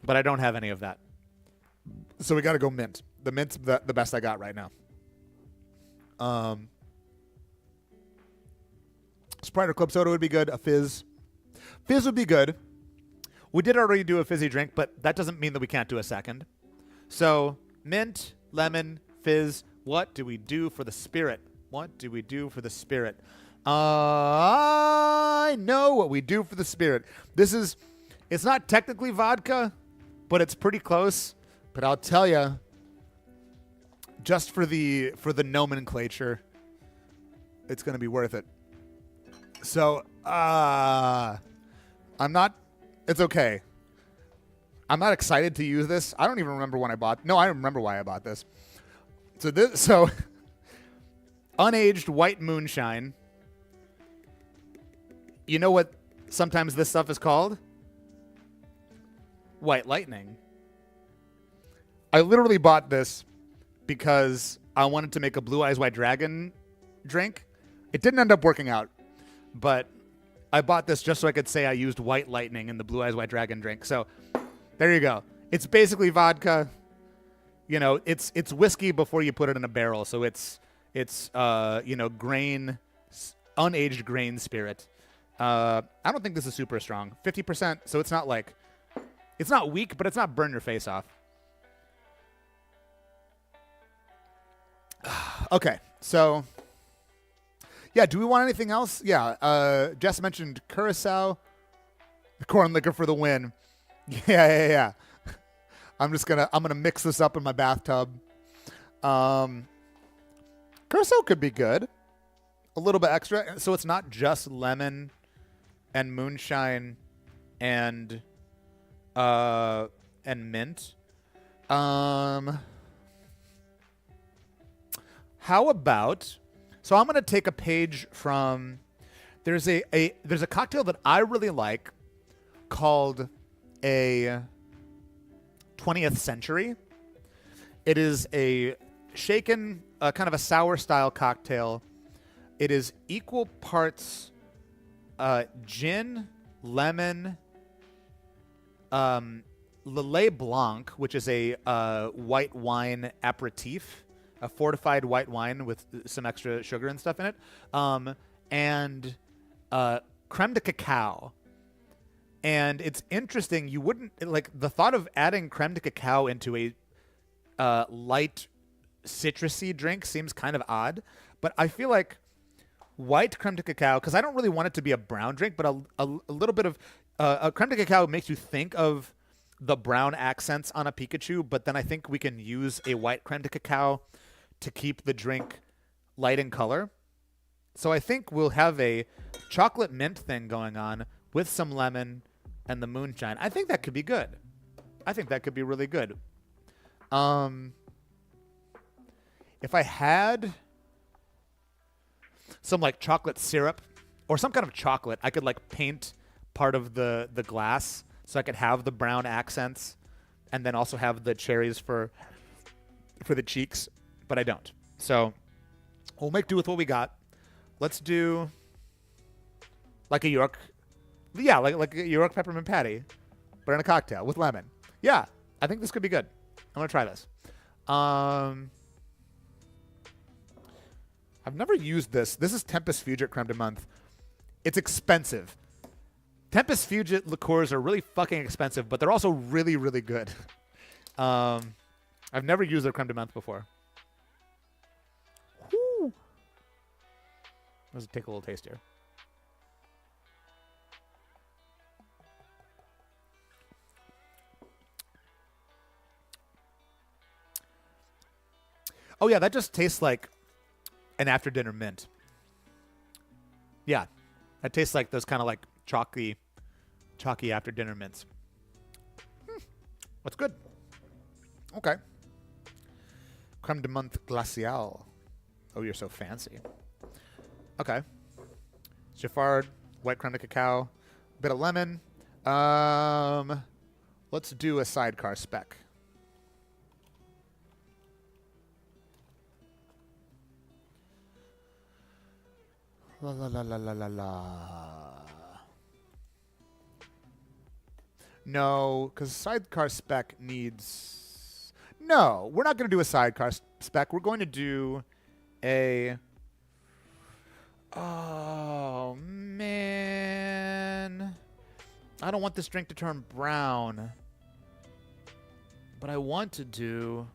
But I don't have any of that. So we got to go mint. The mint's the best I got right now. Sprite or club soda would be good. A fizz. Fizz would be good. We did already do a fizzy drink, but that doesn't mean that we can't do a second. So mint, lemon, fizz. What do we do for the spirit? What do we do for the spirit? I know what we do for the spirit. It's not technically vodka, but it's pretty close. But I'll tell you, just for the nomenclature, it's going to be worth it. So, it's okay. I'm not excited to use this. I don't even remember when I bought. No, I remember why I bought this. So unaged white moonshine. You know what sometimes this stuff is called? White lightning. I literally bought this because I wanted to make a Blue Eyes White Dragon drink. It didn't end up working out, but I bought this just so I could say I used white lightning in the Blue Eyes White Dragon drink. So there you go. It's basically vodka. You know, it's whiskey before you put it in a barrel, so it's you know, unaged grain spirit. I don't think this is super strong. 50%, so it's not like, it's not weak, but it's not burn your face off. Okay, so yeah, do we want anything else? Yeah, Jess mentioned Curacao, the corn liquor for the win. Yeah. I'm gonna mix this up in my bathtub. Curacao could be good. A little bit extra, so it's not just lemon and moonshine and mint. How about, so I'm gonna take a page from, there's a cocktail that I really like called a 20th Century. It is a shaken, kind of a sour style cocktail. It is equal parts gin, lemon, Lillet Blanc, which is a white wine aperitif, a fortified white wine with some extra sugar and stuff in it, and creme de cacao. And it's interesting. You wouldn't, like, the thought of adding creme de cacao into a light citrusy drink seems kind of odd, but I feel like white creme de cacao, because I don't really want it to be a brown drink, but a little bit of a creme de cacao makes you think of the brown accents on a Pikachu, but then I think we can use a white creme de cacao to keep the drink light in color. So I think we'll have a chocolate mint thing going on with some lemon and the moonshine. I think that could be good. I think that could be really good. If I had some like chocolate syrup or some kind of chocolate, I could like paint part of the glass so I could have the brown accents and then also have the cherries for the cheeks, but I don't. So we'll make do with what we got. Let's do like a York, like a York peppermint patty, but in a cocktail with lemon. Yeah, I think this could be good. I'm gonna try this. I've never used this. This is Tempest Fugit Creme de Menthe. It's expensive. Tempest Fugit liqueurs are really fucking expensive, but they're also really, really good. I've never used their Creme de Menthe before. Whew. Let's take a little taste here. Oh, yeah, that just tastes like an after-dinner mint. Yeah, that tastes like those kind of like chalky after-dinner mints. That's good. Okay. Creme de menthe glacial. Oh, you're so fancy. Okay. Giffard, white creme de cacao, bit of lemon. Let's do a sidecar spec. La la la la la la la. No, because sidecar spec needs... No, we're not going to do a sidecar spec. We're going to do a... Oh, man. I don't want this drink to turn brown. But I want to do...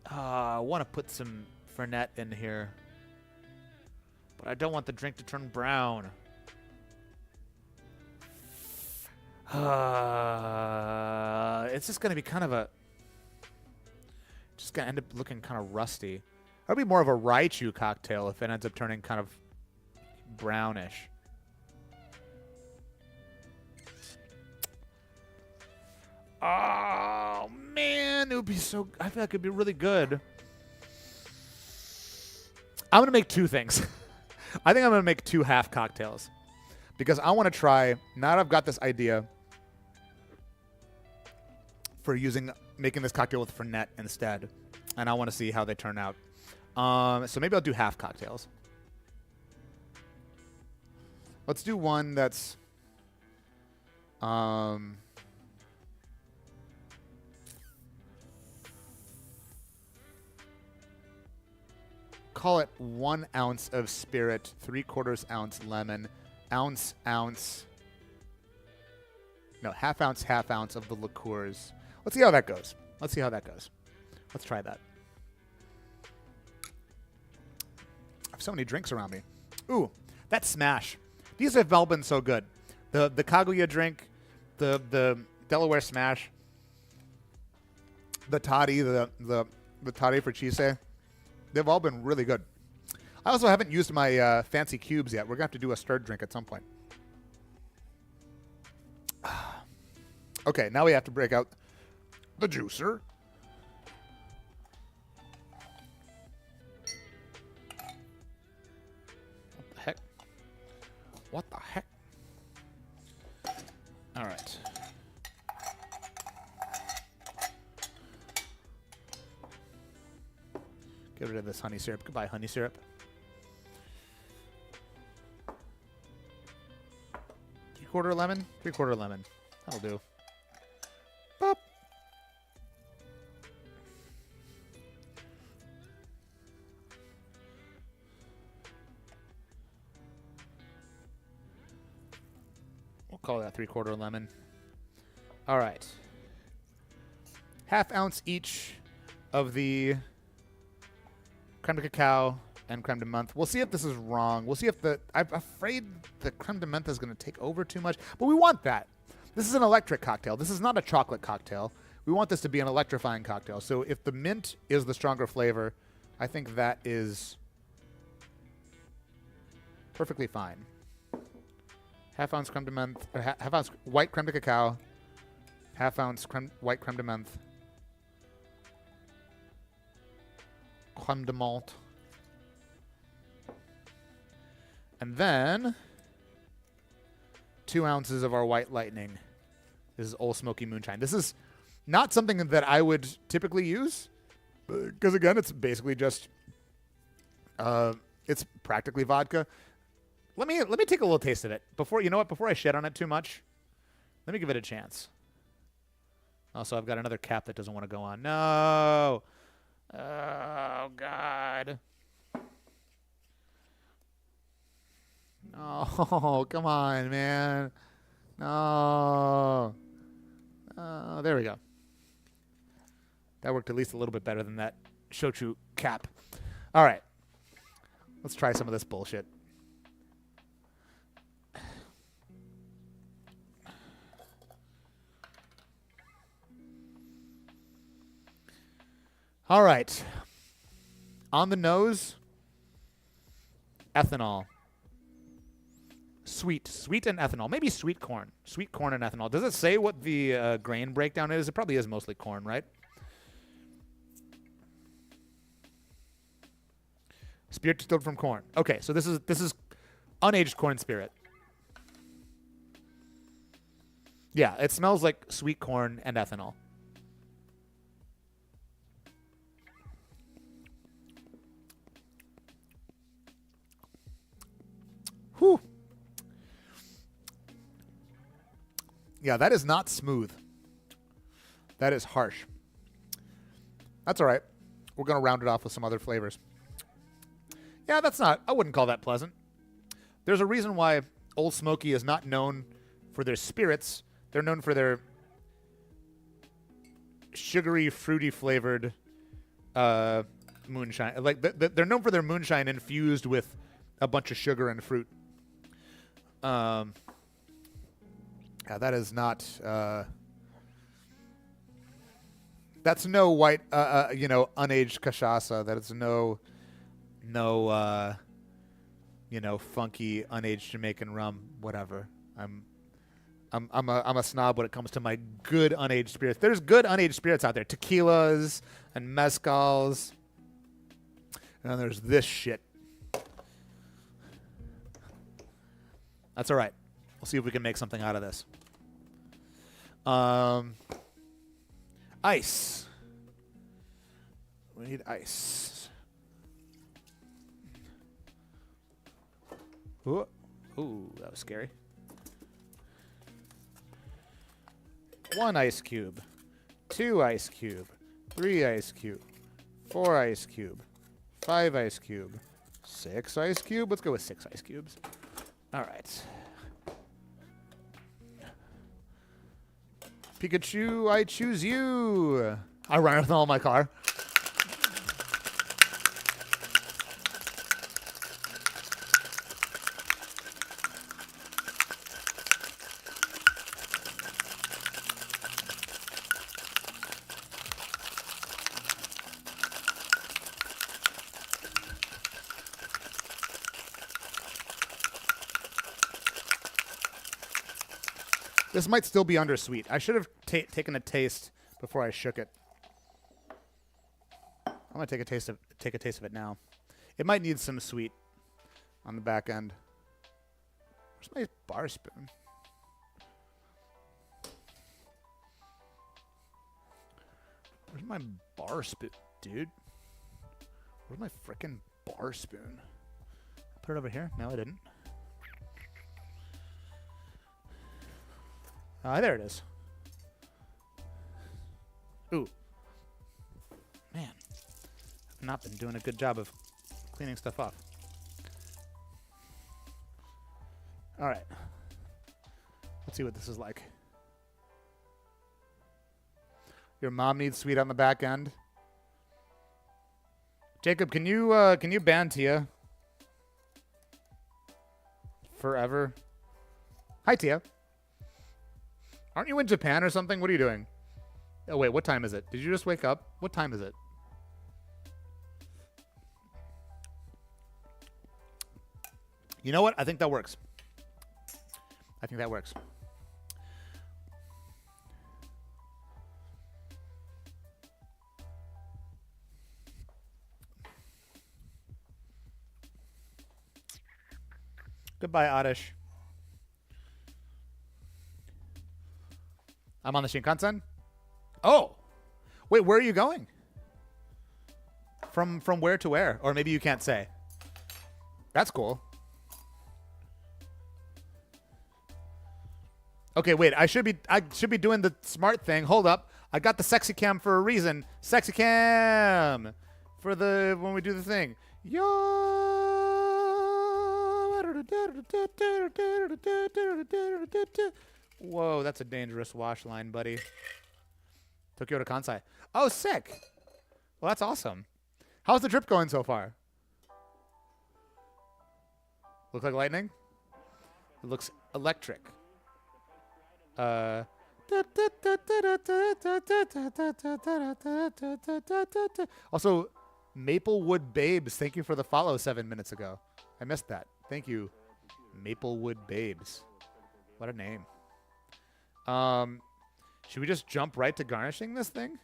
I want to put some Fernet in here. But I don't want the drink to turn brown. It's just going to be kind of a... Just going to end up looking kind of rusty. That'll be more of a Raichu cocktail if it ends up turning kind of brownish. Oh, man. It would be so... I feel like it would be really good. I'm going to make two things. I think I'm going to make two half cocktails. Because I want to try... Now that I've got this idea for making this cocktail with Fernet instead. And I want to see how they turn out. So maybe I'll do half cocktails. Let's do one that's... call it 1 ounce of spirit, 3/4 ounce lemon, ounce. No, half ounce of the liqueurs. Let's see how that goes. Let's try that. I have so many drinks around me. Ooh, that Smash. These have all been so good. The Kaguya drink, the Delaware Smash, the toddy, the toddy for Chise. They've all been really good. I also haven't used my fancy cubes yet. We're going to have to do a stirred drink at some point. Okay, now we have to break out the juicer. What the heck? What the heck? All right. Get rid of this honey syrup. Goodbye, honey syrup. 3/4 lemon? 3/4 lemon. That'll do. Bop. We'll call that 3/4 lemon. All right. Half ounce each of the creme de cacao and creme de menthe. We'll see if this is wrong. We'll see if I'm afraid the creme de menthe is going to take over too much, but we want that. This is an electric cocktail. This is not a chocolate cocktail. We want this to be an electrifying cocktail. So if the mint is the stronger flavor, I think that is perfectly fine. Half ounce creme de menthe, half ounce white creme de cacao, half ounce white creme de menthe, creme de menthe, and then 2 ounces of our white lightning. This is Old Smoky Moonshine. This is not something that I would typically use because, again, it's basically just it's practically vodka. Let me take a little taste of it before I shed on it too much. Let me give it a chance. Also, I've got another cap that doesn't want to go on. No. Oh God. Oh, come on, man. No. There we go. That worked at least a little bit better than that shochu cap. All right. Let's try some of this bullshit. All right. On the nose, ethanol. Sweet and ethanol. Maybe sweet corn. Sweet corn and ethanol. Does it say what the grain breakdown is? It probably is mostly corn, right? Spirit distilled from corn. Okay, so this is unaged corn spirit. Yeah, it smells like sweet corn and ethanol. Whew. Yeah, that is not smooth. That is harsh. That's all right. We're going to round it off with some other flavors. Yeah, I wouldn't call that pleasant. There's a reason why Old Smoky is not known for their spirits. They're known for their sugary, fruity flavored moonshine. Like they're known for their moonshine infused with a bunch of sugar and fruit. Yeah, that is not. That's no white, unaged cachaça. That is no, funky unaged Jamaican rum. Whatever. I'm a snob when it comes to my good unaged spirits. There's good unaged spirits out there, tequilas and mezcals, and then there's this shit. That's all right. We'll see if we can make something out of this. Ice. We need ice. Ooh, that was scary. 1 ice cube, 2 ice cube, 3 ice cube, 4 ice cube, 5 ice cube. 6 ice cube. Let's go with 6 ice cubes. All right. Pikachu, I choose you. I run with all my car. This might still be undersweet. I should have taken a taste before I shook it. I'm gonna take a taste of it now. It might need some sweet on the back end. Where's my bar spoon? Where's my bar spoon, dude? Where's my frickin' bar spoon? I put it over here? No, I didn't. There it is. Ooh. Man. I've not been doing a good job of cleaning stuff off. All right. Let's see what this is like. Your mom needs sweet on the back end. Jacob, can you ban Tia? Forever. Hi, Tia. Aren't you in Japan or something? What are you doing? Oh, wait, what time is it? Did you just wake up? What time is it? You know what? I think that works. I think that works. Goodbye, Oddish. I'm on the Shinkansen. Oh, wait, where are you going? From where to where? Or maybe you can't say. That's cool. Okay, wait. I should be doing the smart thing. Hold up. I got the sexy cam for a reason. Sexy cam for the when we do the thing. Whoa, that's a dangerous wash line, buddy. Tokyo to Kansai. Oh, sick. Well, that's awesome. How's the drip going so far? Look like lightning? It looks electric. Also, Maplewood Babes, thank you for the follow 7 minutes ago. I missed that. Thank you, Maplewood Babes. What a name. Should we just jump right to garnishing this thing?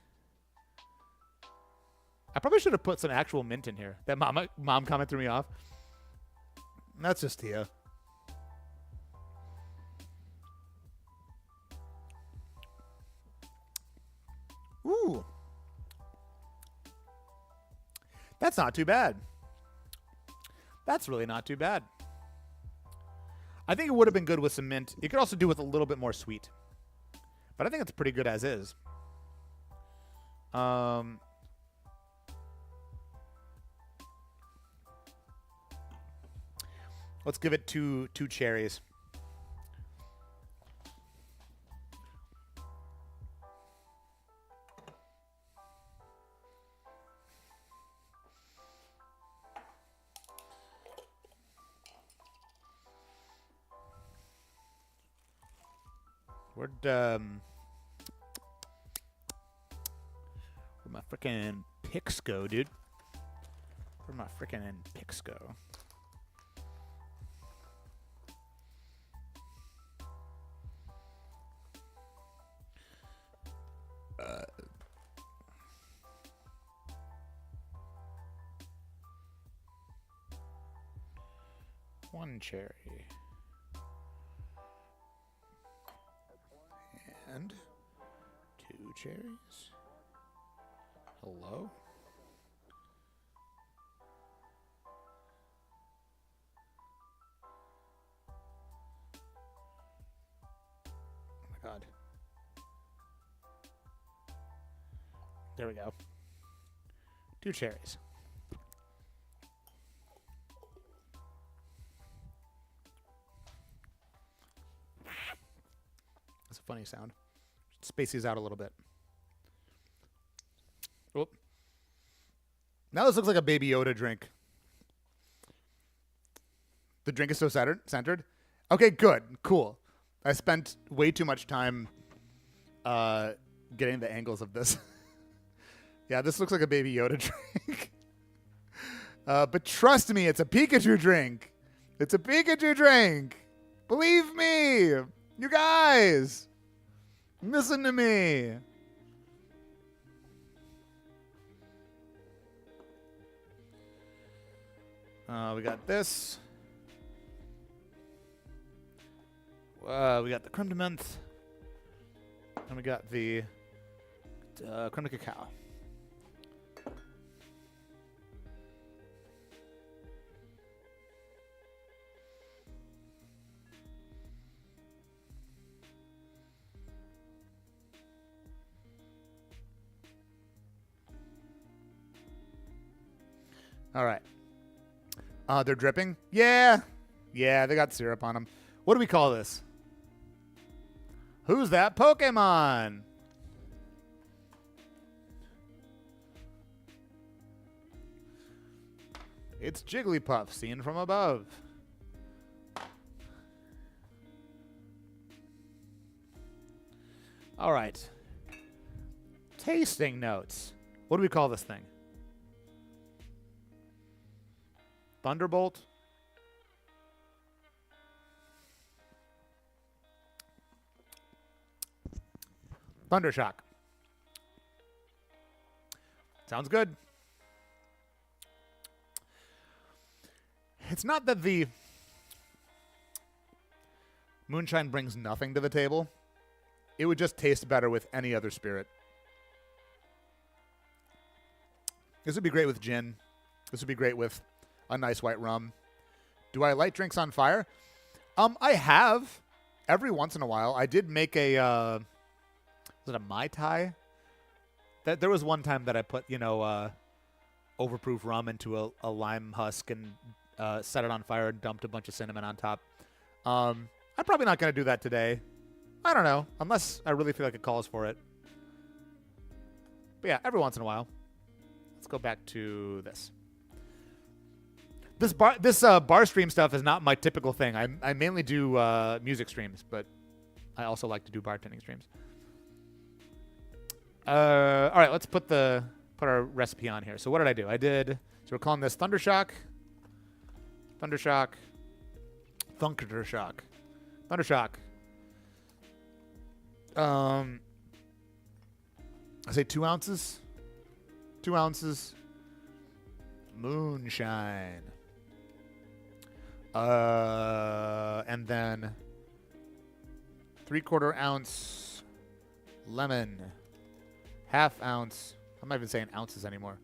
I probably should have put some actual mint in here. That mom comment threw me off. That's just Tia. Ooh. That's not too bad. That's really not too bad. I think it would have been good with some mint. You could also do with a little bit more sweet. But I think it's pretty good as is. Let's give it two cherries. Where'd my frickin' picks go, dude? Where'd my frickin' picks go? One cherry. And 2 cherries. Hello? Oh my god. There we go. 2 cherries. funny sound. Space these out a little bit. Oh. Now this looks like a Baby Yoda drink. The drink is so centered. Okay, good. Cool. I spent way too much time getting the angles of this. Yeah, this looks like a Baby Yoda drink. But trust me, it's a Pikachu drink. It's a Pikachu drink. Believe me. You guys. Listen to me. We got this. We got the creme de menthe. And we got the creme de cacao. All right. They're dripping? Yeah. Yeah, they got syrup on them. What do we call this? Who's that Pokemon? It's Jigglypuff, seen from above. All right. Tasting notes. What do we call this thing? Thunderbolt? Thundershock. Sounds good. It's not that the moonshine brings nothing to the table. It would just taste better with any other spirit. This would be great with gin. This would be great with a nice white rum. Do I light drinks on fire? I have. Every once in a while. I did make a, was it a Mai Tai? There was one time that I put, overproof rum into a lime husk and set it on fire and dumped a bunch of cinnamon on top. I'm probably not going to do that today. I don't know. Unless I really feel like it calls for it. But yeah, every once in a while. Let's go back to this. This bar stream stuff is not my typical thing. I mainly do music streams, but I also like to do bartending streams. All right, let's put our recipe on here. So what did I do? So we're calling this Thundershock. Thundershock. I say 2 ounces. 2 ounces. Moonshine. And then 3/4 ounce lemon. 1/2 ounce. I'm not even saying ounces anymore.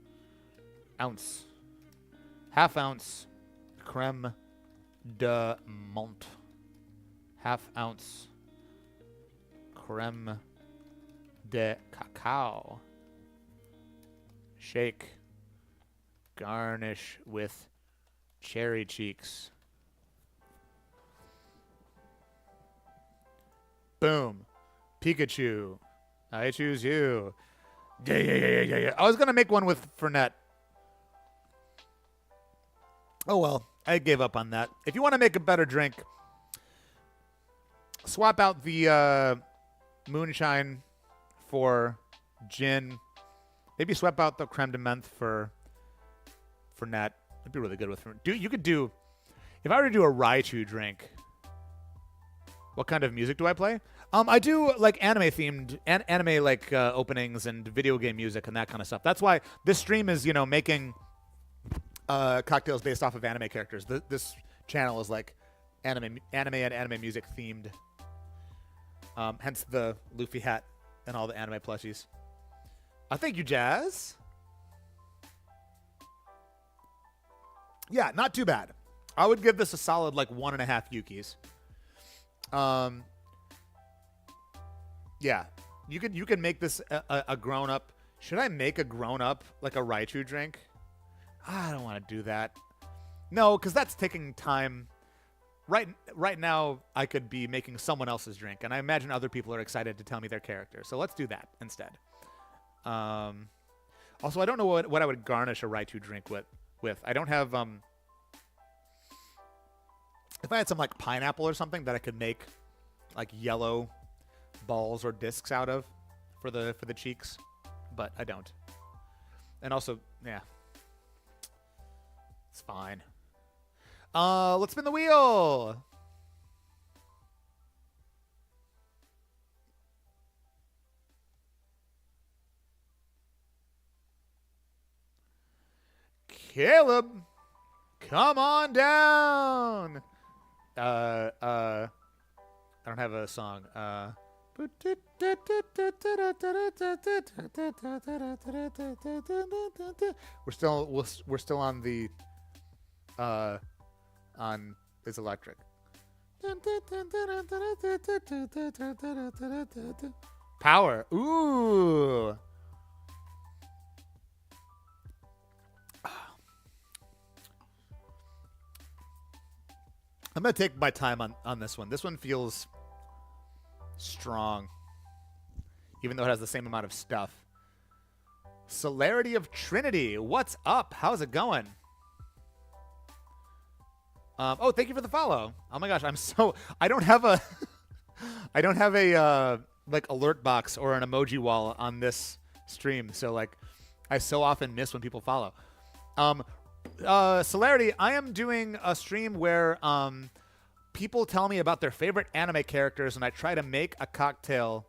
Ounce. 1/2 ounce creme de menthe. 1/2 ounce creme de cacao. Shake. Garnish with cherry cheeks. Boom. Pikachu. I choose you. Yeah. I was going to make one with Fernet. Oh, well. I gave up on that. If you want to make a better drink, swap out the moonshine for gin. Maybe swap out the creme de menthe for Fernet. It'd be really good with Fernet. You could do... If I were to do a Raichu drink, what kind of music do I play? I do like anime-themed, openings and video game music and that kind of stuff. That's why this stream is, making cocktails based off of anime characters. This channel is like anime and anime music themed. Hence the Luffy hat and all the anime plushies. Thank you, Jazz. Yeah, not too bad. I would give this a solid 1.5 Yukis. Yeah, you can make this a grown up. Should I make a grown up a Raichu drink? I don't want to do that. No, because that's taking time right now I could be making someone else's drink, and I imagine other people are excited to tell me their character. So let's do that instead. Also, I don't know what I would garnish a Raichu drink with. I don't have if I had some like pineapple or something that I could make like yellow balls or discs out of for the cheeks, but I don't. And also, yeah, it's fine. Let's spin the wheel. Caleb, come on down. I don't have a song. We're still on the on It's Electric. Power. Ooh. I'm going to take my time on this one. This one feels strong, even though it has the same amount of stuff. Celerity of Trinity. What's up? How's it going? Oh, thank you for the follow. Oh my gosh, I don't have a I don't have a like alert box or an emoji wall on this stream. So like I so often miss when people follow. Celerity, I am doing a stream where people tell me about their favorite anime characters, and I try to make a cocktail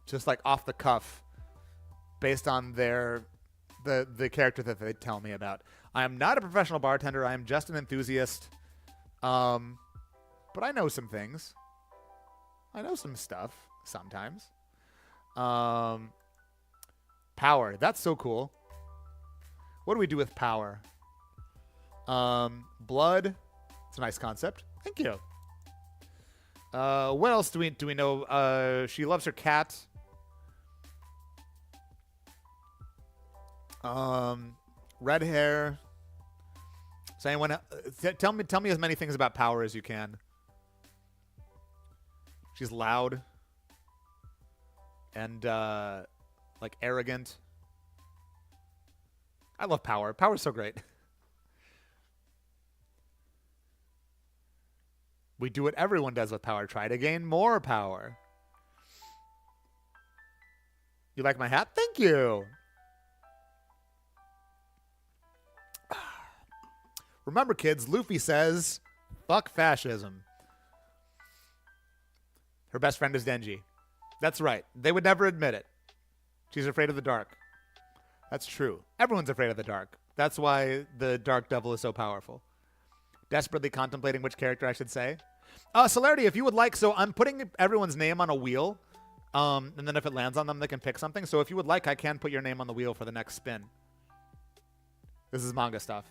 just like off the cuff based on the character that they tell me about. I am not a professional bartender. I am just an enthusiast. But I know some things. I know some stuff sometimes. Power. That's so cool. What do we do with power? Blood. It's a nice concept. Thank you. What else do we know? She loves her cat. Red hair. So anyone tell me as many things about power as you can. She's loud and like arrogant. I love power. Power's so great. We do what everyone does with power. Try to gain more power. You like my hat? Thank you. Remember, kids, Luffy says, fuck fascism. Her best friend is Denji. That's right. They would never admit it. She's afraid of the dark. That's true. Everyone's afraid of the dark. That's why the Dark Devil is so powerful. Desperately contemplating which character I should say. Celerity, if you would like, so I'm putting everyone's name on a wheel. And then if it lands on them, they can pick something. So if you would like, I can put your name on the wheel for the next spin. This is manga stuff.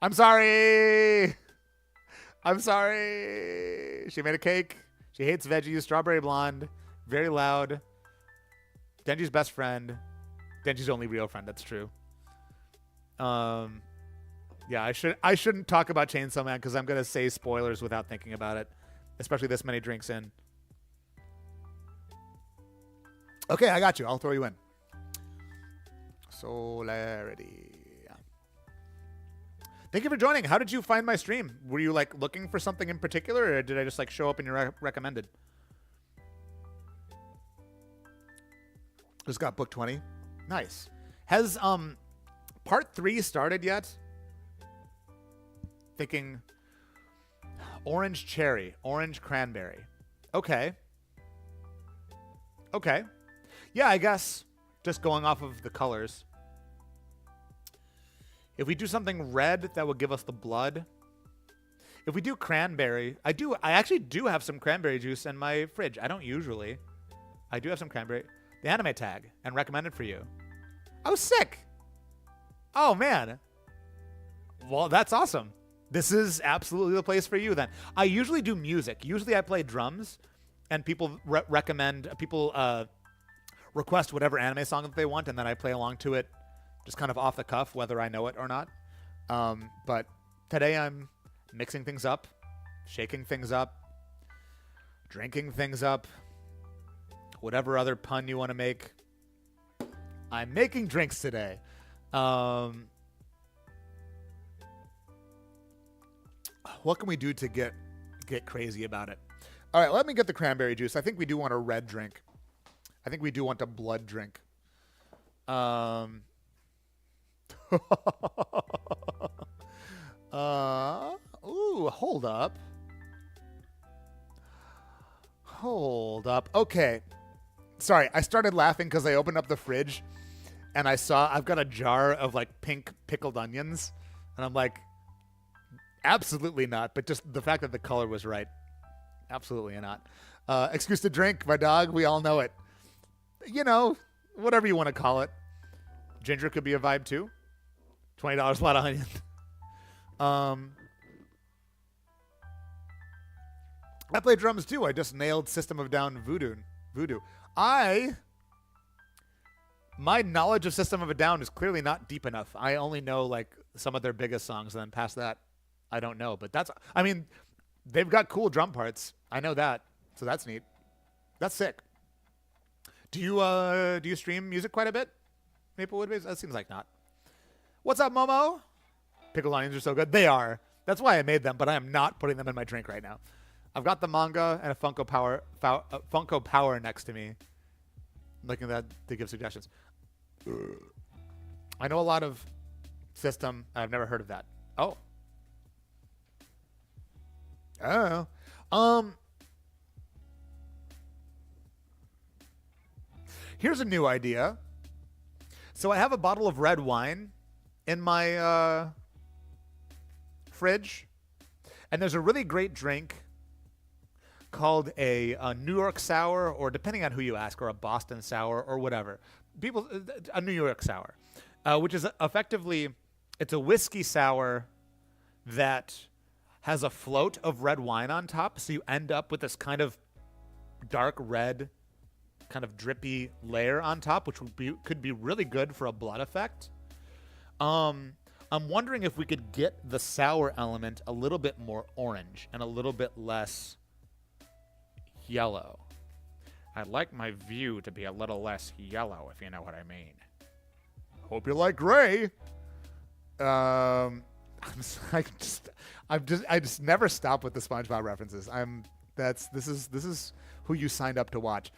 I'm sorry. I'm sorry. She made a cake. She hates veggies. Strawberry blonde. Very loud. Denji's best friend. Denji's only real friend. That's true. Yeah, I shouldn't talk about Chainsaw Man because I'm gonna say spoilers without thinking about it, especially this many drinks in. Okay, I got you. I'll throw you in. Celerity. Thank you for joining. How did you find my stream? Were you like looking for something in particular, or did I just like show up in your recommended? Just got book 20. Nice. Has part 3 started yet? Thinking orange cherry, orange cranberry. Okay. Okay. Yeah, I guess just going off of the colors. If we do something red, that will give us the blood. If we do cranberry, I actually do have some cranberry juice in my fridge. I don't usually. I do have some cranberry. The anime tag and recommended for you. Oh, sick. Oh, man. Well, that's awesome. This is absolutely the place for you then. I usually do music. Usually I play drums and people request whatever anime song that they want, and then I play along to it just kind of off the cuff, whether I know it or not. But today I'm mixing things up, shaking things up, drinking things up, whatever other pun you want to make. I'm making drinks today. What can we do to get crazy about it? All right, let me get the cranberry juice. I think we do want a red drink. I think we do want a blood drink. Ooh, hold up. Hold up. Okay. Sorry, I started laughing because I opened up the fridge and I saw I've got a jar of like pink pickled onions. And I'm like, absolutely not. But just the fact that the color was right. Absolutely not. Excuse to drink, my dog. We all know it. You know, whatever you want to call it. Ginger could be a vibe too. $20, a lot of onion. I play drums too. I just nailed System of a Down Voodoo. My knowledge of System of a Down is clearly not deep enough. I only know like some of their biggest songs, and then past that, I don't know. But they've got cool drum parts. I know that, so that's neat. That's sick. Do you stream music quite a bit? Maplewood Base? That seems like not. What's up, Momo? Pickled onions are so good. They are. That's why I made them, but I am not putting them in my drink right now. I've got the manga and a Funko Power next to me. Looking at that to give suggestions. I know a lot of System. I've never heard of that. Oh. Here's a new idea. So I have a bottle of red wine in my fridge, and there's a really great drink called a New York Sour, or depending on who you ask, or a Boston Sour, or whatever. A New York Sour, which is effectively, it's a whiskey sour that has a float of red wine on top, so you end up with this kind of dark red, kind of drippy layer on top, which could be really good for a blood effect. I'm wondering if we could get the sour element a little bit more orange and a little bit less yellow. I'd like my view to be a little less yellow, if you know what I mean. Hope you like gray. I just never stop with the SpongeBob references. This is who you signed up to watch.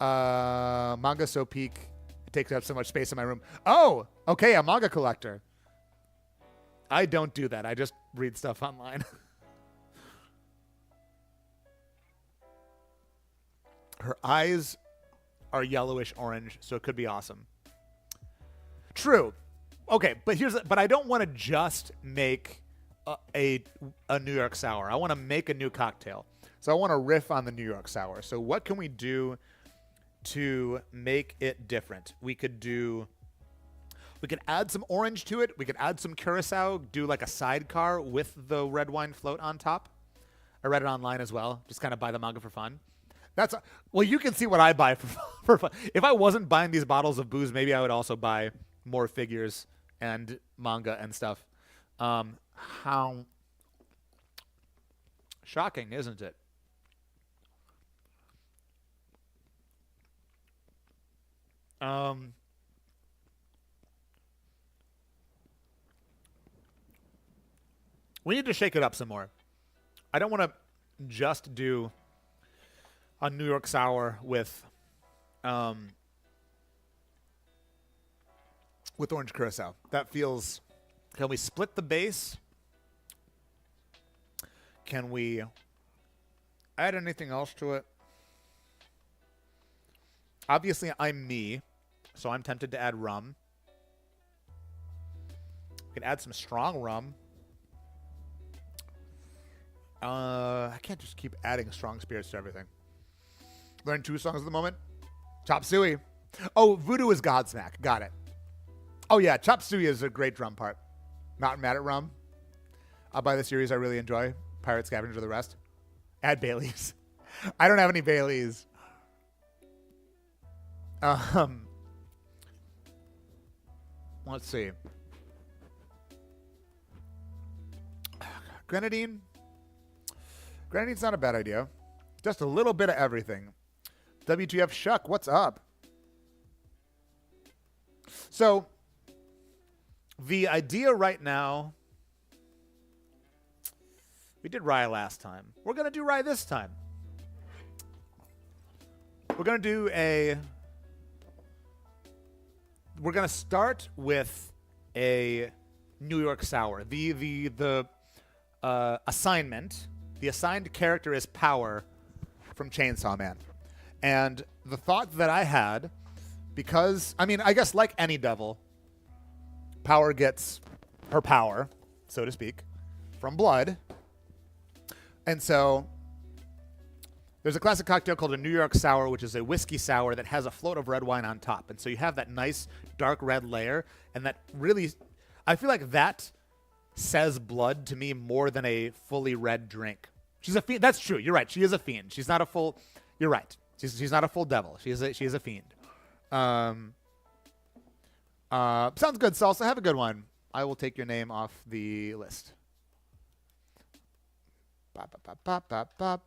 Manga so peak. It takes up so much space in my room. Oh, okay, a manga collector. I don't do that. I just read stuff online. Her eyes are yellowish orange, so it could be awesome. True. Okay, but I don't want to just make a New York Sour. I want to make a new cocktail. So I want to riff on the New York Sour. So what can we do to make it different? We could add some orange to it. We could add some curacao, do like a sidecar with the red wine float on top. I read it online as well. Just kind of buy the manga for fun. Well, you can see what I buy for fun. If I wasn't buying these bottles of booze, maybe I would also buy more figures and manga and stuff. How shocking, isn't it? We need to shake it up some more. I don't want to just do a New York Sour with orange curacao. That feels... Can we split the base? Can we add anything else to it? Obviously, I'm me, so I'm tempted to add rum. We can add some strong rum. I can't just keep adding strong spirits to everything. Learn 2 songs at the moment. Chop Suey. Oh, Voodoo is Godsmack. Got it. Oh, yeah. Chop Suey is a great drum part. Not mad at rum. I'll buy the series I really enjoy. Pirate Scavenger, the rest. Add Baileys. I don't have any Baileys. Let's see. Grenadine? Grenadine's not a bad idea. Just a little bit of everything. WTF Shuck, what's up? So, the idea right now, we did rye last time. We're going to do rye this time. We're going to do we're going to start with a New York Sour. The assignment, the assigned character is Power from Chainsaw Man. And the thought that I had, because, I mean, I guess like any devil, Power gets her power, so to speak, from blood. And so there's a classic cocktail called a New York Sour, which is a whiskey sour that has a float of red wine on top. And so you have that nice dark red layer, and that really, I feel like that says blood to me more than a fully red drink. She's a fiend. That's true. You're right. She is a fiend. She's not a full, you're right. She's not a full devil. She is a fiend. Sounds good, Salsa. Have a good one. I will take your name off the list. Bop, bop, bop, bop, bop, bop.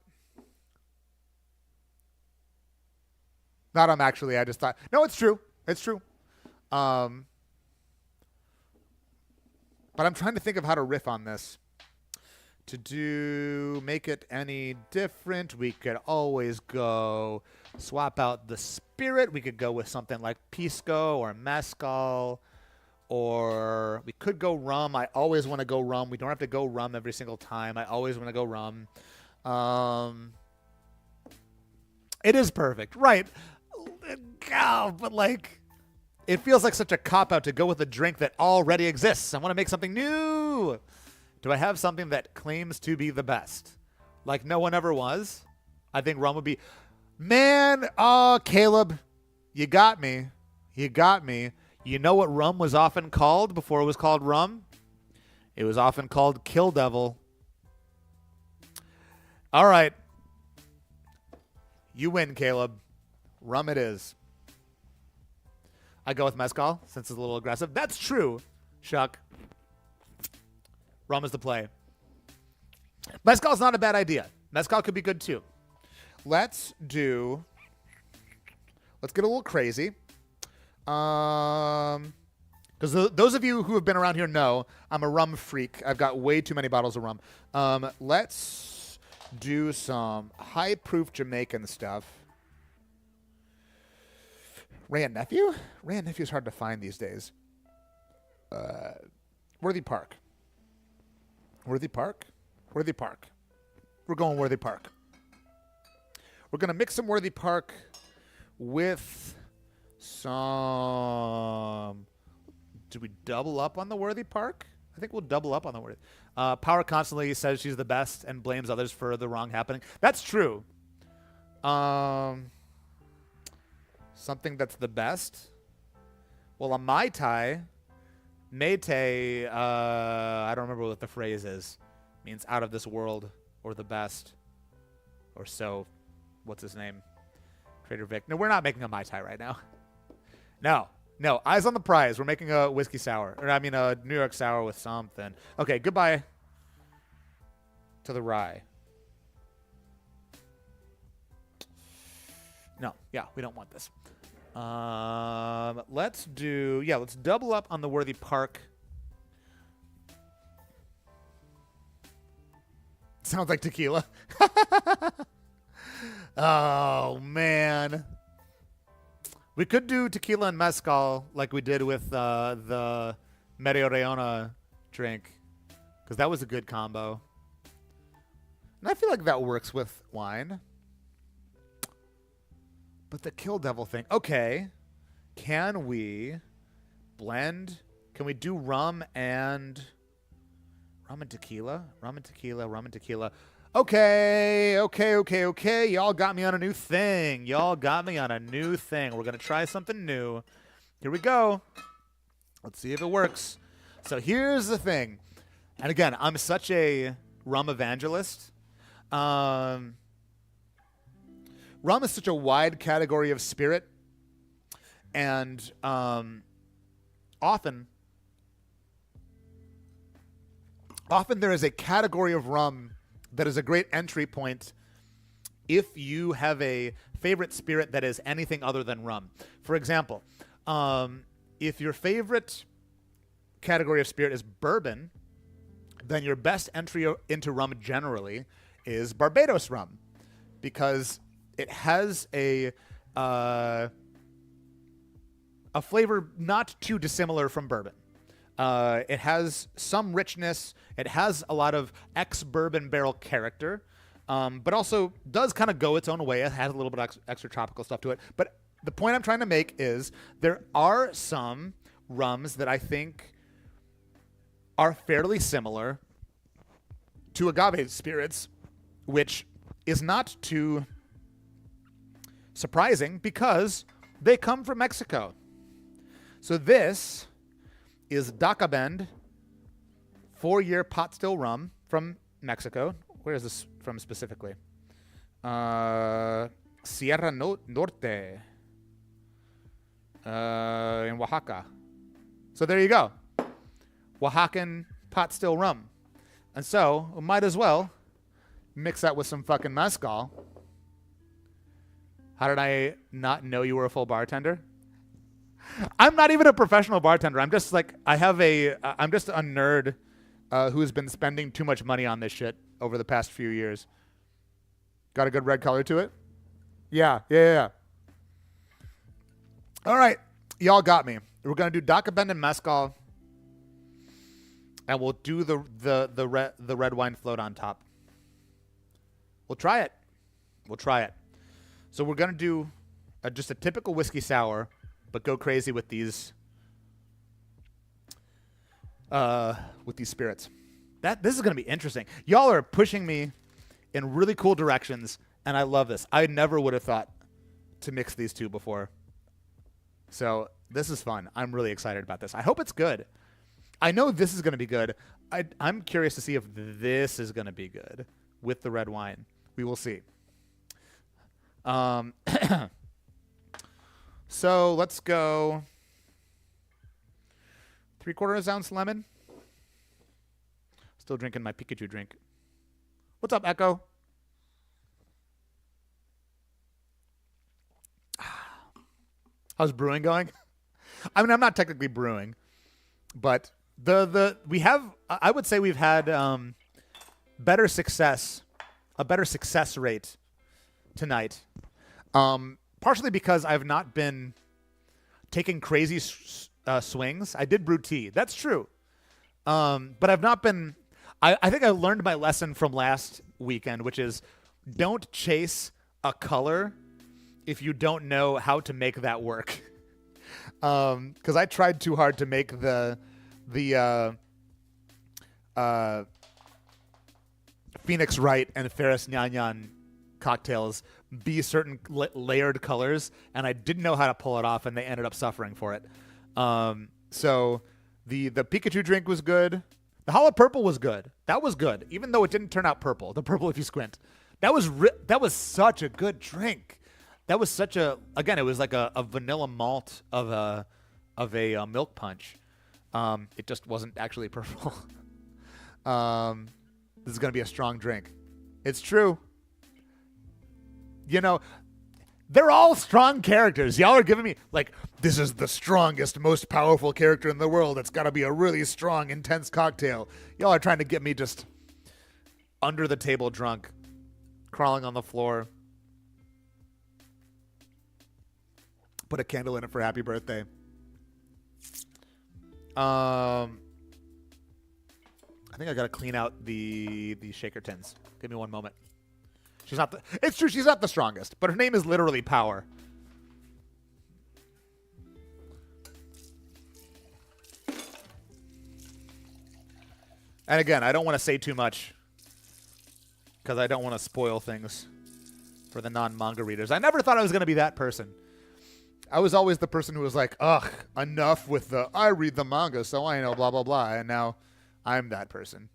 Not actually. I just thought. No, it's true. It's true. But I'm trying to think of how to riff on this. To make it any different, we could always go swap out the spirit. We could go with something like pisco or mezcal, or we could go rum. I always want to go rum. We don't have to go rum every single time. I always want to go rum. It is perfect, right? God, but like, it feels like such a cop-out to go with a drink that already exists. I want to make something new. Do I have something that claims to be the best? Like no one ever was? I think rum would be... Man, Caleb, you got me. You got me. You know what rum was often called before it was called rum? It was often called Kill Devil. All right. You win, Caleb. Rum it is. I go with mezcal since it's a little aggressive. That's true, Shuck. Rum is the play. Mezcal's not a bad idea. Mezcal could be good too. Let's get a little crazy. Because those of you who have been around here know I'm a rum freak. I've got way too many bottles of rum. Let's do some high proof Jamaican stuff. Rand Nephew? Rand Nephew's hard to find these days. Worthy Park. Worthy Park? Worthy Park. We're going Worthy Park. We're going to mix some Worthy Park with some... Do we double up on the Worthy Park? I think we'll double up on the Worthy. Power constantly says she's the best and blames others for the wrong happening. That's true. Something that's the best? Well, a Mai Tai... Mete, I don't remember what the phrase is. Means out of this world or the best. Or so. What's his name? Trader Vic. No, we're not making a Mai Tai right now. No. Eyes on the prize. We're making a whiskey sour. Or a New York sour with something. Okay, goodbye to the rye. No. Yeah, we don't want this. Let's double up on the Worthy Park. Sounds like tequila. Oh, man. We could do tequila and mezcal like we did with the Medio Reona drink, because that was a good combo. And I feel like that works with wine. But the Kill Devil thing. Okay. Can we blend? Can we do rum and tequila? Rum and tequila. Okay. Y'all got me on a new thing. We're going to try something new. Here we go. Let's see if it works. So here's the thing. And again, I'm such a rum evangelist. Rum is such a wide category of spirit, and often often there is a category of rum that is a great entry point if you have a favorite spirit that is anything other than rum. For example, if your favorite category of spirit is bourbon, then your best entry into rum generally is Barbados rum, because it has a flavor not too dissimilar from bourbon. It has some richness. It has a lot of ex-bourbon barrel character, but also does kind of go its own way. It has a little bit of extra tropical stuff to it. But the point I'm trying to make is there are some rums that I think are fairly similar to agave spirits, which is not too surprising because they come from Mexico. So this is Dacabend 4-year pot still rum from Mexico. Where is this from specifically? Sierra Norte. In Oaxaca. So there you go. Oaxacan pot still rum. And so we might as well mix that with some fucking mezcal. How did I not know you were a full bartender? I'm not even a professional bartender. I'm just like, I'm just a nerd who's been spending too much money on this shit over the past few years. Got a good red color to it? Yeah. All right. Y'all got me. We're going to do Dacabend and mezcal. And we'll do the red wine float on top. We'll try it. So we're going to do just a typical whiskey sour, but go crazy with these spirits. This is going to be interesting. Y'all are pushing me in really cool directions, and I love this. I never would have thought to mix these two before. So this is fun. I'm really excited about this. I hope it's good. I know this is going to be good. I'm curious to see if this is going to be good with the red wine. We will see. So let's go 3/4 ounce lemon. Still drinking my Pikachu drink. What's up, Echo? How's brewing going? I mean, I'm not technically brewing, but I would say we've had a better success rate tonight. Partially because I've not been taking crazy swings. I did brew tea. That's true. But I've not been... I think I learned my lesson from last weekend, which is don't chase a color if you don't know how to make that work. Because I tried too hard to make the Phoenix Wright and Ferris Nyanyan cocktails be certain layered colors, and I didn't know how to pull it off, and they ended up suffering for it. So the Pikachu drink was good. The Hollow Purple was good. That was good, even though it didn't turn out purple. The purple, if you squint, that was such a good drink. That was such a, again, it was like a vanilla malt of a milk punch. It just wasn't actually purple. This is gonna be a strong drink. It's true. You know, they're all strong characters. Y'all are giving me, like, this is the strongest, most powerful character in the world. It's got to be a really strong, intense cocktail. Y'all are trying to get me just under the table drunk, crawling on the floor. Put a candle in it for happy birthday. I think I got to clean out the shaker tins. Give me one moment. It's true, she's not the strongest, but her name is literally Power. And again, I don't want to say too much because I don't want to spoil things for the non-manga readers. I never thought I was going to be that person. I was always the person who was like, ugh, enough with the, I read the manga, so I know, blah, blah, blah. And now I'm that person.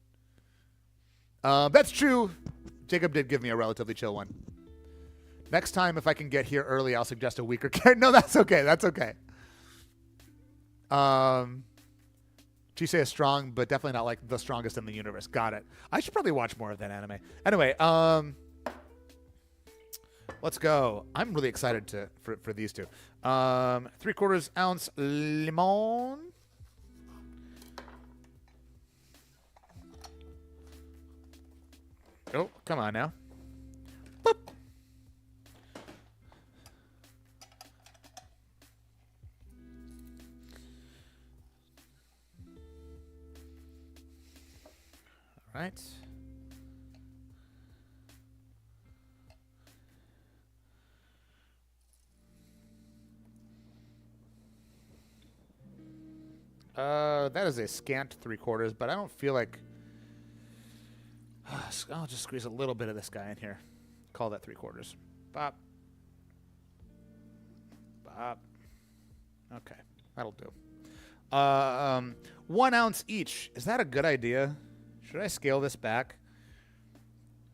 That's true. Jacob did give me a relatively chill one. Next time, if I can get here early, I'll suggest a weaker character. No, that's okay. That's okay. Chisei is strong, but definitely not like the strongest in the universe. Got it. I should probably watch more of that anime. Anyway, let's go. I'm really excited for these two. 3/4 ounce limon. Oh, come on now. Boop. All right. That is a scant 3/4, but I don't feel like... I'll just squeeze a little bit of this guy in here. Call that 3/4. Bop. Bop. Okay, that'll do. 1 ounce each. Is that a good idea? Should I scale this back?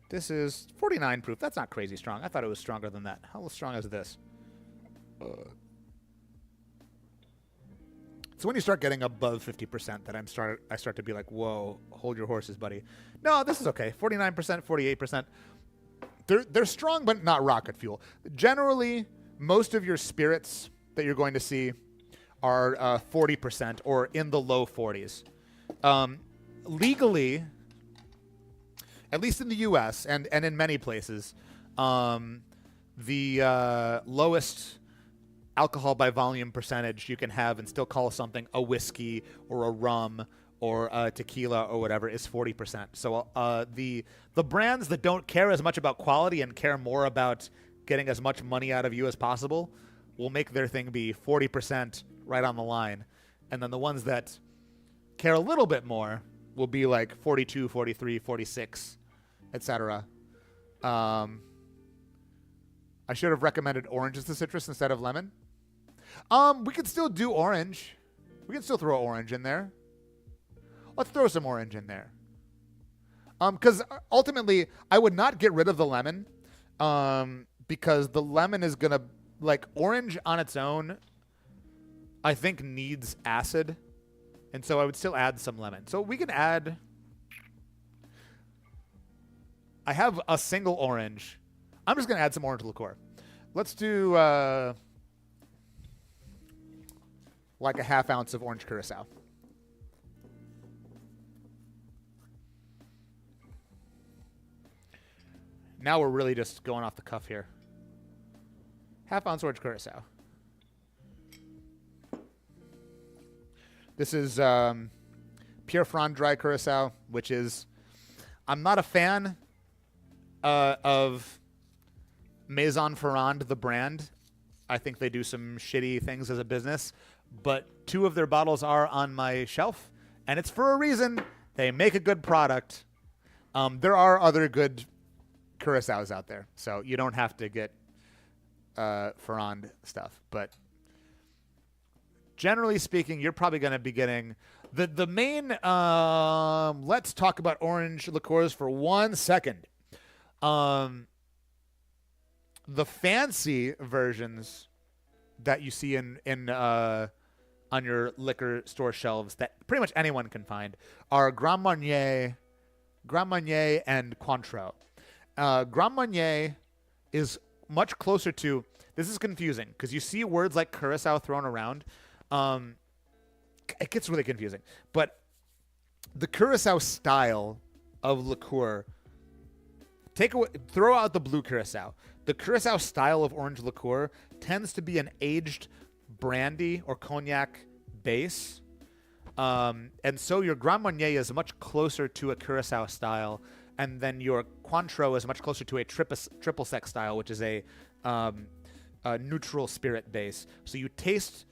This is 49 proof. That's not crazy strong. I thought it was stronger than that. How strong is this? So when you start getting above 50%, that I start to be like, whoa, hold your horses, buddy. No, this is okay. 49%, 48%. They're strong, but not rocket fuel. Generally, most of your spirits that you're going to see are 40% or in the low 40s. Legally, at least in the U.S. and in many places, the lowest alcohol by volume percentage you can have and still call something a whiskey or a rum or a tequila or whatever is 40%. So the brands that don't care as much about quality and care more about getting as much money out of you as possible will make their thing be 40% right on the line. And then the ones that care a little bit more will be like 42, 43, 46, etc. I should have recommended orange as the citrus instead of lemon. We could still do orange. We can still throw orange in there. Let's throw some orange in there. Because ultimately, I would not get rid of the lemon. Because the lemon is going to, like, orange on its own, I think needs acid. And so I would still add some lemon. So we can add... I have a single orange. I'm just going to add some orange liqueur. Let's do like a ½ ounce of orange curacao. Now we're really just going off the cuff here. ½ ounce orange curacao. This is Pierre Franc dry curacao, which is... I'm not a fan of Maison Ferrand, the brand. I think they do some shitty things as a business, but 2 of their bottles are on my shelf, and it's for a reason. They make a good product. There are other good curacao out there, so you don't have to get Ferrand stuff. But generally speaking, you're probably going to be getting the main. Let's talk about orange liqueurs for 1 second. The fancy versions that you see in on your liquor store shelves that pretty much anyone can find are Grand Marnier and Cointreau. Grand Marnier is much closer to... This is confusing because you see words like curacao thrown around. It gets really confusing. But the curacao style of liqueur... Throw out the blue curacao. The curacao style of orange liqueur tends to be an aged brandy or cognac base. And so your Grand Marnier is much closer to a curacao style. And then your Cointreau is much closer to a triple sec style, which is a neutral spirit base. So you taste,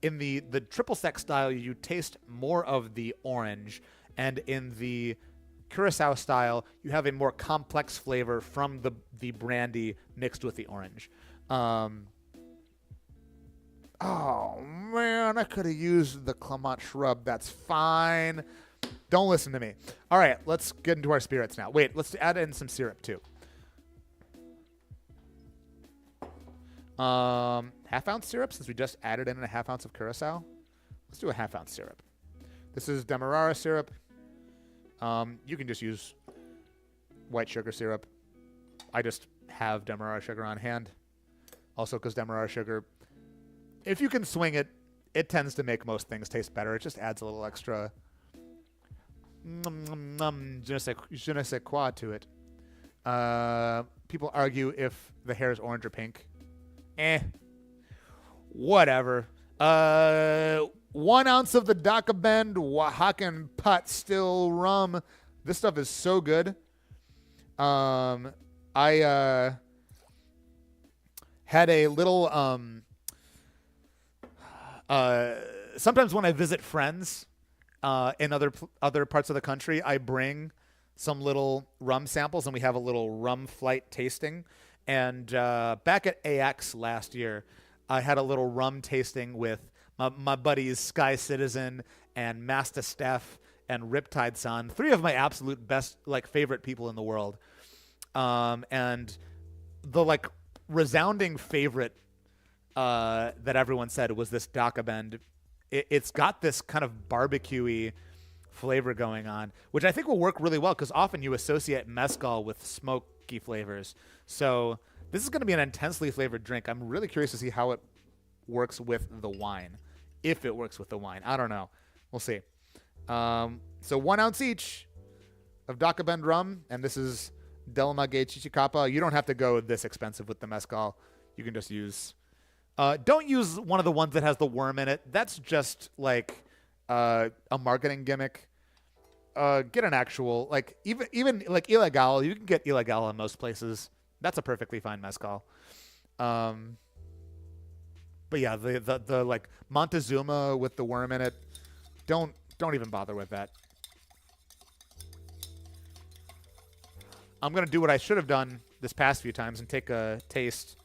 in the triple sec style, you taste more of the orange. And in the curacao style, you have a more complex flavor from the brandy mixed with the orange. Oh, man, I could have used the Clement shrub. That's fine. Don't listen to me. All right, let's get into our spirits now. Wait, let's add in some syrup, too. ½ ounce syrup, since we just added in a ½ ounce of curacao. Let's do a ½ ounce syrup. This is Demerara syrup. You can just use white sugar syrup. I just have Demerara sugar on hand. Also, because Demerara sugar, if you can swing it, it tends to make most things taste better. It just adds a little extra je ne sais quoi to it. People argue if the hair is orange or pink. Whatever. 1 ounce of the Dakabend Oaxacan Pot Still rum. This stuff is so good. I had a little sometimes when I visit friends in other parts of the country, I bring some little rum samples, and we have a little rum flight tasting. And back at AX last year, I had a little rum tasting with my buddies Sky Citizen and Master Steph and Riptide San, 3 of my absolute best, favorite people in the world. And the resounding favorite that everyone said was this Dakabend. It's got this kind of barbecue-y flavor going on, which I think will work really well because often you associate mezcal with smoky flavors. So this is going to be an intensely flavored drink. I'm really curious to see how it works with the wine. If it works with the wine. I don't know. We'll see. So 1 ounce each of Dakabend rum, and this is Del Maguey Chichicapa. You don't have to go this expensive with the mezcal. You can just use... don't use one of the ones that has the worm in it. That's just a marketing gimmick. Get an actual, even Ilegal. You can get Ilegal in most places. That's a perfectly fine mezcal. But yeah, the Montezuma with the worm in it. Don't even bother with that. I'm gonna do what I should have done this past few times and take a taste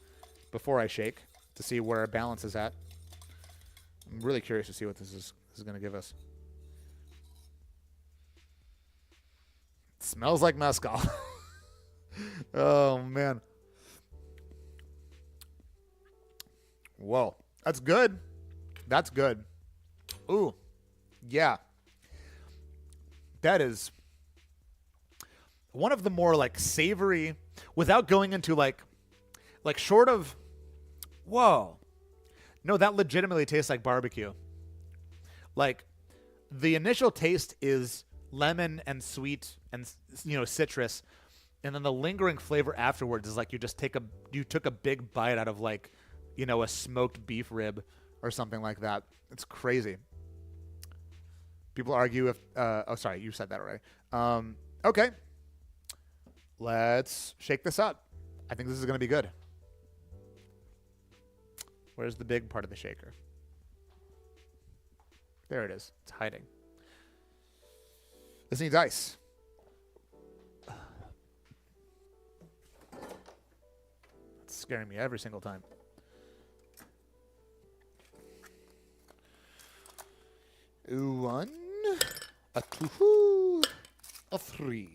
before I shake to see where our balance is at. I'm really curious to see what this is going to give us. It smells like mezcal. Oh, man. Whoa. That's good. That's good. Ooh. Yeah. That is one of the more savory, without going into short of... Whoa. No, that legitimately tastes like barbecue. The initial taste is lemon and sweet and, citrus. And then the lingering flavor afterwards is you took a big bite out of a smoked beef rib or something like that. It's crazy. People argue if, oh, sorry, you said that already. Okay. Let's shake this up. I think this is going to be good. Where's the big part of the shaker? There it is. It's hiding. This needs ice. It's scaring me every single time. One, a two, a three,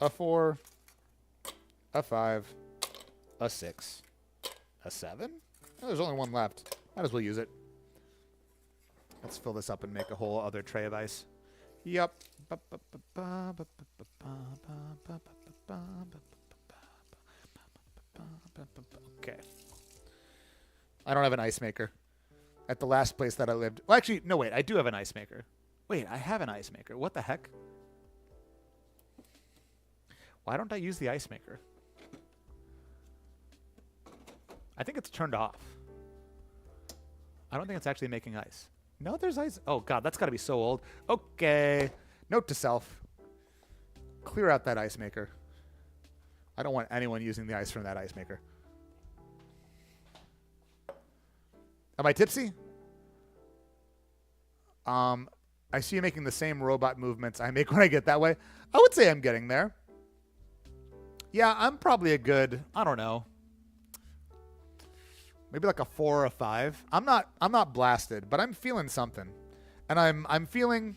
a four, a five, a six. A 7? Oh, there's only one left. Might as well use it. Let's fill this up and make a whole other tray of ice. Yep. Okay. I don't have an ice maker. At the last place that I lived... Well, actually, no, wait. I do have an ice maker. Wait, I have an ice maker. What the heck? Why don't I use the ice maker? I think it's turned off. I don't think it's actually making ice. No, there's ice. Oh, God, that's got to be so old. Okay. Note to self. Clear out that ice maker. I don't want anyone using the ice from that ice maker. Am I tipsy? I see you making the same robot movements I make when I get that way. I would say I'm getting there. Yeah, I'm probably a good, I don't know, maybe a 4 or a 5. I'm not blasted, but I'm feeling something. And I'm feeling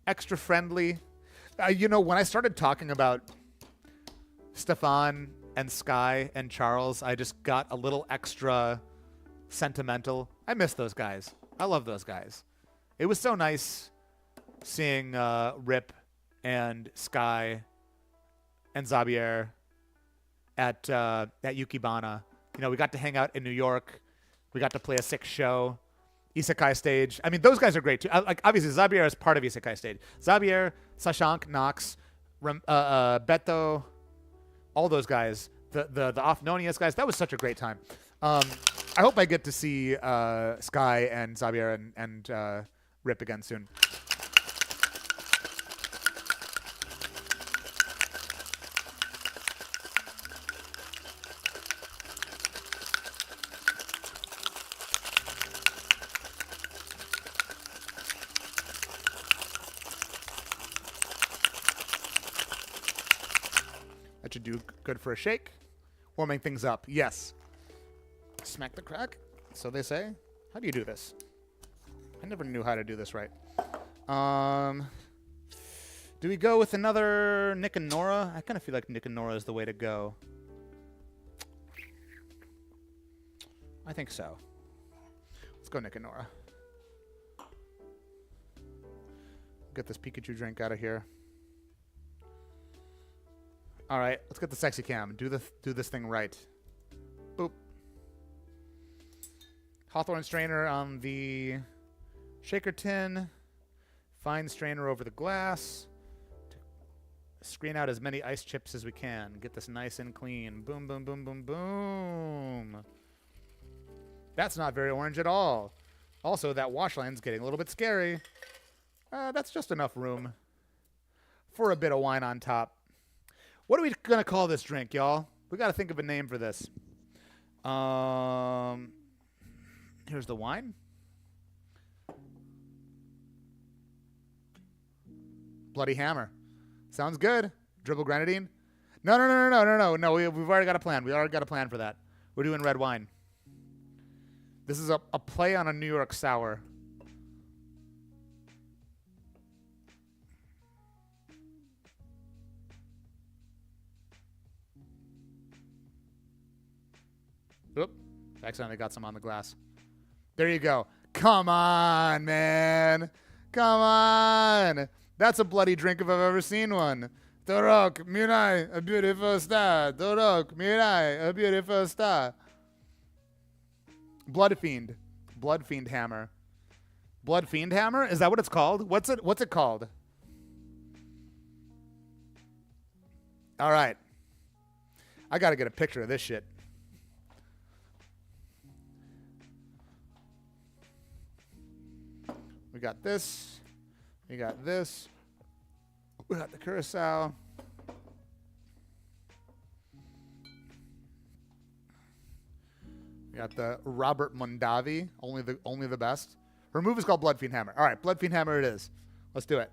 extra friendly. When I started talking about Stefan and Sky and Charles, I just got a little extra sentimental. I miss those guys. I love those guys. It was so nice seeing Rip and Sky and Zabier at Yukibana. You know, we got to hang out in New York. We got to play a sick show. Isekai Stage. I mean, those guys are great too. Like, obviously, Zabier is part of Isekai Stage. Zabier, Sashank, Nox, Beto, all those guys. The Offnonius guys. That was such a great time. I hope I get to see Sky and Zabier and Rip again soon. That should do good for a shake. Warming things up. Yes. Smack the crack. So they say. How do you do this? I never knew how to do this right. Do we go with another Nick and Nora? I kind of feel like Nick and Nora is the way to go. I think so. Let's go Nick and Nora. Get this Pikachu drink out of here. All right, let's get the sexy cam. Do this thing right. Boop. Hawthorne strainer on the shaker tin. Fine strainer over the glass. Screen out as many ice chips as we can. Get this nice and clean. Boom, boom, boom, boom, boom. That's not very orange at all. Also, that wash line's getting a little bit scary. That's just enough room for a bit of wine on top. What are we going to call this drink, y'all? We got to think of a name for this. Here's the wine. Bloody Hammer. Sounds good. Dribble Grenadine. No. We've already got a plan. We already got a plan for that. We're doing red wine. This is a play on a New York sour. Oop. Accidentally got some on the glass. There you go. Come on, man. Come on. That's a bloody drink if I've ever seen one. Dorok, Mirai, a beautiful star. Dorok, Mirai, a beautiful star. Blood Fiend. Blood Fiend Hammer. Blood Fiend Hammer? Is that what it's called? What's it called? All right. I got to get a picture of this shit. We got this. We got this. We got the Curacao. We got the Robert Mondavi, only the best. Her move is called Blood Fiend Hammer. All right, Blood Fiend Hammer it is. Let's do it.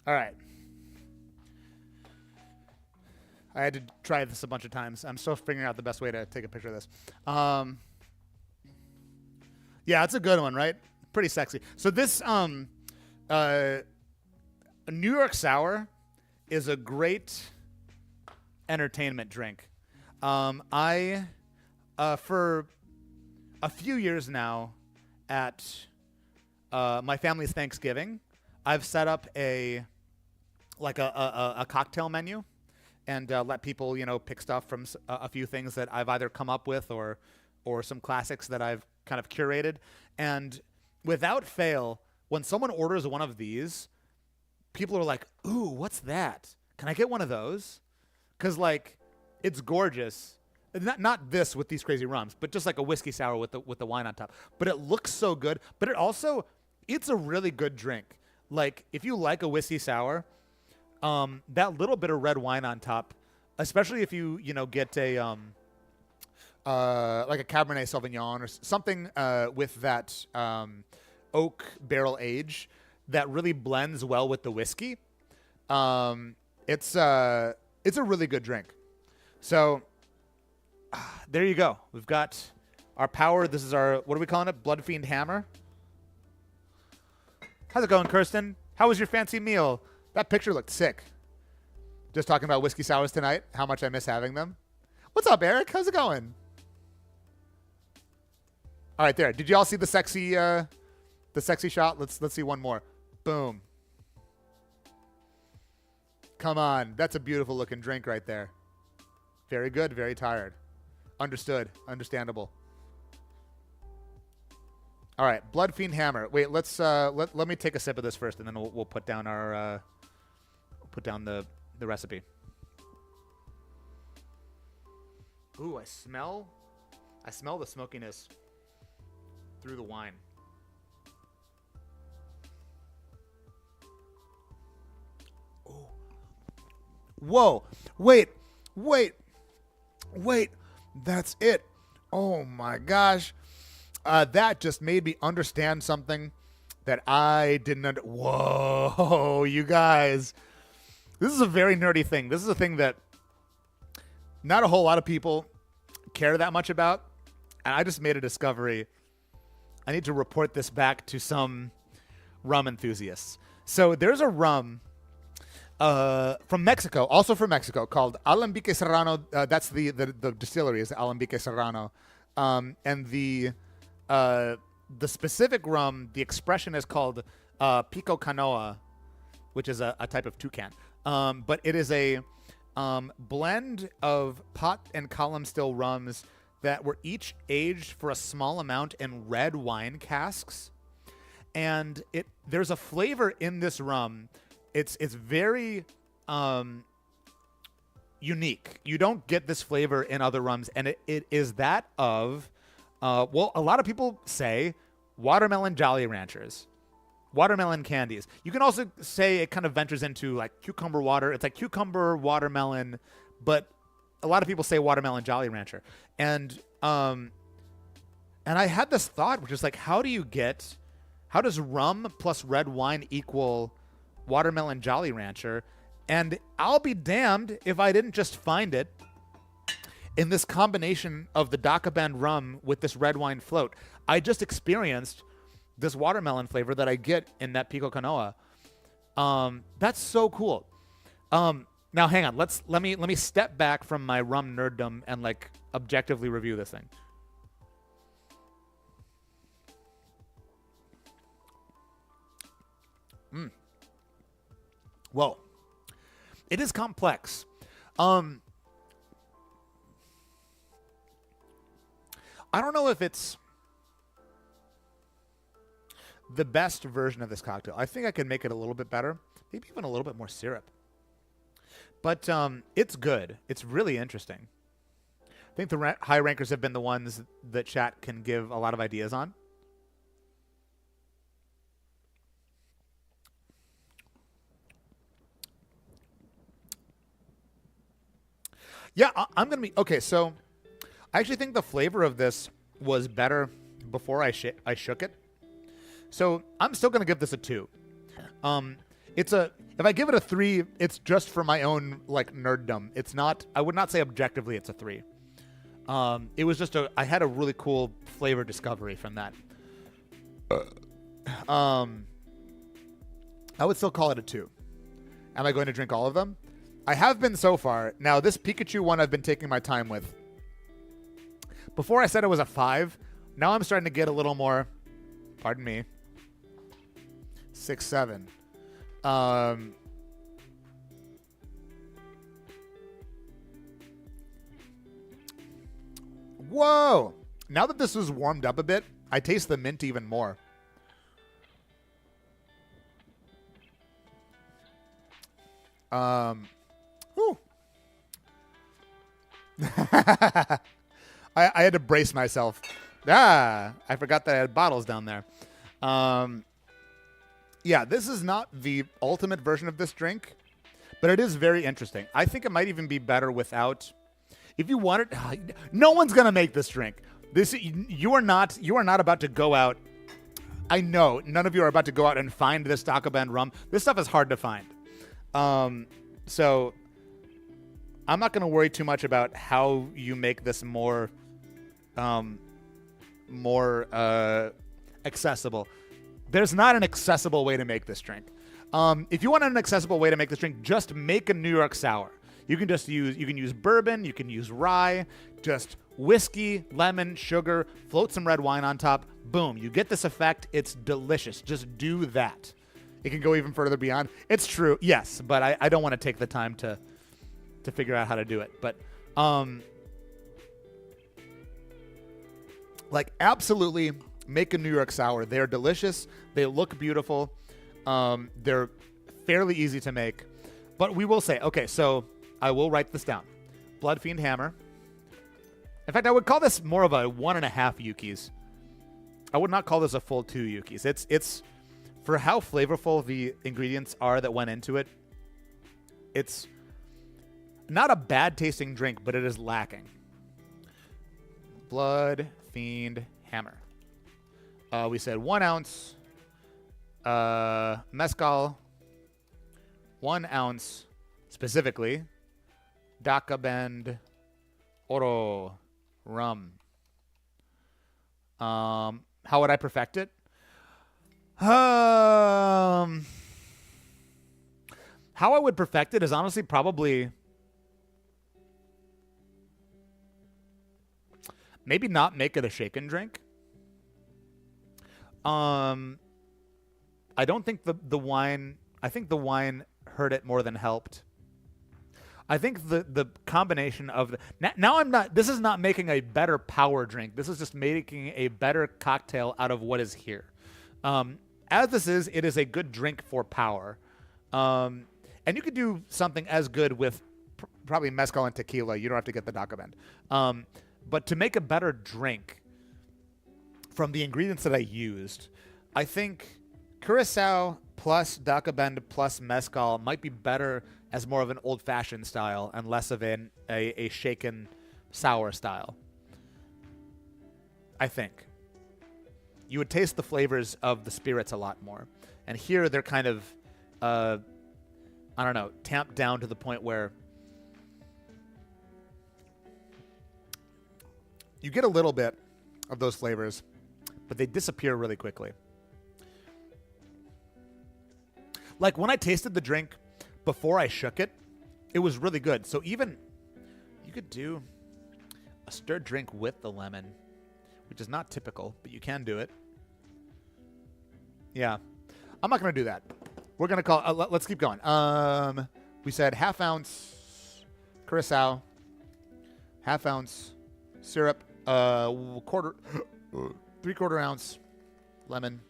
All right. I had to try this a bunch of times. I'm still figuring out the best way to take a picture of this. Yeah, it's a good one, right? Pretty sexy. So this New York Sour is a great entertainment drink. I for a few years now at my family's Thanksgiving, I've set up a cocktail menu and let people, pick stuff from a few things that I've either come up with or some classics that I've kind of curated. And without fail, when someone orders one of these, people are like, ooh, what's that? Can I get one of those? Because, it's gorgeous. not this with these crazy rums, but just like a whiskey sour with the wine on top. But it looks so good. But it's a really good drink. Like if you like a whiskey sour, that little bit of red wine on top, especially if you get a like a Cabernet Sauvignon or something with that oak barrel age that really blends well with the whiskey. It's a really good drink. So there you go. We've got our power. This is our, what are we calling it? Blood Fiend Hammer. How's it going, Kirsten? How was your fancy meal? That picture looked sick. Just talking about whiskey sours tonight. How much I miss having them. What's up, Eric? How's it going? All right, there. Did you all see the sexy shot? Let's see one more. Boom. Come on. That's a beautiful looking drink right there. Very good. Very tired. Understood. Understandable. All right, Blood Fiend Hammer. Wait, let's let me take a sip of this first, and then we'll put down our the recipe. Ooh, I smell the smokiness through the wine. Oh, whoa! Wait! That's it! Oh my gosh! That just made me understand something that I didn't Whoa, you guys. This is a very nerdy thing. This is a thing that not a whole lot of people care that much about. And I just made a discovery. I need to report this back to some rum enthusiasts. So there's a rum from Mexico, also from Mexico, called Alambique Serrano. That's the distillery is Alambique Serrano. And the specific rum, the expression is called Pico Canoa, which is a type of toucan. But it is a blend of pot and column still rums that were each aged for a small amount in red wine casks. And there's a flavor in this rum. It's very unique. You don't get this flavor in other rums, and it is that of well, a lot of people say watermelon Jolly Ranchers, watermelon candies. You can also say it kind of ventures into like cucumber water. It's like cucumber watermelon, but a lot of people say watermelon Jolly Rancher. And I had this thought, which is like, how does rum plus red wine equal watermelon Jolly Rancher? And I'll be damned if I didn't just find it in this combination of the Daca Bend rum with this red wine float. I just experienced this watermelon flavor that I get in that Pico Canoa. That's so cool. Now hang on, let me step back from my rum nerddom and like objectively review this thing. Whoa. It is complex. I don't know if it's the best version of this cocktail. I think I could make it a little bit better. Maybe even a little bit more syrup. But it's good. It's really interesting. I think the high rankers have been the ones that chat can give a lot of ideas on. Yeah, I'm going to be... Okay, so I actually think the flavor of this was better before I shook it. So I'm still going to give this a 2. If I give it a 3, it's just for my own like nerddom. It's not. I would not say objectively it's a 3. It was just I had a really cool flavor discovery from that. I would still call it a 2. Am I going to drink all of them? I have been so far. Now this Pikachu one I've been taking my time with. Before I said it was a 5. Now I'm starting to get a little more. Pardon me. 6, 7. Whoa! Now that this was warmed up a bit, I taste the mint even more. Whew. I had to brace myself. I forgot that I had bottles down there. Yeah, this is not the ultimate version of this drink, but it is very interesting. I think it might even be better without. If you want it, no one's gonna make this drink. You are not about to go out. I know none of you are about to go out and find this Daka Bend rum. This stuff is hard to find. So I'm not gonna worry too much about how you make this more accessible. There's not an accessible way to make this drink. If you want an accessible way to make this drink, just make a New York sour. You can use bourbon, you can use rye, just whiskey, lemon, sugar, float some red wine on top. Boom, you get this effect. It's delicious. Just do that. It can go even further beyond. It's true, yes, but I don't want to take the time to figure out how to do it. But absolutely make a New York sour. They're delicious. They look beautiful. They're fairly easy to make. But we will say, okay, so I will write this down. Bloodfiend Hammer. In fact, I would call this more of a 1.5 Yukis. I would not call this a full 2 Yukis. It's for how flavorful the ingredients are that went into it. It's not a bad tasting drink, but it is lacking. Bloodfiend Hammer. We said 1 ounce mezcal, 1 ounce specifically Daka Bend Oro rum. How would I perfect it? How I would perfect it is honestly probably maybe not make it a shaken drink. I don't think the wine. I think the wine hurt it more than helped. I think the combination of now I'm not. This is not making a better power drink. This is just making a better cocktail out of what is here. As this is, it is a good drink for power, and you could do something as good with probably mezcal and tequila. You don't have to get the Daka Bend, but to make a better drink from the ingredients that I used, I think Curacao plus Daka Bend plus mezcal might be better as more of an old-fashioned style and less of a shaken sour style. I think. You would taste the flavors of the spirits a lot more. And here they're kind of, I don't know, tamped down to the point where you get a little bit of those flavors, but they disappear really quickly. Like when I tasted the drink before I shook it, it was really good. So even you could do a stirred drink with the lemon, which is not typical, but you can do it. Yeah. I'm not going to do that. We're going to call, let's keep going. We said 1/2 ounce Curacao, 1/2 ounce syrup, 3/4 ounce lemon.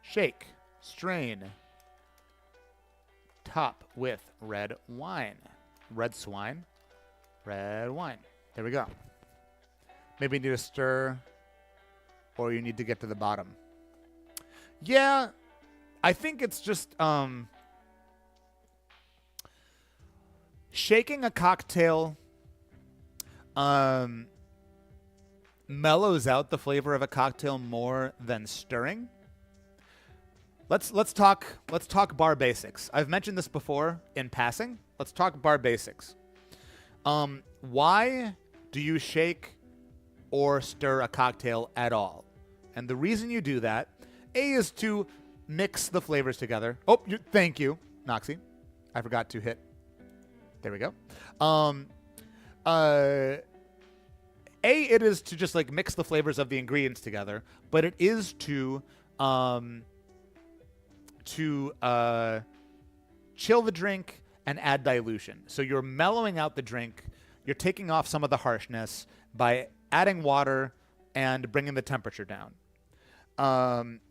Shake, strain, top with red wine. Red swine, red wine. There we go. Maybe you need to stir, or you need to get to the bottom. Yeah, I think it's just shaking a cocktail mellows out the flavor of a cocktail more than stirring. Let's talk bar basics. I've mentioned this before in passing. Let's talk bar basics. Why do you shake or stir a cocktail at all? And the reason you do that, A, is to mix the flavors together. Oh, thank you, Noxie. I forgot to hit. There we go. A, it is to just like mix the flavors of the ingredients together, but it is to chill the drink and add dilution. So you're mellowing out the drink. you're taking off some of the harshness by adding water and bringing the temperature down.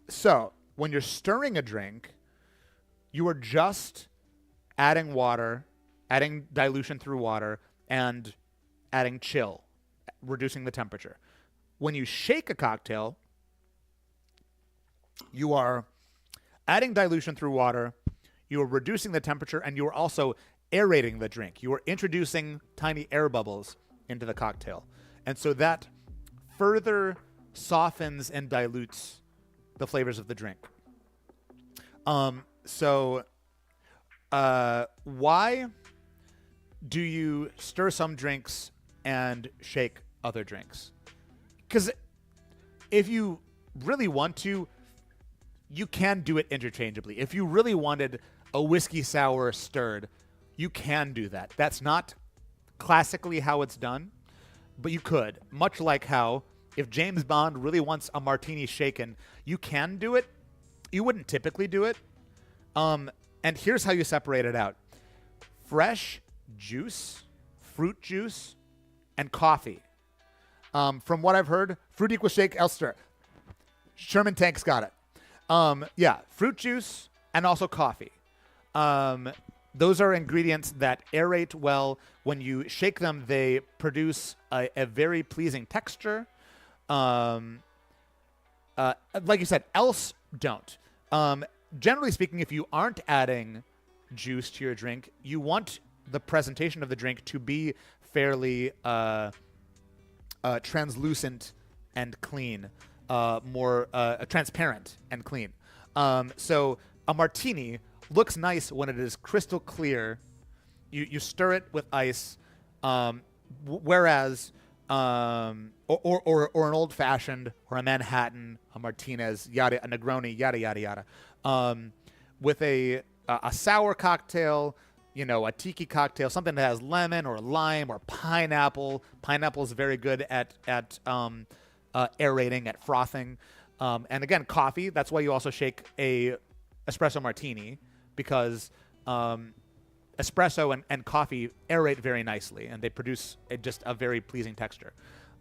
So when you're stirring a drink, you are just adding water, adding dilution through water, and adding chill, reducing the temperature. When you shake a cocktail, you are adding dilution through water, you are reducing the temperature, and you are also aerating the drink. You are introducing tiny air bubbles into the cocktail. And so that further softens and dilutes the flavors of the drink. Why do you stir some drinks and shake other drinks? Because if you really want to, you can do it interchangeably. If you really wanted a whiskey sour stirred, you can do that. That's not classically how it's done, but you could. Much like how if James Bond really wants a martini shaken, you can do it. You wouldn't typically do it. And here's how you separate it out. Fresh juice, fruit juice, and coffee. From what I've heard, fruit equals shake, else stir. Sherman Tank's got it. Yeah, fruit juice and also coffee. Those are ingredients that aerate well. When you shake them, they produce a very pleasing texture. Like you said, else don't. Generally speaking, if you aren't adding juice to your drink, you want the presentation of the drink to be fairly translucent and clean, more transparent and clean. So a martini looks nice when it is crystal clear. You stir it with ice, whereas or an old fashioned or a Manhattan, a Martinez, a Negroni, yada yada yada. With a sour cocktail, a tiki cocktail, something that has lemon or lime or pineapple. Pineapple is very good at aerating, at frothing. And again, coffee. That's why you also shake a espresso martini, because espresso and coffee aerate very nicely, and they produce just a very pleasing texture.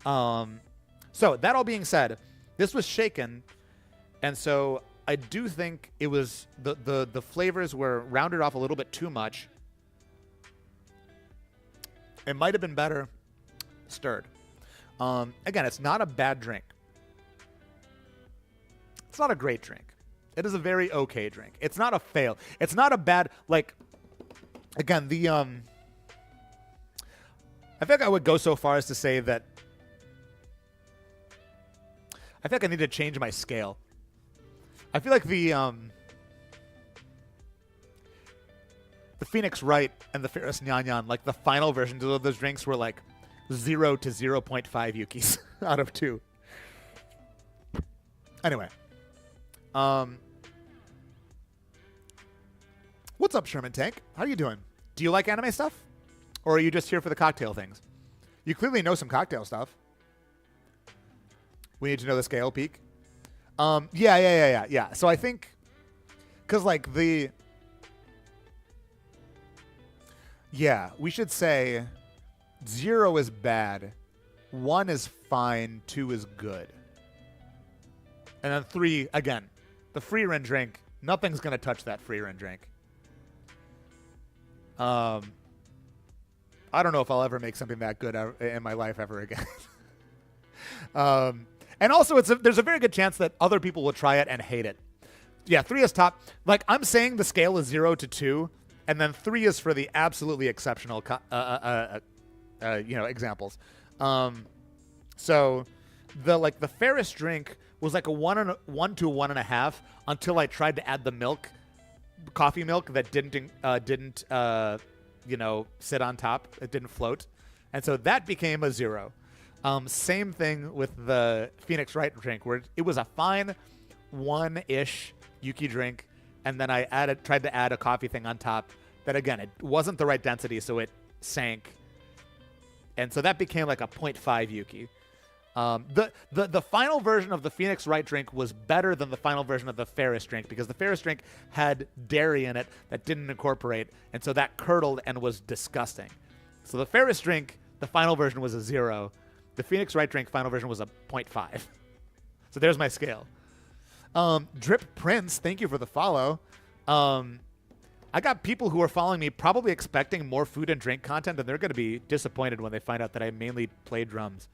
So that all being said, this was shaken, and so I do think it was the flavors were rounded off a little bit too much. It might have been better stirred. Again, it's not a bad drink. It's not a great drink. It is a very okay drink. It's not a fail. It's not a bad, again, I think I would go so far as to say that I think I need to change my scale. I feel like the Phoenix Wright and the Ferris Nyan Nyan, like the final versions of those drinks were like 0 to 0.5 Yukis out of 2. Anyway. What's up, Sherman Tank? How are you doing? Do you like anime stuff? Or are you just here for the cocktail things? You clearly know some cocktail stuff. We need to know the scale peak. Yeah. So I think, because we should say 0 is bad, 1 is fine, 2 is good. And then 3, again, the Freerin drink, nothing's going to touch that Freerin drink. I don't know if I'll ever make something that good in my life ever again. And also, there's a very good chance that other people will try it and hate it. Yeah, 3 is top. I'm saying the scale is 0 to 2, and then 3 is for the absolutely exceptional, examples. So the Ferris drink was like a 1 to a 1.5 until I tried to add the milk, coffee milk that didn't sit on top. It didn't float, and so that became a 0. Same thing with the Phoenix Wright drink, where it was a fine 1-ish Yuki drink, and then I tried to add a coffee thing on top. That again, it wasn't the right density, so it sank, and so that became like a 0.5 Yuki. The final version of the Phoenix Wright drink was better than the final version of the Ferris drink, because the Ferris drink had dairy in it that didn't incorporate, and so that curdled and was disgusting. So the Ferris drink The final version was a 0. The Phoenix Right drink final version was a 0.5. So there's my scale. Drip Prince, thank you for the follow. I got people who are following me probably expecting more food and drink content, and they're going to be disappointed when they find out that I mainly play drums.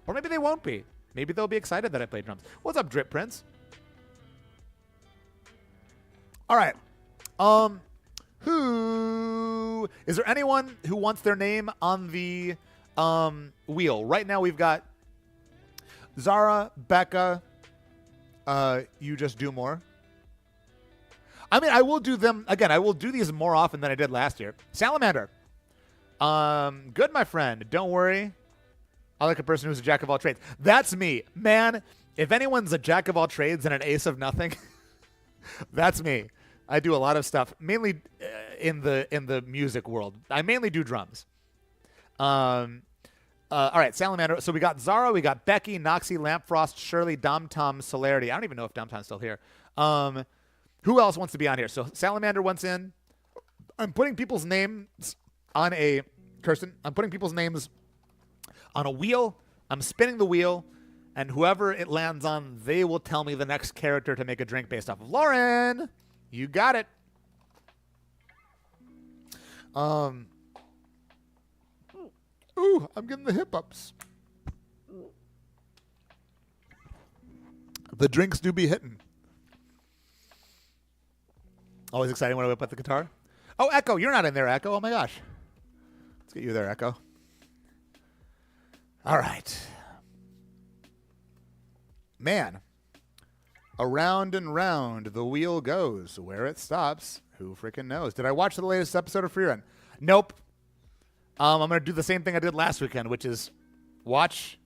Or maybe they won't be. Maybe they'll be excited that I play drums. What's up, Drip Prince? All right. Who is there anyone who wants their name on the wheel? Right now we've got Zara, Becca, you just do more. I mean, I will do them again. I will do these more often than I did last year. Salamander. Good, my friend. Don't worry. I like a person who's a jack of all trades. That's me. Man, if anyone's a jack of all trades and an ace of nothing, that's me. I do a lot of stuff, mainly in the music world. I mainly do drums. All right, Salamander. So we got Zara, we got Becky, Noxie, Lampfrost, Shirley, Dom Tom, Celerity. I don't even know if Dom Tom's still here. Who else wants to be on here? So Salamander wants in. I'm putting people's names on a Kirsten. I'm putting people's names on a wheel. I'm spinning the wheel, and whoever it lands on, they will tell me the next character to make a drink based off of. Lauren, you got it. Ooh, I'm getting the hip ups. The drinks do be hitting. Always exciting when I whip out the guitar. Oh, Echo, you're not in there, Echo. Oh my gosh. Let's get you there, Echo. All right. Man. Around and round the wheel goes. Where it stops, who freaking knows? Did I watch the latest episode of Free Run? Nope. I'm going to do the same thing I did last weekend, which is watch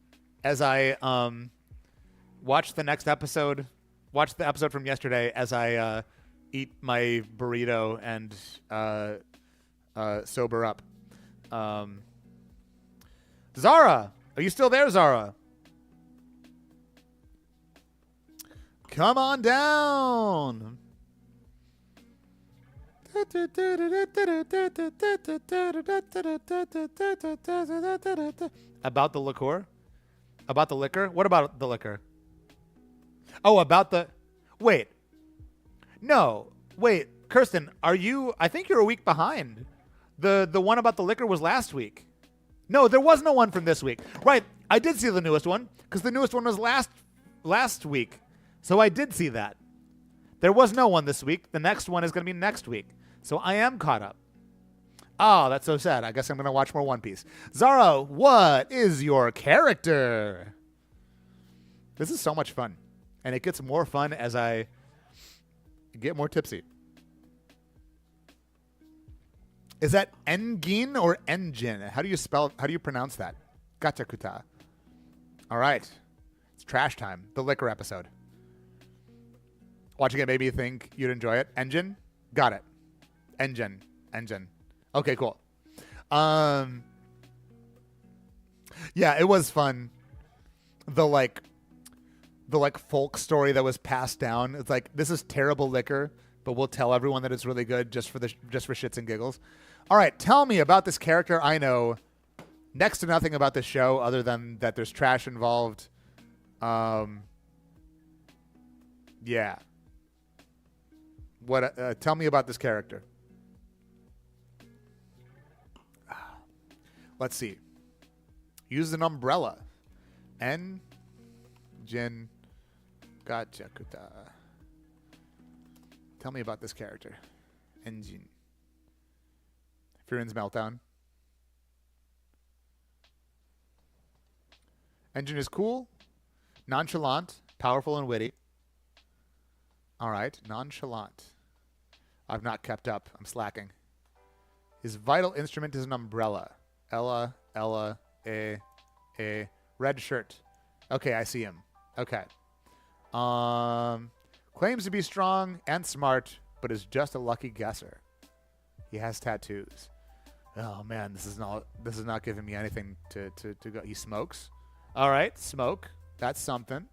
as I watch the next episode, watch the episode from yesterday as I eat my burrito and sober up. Zara, are you still there, Zara? Come on down. About the liqueur? About the liquor? What about the liquor? Oh, about the... Wait. No. Wait. Kirsten, are you... I think you're a week behind. The one about the liquor was last week. No, there was no one from this week. Right. I did see the newest one because the newest one was last week. So I did see that. There was no one this week. The next one is going to be next week. So I am caught up. Oh, that's so sad. I guess I'm going to watch more One Piece. Zara, what is your character? This is so much fun. And it gets more fun as I get more tipsy. Is that Engin or Engine? How do you pronounce that? Gachakuta. All right. It's trash time. The liquor episode. Watching it made me think you'd enjoy it. Engine? Got it. Engine. Okay, cool. Yeah, it was fun. The folk story that was passed down. It's like, this is terrible liquor, but we'll tell everyone that it's really good just for shits and giggles. All right, tell me about this character. I know next to nothing about this show other than that there's trash involved. Yeah. What? Tell me about this character. Let's see. Use an umbrella. Jin. Gachakuta. Tell me about this character. Engine. Furin's Meltdown. Engine is cool, nonchalant, powerful, and witty. All right, nonchalant. I've not kept up. I'm slacking. His vital instrument is an umbrella. Ella, a. Red shirt. Okay, I see him. Okay. Claims to be strong and smart, but is just a lucky guesser. He has tattoos. Oh man, this is not giving me anything to go. He smokes. All right, smoke. That's something.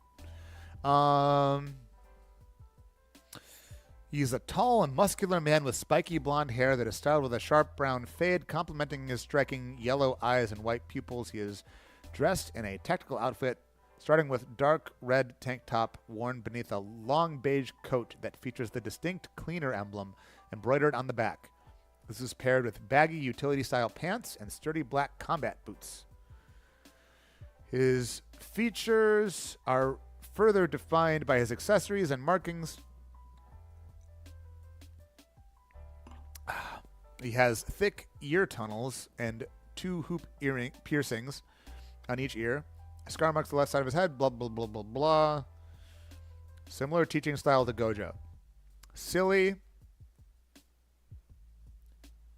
He's a tall and muscular man with spiky blonde hair that is styled with a sharp brown fade, complementing his striking yellow eyes and white pupils. He is dressed in a tactical outfit, starting with dark red tank top worn beneath a long beige coat that features the distinct cleaner emblem embroidered on the back. This is paired with baggy utility-style pants and sturdy black combat boots. His features are further defined by his accessories and markings. He has thick ear tunnels and 2 hoop earring piercings on each ear. A scar marks the left side of his head, blah, blah, blah, blah, blah. Similar teaching style to Gojo. Silly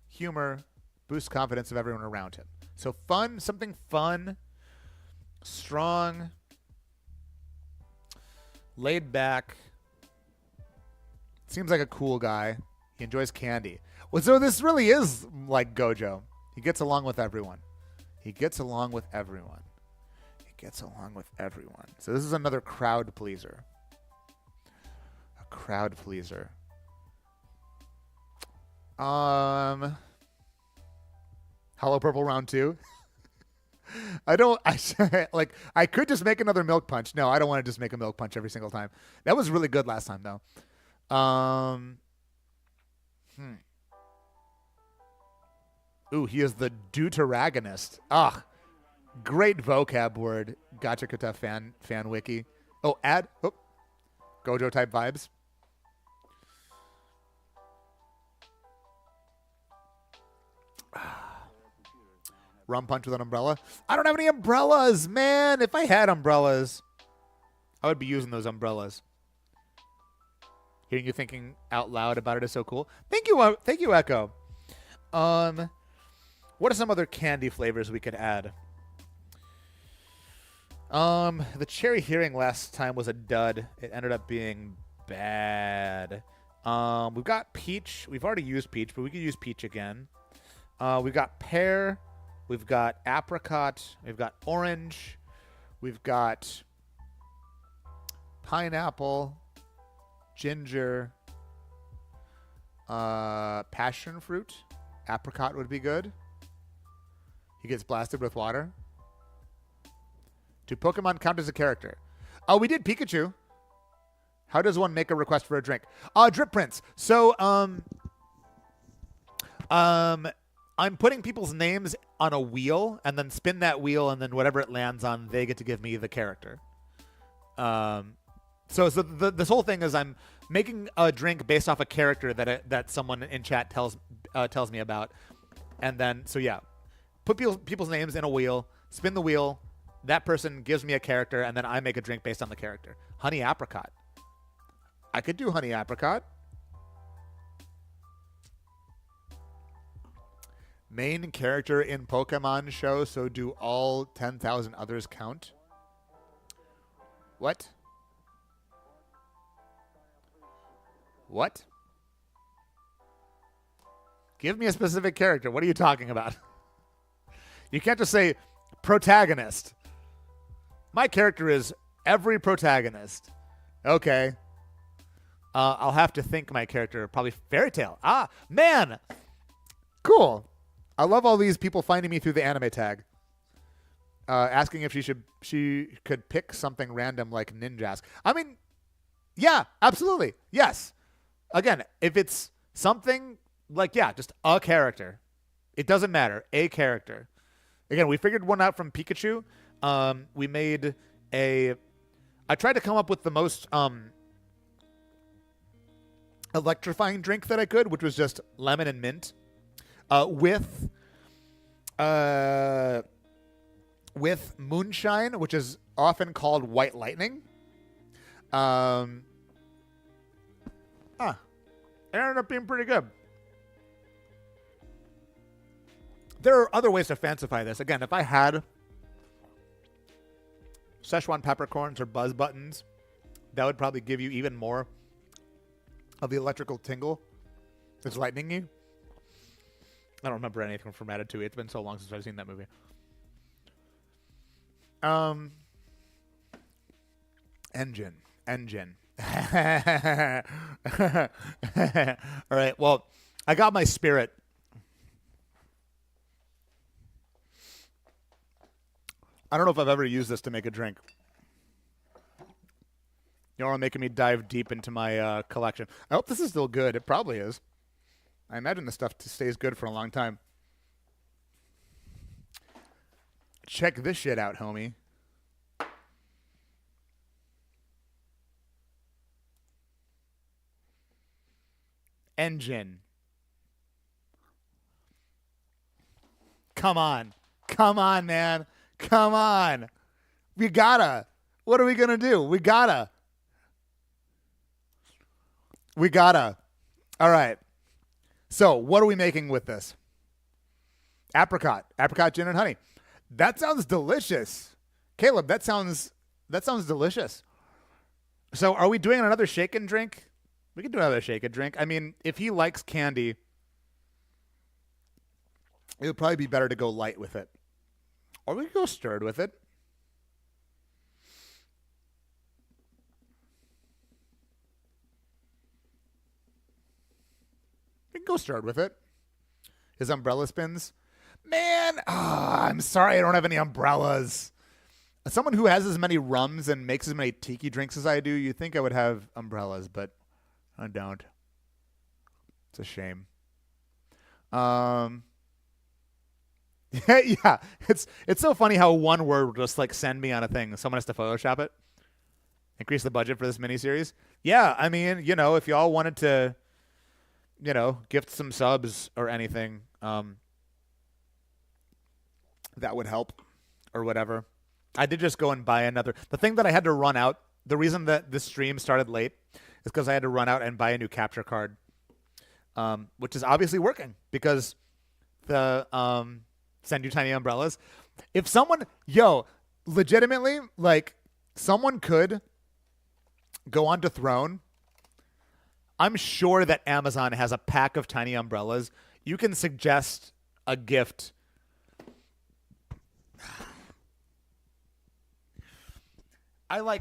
humor boosts confidence of everyone around him. So fun, something fun, strong, laid back. Seems like a cool guy. He enjoys candy. Well, so this really is like Gojo. He gets along with everyone. He gets along with everyone. He gets along with everyone. So this is another crowd pleaser. A crowd pleaser. Hollow Purple round 2. I could just make another Milk Punch. No, I don't want to just make a Milk Punch every single time. That was really good last time, though. Ooh, he is the deuteragonist. Ah, great vocab word. Gachakata fan wiki. Oh, Gojo type vibes. Rum punch with an umbrella. I don't have any umbrellas, man. If I had umbrellas, I would be using those umbrellas. Hearing you thinking out loud about it is so cool. Thank you, Echo. What are some other candy flavors we could add? The cherry hearing last time was a dud. It ended up being bad. We've got peach. We've already used peach, but we could use peach again. We've got pear. We've got apricot. We've got orange. We've got pineapple, ginger, passion fruit. Apricot would be good. He gets blasted with water. Do Pokemon count as a character? Oh, we did Pikachu. How does one make a request for a drink? Drip Prince. So, I'm putting people's names on a wheel and then spin that wheel, and then whatever it lands on, they get to give me the character. So this whole thing is I'm making a drink based off a character that someone in chat tells me about, and then put people's names in a wheel, spin the wheel, that person gives me a character, and then I make a drink based on the character. Honey apricot. I could do honey apricot. Main character in Pokemon show, so do all 10,000 others count? What? What? Give me a specific character. What are you talking about? You can't just say protagonist. My character is every protagonist. Okay. I'll have to think my character. Probably Fairy Tail. Ah, man. Cool. I love all these people finding me through the anime tag. Asking if she could pick something random like Ninjask. I mean, yeah, absolutely. Yes. Again, if it's something like, just a character. It doesn't matter. A character. Again, we figured one out from Pikachu. We made I tried to come up with the most electrifying drink that I could, which was just lemon and mint. With moonshine, which is often called white lightning. It ended up being pretty good. There are other ways to fancify this. Again, if I had Szechuan peppercorns or buzz buttons, that would probably give you even more of the electrical tingle that's lightning-y. I don't remember anything from Ratatouille. It's been so long since I've seen that movie. Engine. All right. Well, I got my spirit. I don't know if I've ever used this to make a drink. You're making me dive deep into my collection. I hope this is still good. It probably is. I imagine the stuff stays good for a long time. Check this shit out, homie. Engine. Come on. Come on, man. Come on. We gotta. What are we going to do? We gotta. All right. So, what are we making with this? Apricot gin and honey. That sounds delicious. Caleb, that sounds delicious. So, are we doing another shake and drink? We can do another shake and drink. I mean, if he likes candy, it would probably be better to go light with it. Or we could go stirred with it. We can go stirred with it. His umbrella spins. Man, I'm sorry I don't have any umbrellas. As someone who has as many rums and makes as many tiki drinks as I do, you'd think I would have umbrellas, but I don't. It's a shame. Yeah, it's so funny how one word will just like send me on a thing. Someone has to Photoshop it. Increase the budget for this miniseries. Yeah, I mean, if y'all wanted to, gift some subs or anything, that would help or whatever. I did just go and buy another. The thing that I had to run out, the reason that this stream started late is because I had to run out and buy a new capture card, which is obviously working because the send you tiny umbrellas. If someone, legitimately, like someone could go onto Throne. I'm sure that Amazon has a pack of tiny umbrellas. You can suggest a gift. I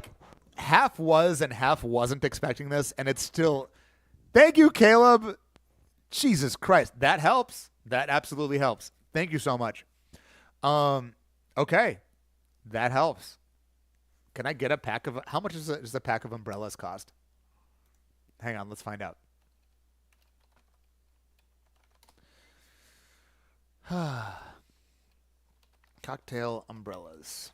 half was and half wasn't expecting this, and it's still. Thank you, Caleb. Jesus Christ, that helps. That absolutely helps. Thank you so much. Okay, that helps. Can I get a pack of? How much does a pack of umbrellas cost? Hang on, let's find out. Cocktail umbrellas.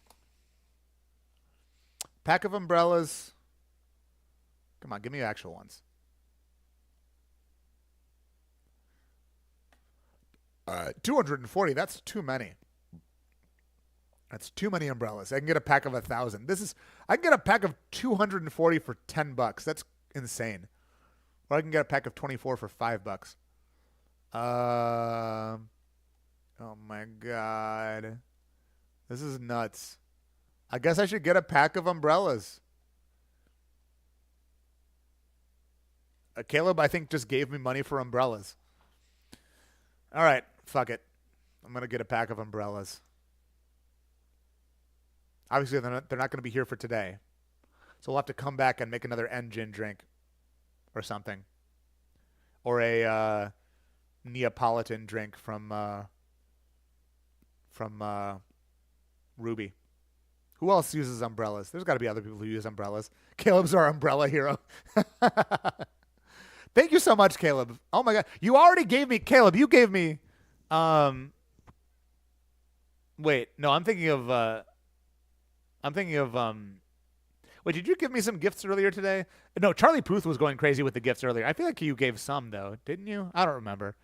Pack of umbrellas. Come on, give me actual ones. $240. That's too many. That's too many umbrellas. I can get a pack of 1,000. I can get a pack of 240 for $10. That's insane. Or I can get a pack of 24 for $5. Oh my god. This is nuts. I guess I should get a pack of umbrellas. Caleb, I think, just gave me money for umbrellas. All right, fuck it. I'm going to get a pack of umbrellas. Obviously, they're not going to be here for today. So we'll have to come back and make another engine drink or something. Or a Neapolitan drink from Ruby. Who else uses umbrellas? There's got to be other people who use umbrellas. Caleb's our umbrella hero. Thank you so much, Caleb. Oh my god. You already gave me, Caleb, you gave me wait, no, I'm thinking of wait, did you give me some gifts earlier today? No, Charlie Puth was going crazy with the gifts earlier. I feel like you gave some though, didn't you? I don't remember.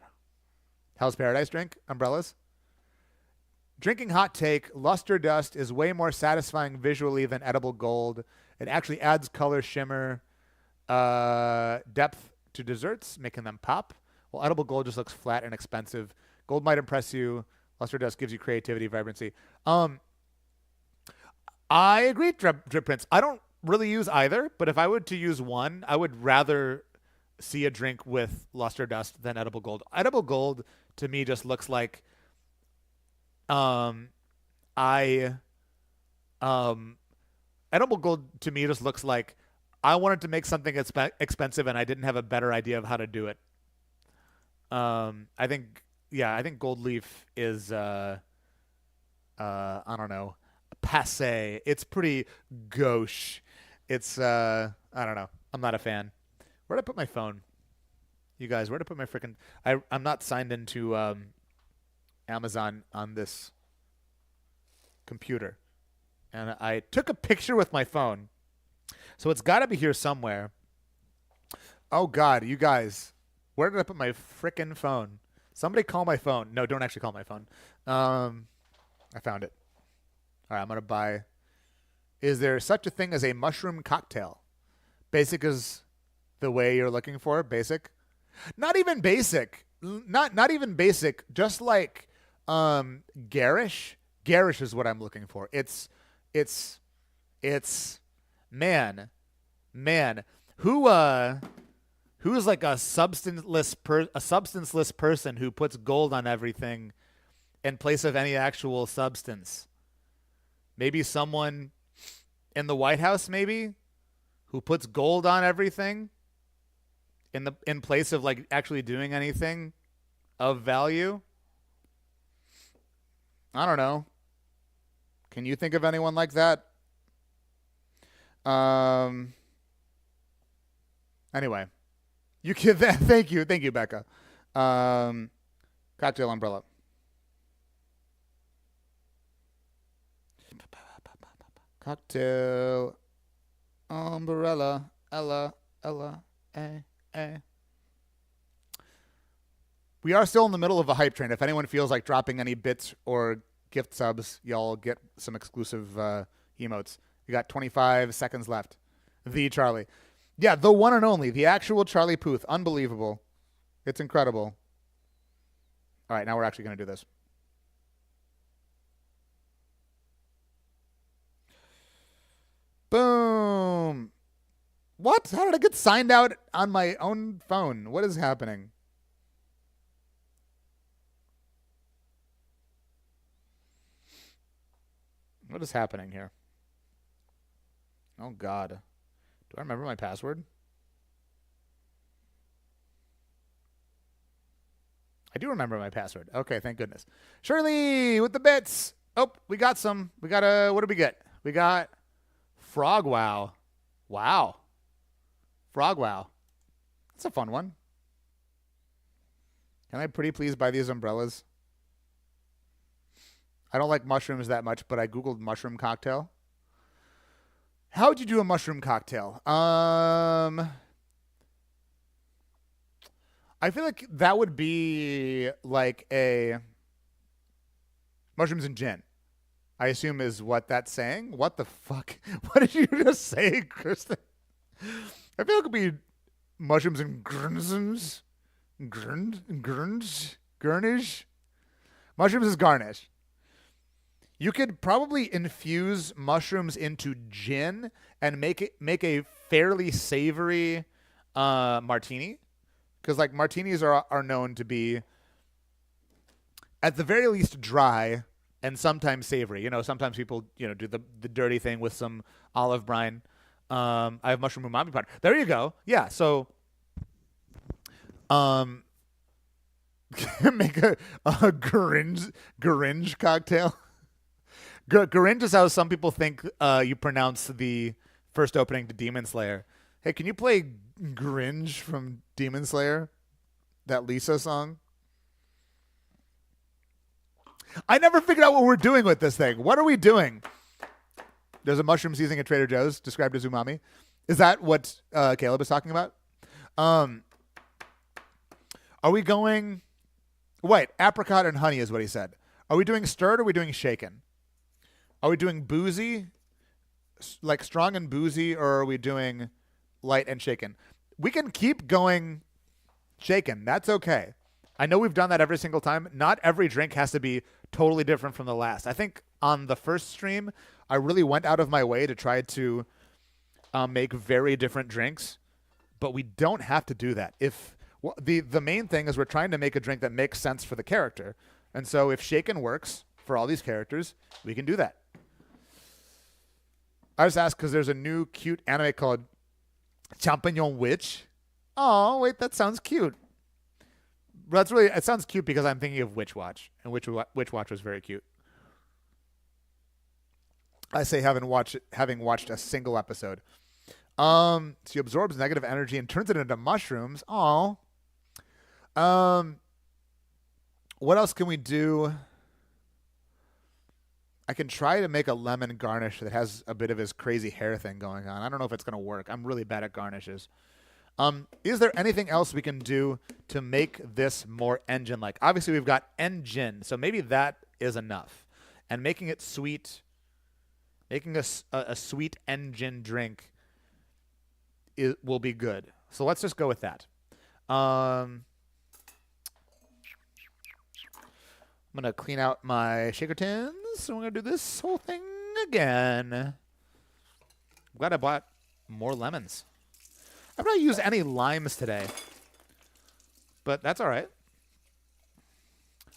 Hell's Paradise drink? Umbrellas? Drinking hot take, Luster Dust is way more satisfying visually than Edible Gold. It actually adds color, shimmer, depth to desserts, making them pop. While Edible Gold just looks flat and expensive. Gold might impress you. Luster Dust gives you creativity, vibrancy. I agree, Drip Prince. I don't really use either, but if I were to use one, I would rather see a drink with Luster Dust than Edible Gold. Edible Gold, to me, just looks like Edible Gold to me just looks like I wanted to make something expensive, and I didn't have a better idea of how to do it. I think, yeah, I think gold leaf is, I don't know, passe. It's pretty gauche. It's, I don't know. I'm not a fan. Where'd I put my phone? You guys, where'd I put my freaking... I'm not signed into Amazon on this computer. And I took a picture with my phone. So it's got to be here somewhere. Oh, God, you guys. Where did I put my frickin' phone? Somebody call my phone. No, don't actually call my phone. I found it. All right, I'm going to buy... Is there such a thing as a mushroom cocktail? Basic is the way you're looking for? Basic? Not even basic. Not even basic. Just like garish. Garish is what I'm looking for. It's man. Who's like a substanceless person who puts gold on everything in place of any actual substance? Maybe someone in the White House, maybe, who puts gold on everything in place of like actually doing anything of value. I don't know. Can you think of anyone like that? Anyway, you can. Thank you, Becca. Cocktail umbrella. Cocktail umbrella. Ella, a. We are still in the middle of a hype train. If anyone feels like dropping any bits or gift subs, y'all get some exclusive emotes. You got 25 seconds left. The Charlie. Yeah, the one and only. The actual Charlie Puth. Unbelievable. It's incredible. All right, now we're actually going to do this. Boom. What? How did I get signed out on my own phone? What is happening? What is happening here? Oh, God. Do I remember my password? I do remember my password. Okay, thank goodness. Shirley with the bits. Oh, we got some. We got a... What did we get? We got Frog Wow. Wow. Frog Wow. That's a fun one. Can I pretty please buy these umbrellas? I don't like mushrooms that much, but I Googled mushroom cocktail. How would you do a mushroom cocktail? I feel like that would be like a mushrooms and gin. I assume is what that's saying. What the fuck? What did you just say, Kristen? I feel like it would be mushrooms and garnishes. Garnish. Mushrooms is garnish. You could probably infuse mushrooms into gin and make a fairly savory martini, because like martinis are known to be at the very least dry and sometimes savory. You know, sometimes people do the dirty thing with some olive brine. I have mushroom umami powder. There you go. Yeah. So, make a Gringe cocktail. Gringe is how some people think you pronounce the first opening to Demon Slayer. Hey, can you play Gringe from Demon Slayer? That Lisa song? I never figured out what we're doing with this thing. What are we doing? There's a mushroom seasoning at Trader Joe's described as umami. Is that what Caleb is talking about? Are we going... Wait, apricot and honey is what he said. Are we doing stirred or are we doing shaken? Are we doing boozy, like strong and boozy, or are we doing light and shaken? We can keep going shaken. That's okay. I know we've done that every single time. Not every drink has to be totally different from the last. I think on the first stream, I really went out of my way to try to make very different drinks, but we don't have to do that. The main thing is we're trying to make a drink that makes sense for the character. And so if shaken works for all these characters, we can do that. I just asked because there's a new cute anime called Champignon Witch. Oh, wait, that sounds cute. That's really, it sounds cute because I'm thinking of Witch Watch, and Witch Watch was very cute. I say having watched a single episode. She absorbs negative energy and turns it into mushrooms. Oh. What else can we do? I can try to make a lemon garnish that has a bit of his crazy hair thing going on. I don't know if it's going to work. I'm really bad at garnishes. Is there anything else we can do to make this more engine-like? Obviously, we've got engine, so maybe that is enough. And making it sweet, making a sweet engine drink will be good. So let's just go with that. I'm going to clean out my shaker tins. So we're going to do this whole thing again. I'm glad I bought more lemons. I've not used any limes today, but that's all right.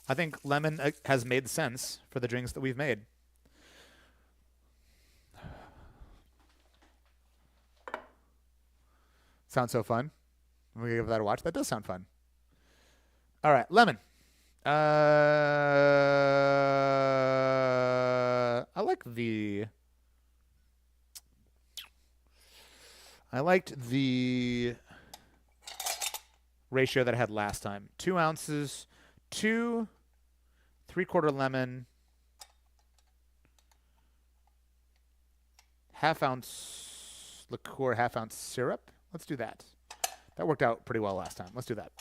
I think lemon has made sense for the drinks that we've made. Sounds so fun. I'm going to give that a watch. That does sound fun. All right, lemon. I liked the ratio that I had last time. 2 ounces, 2 3/4 lemon, ½ ounce liqueur, ½ ounce syrup. Let's do that. That worked out pretty well last time. Let's do that.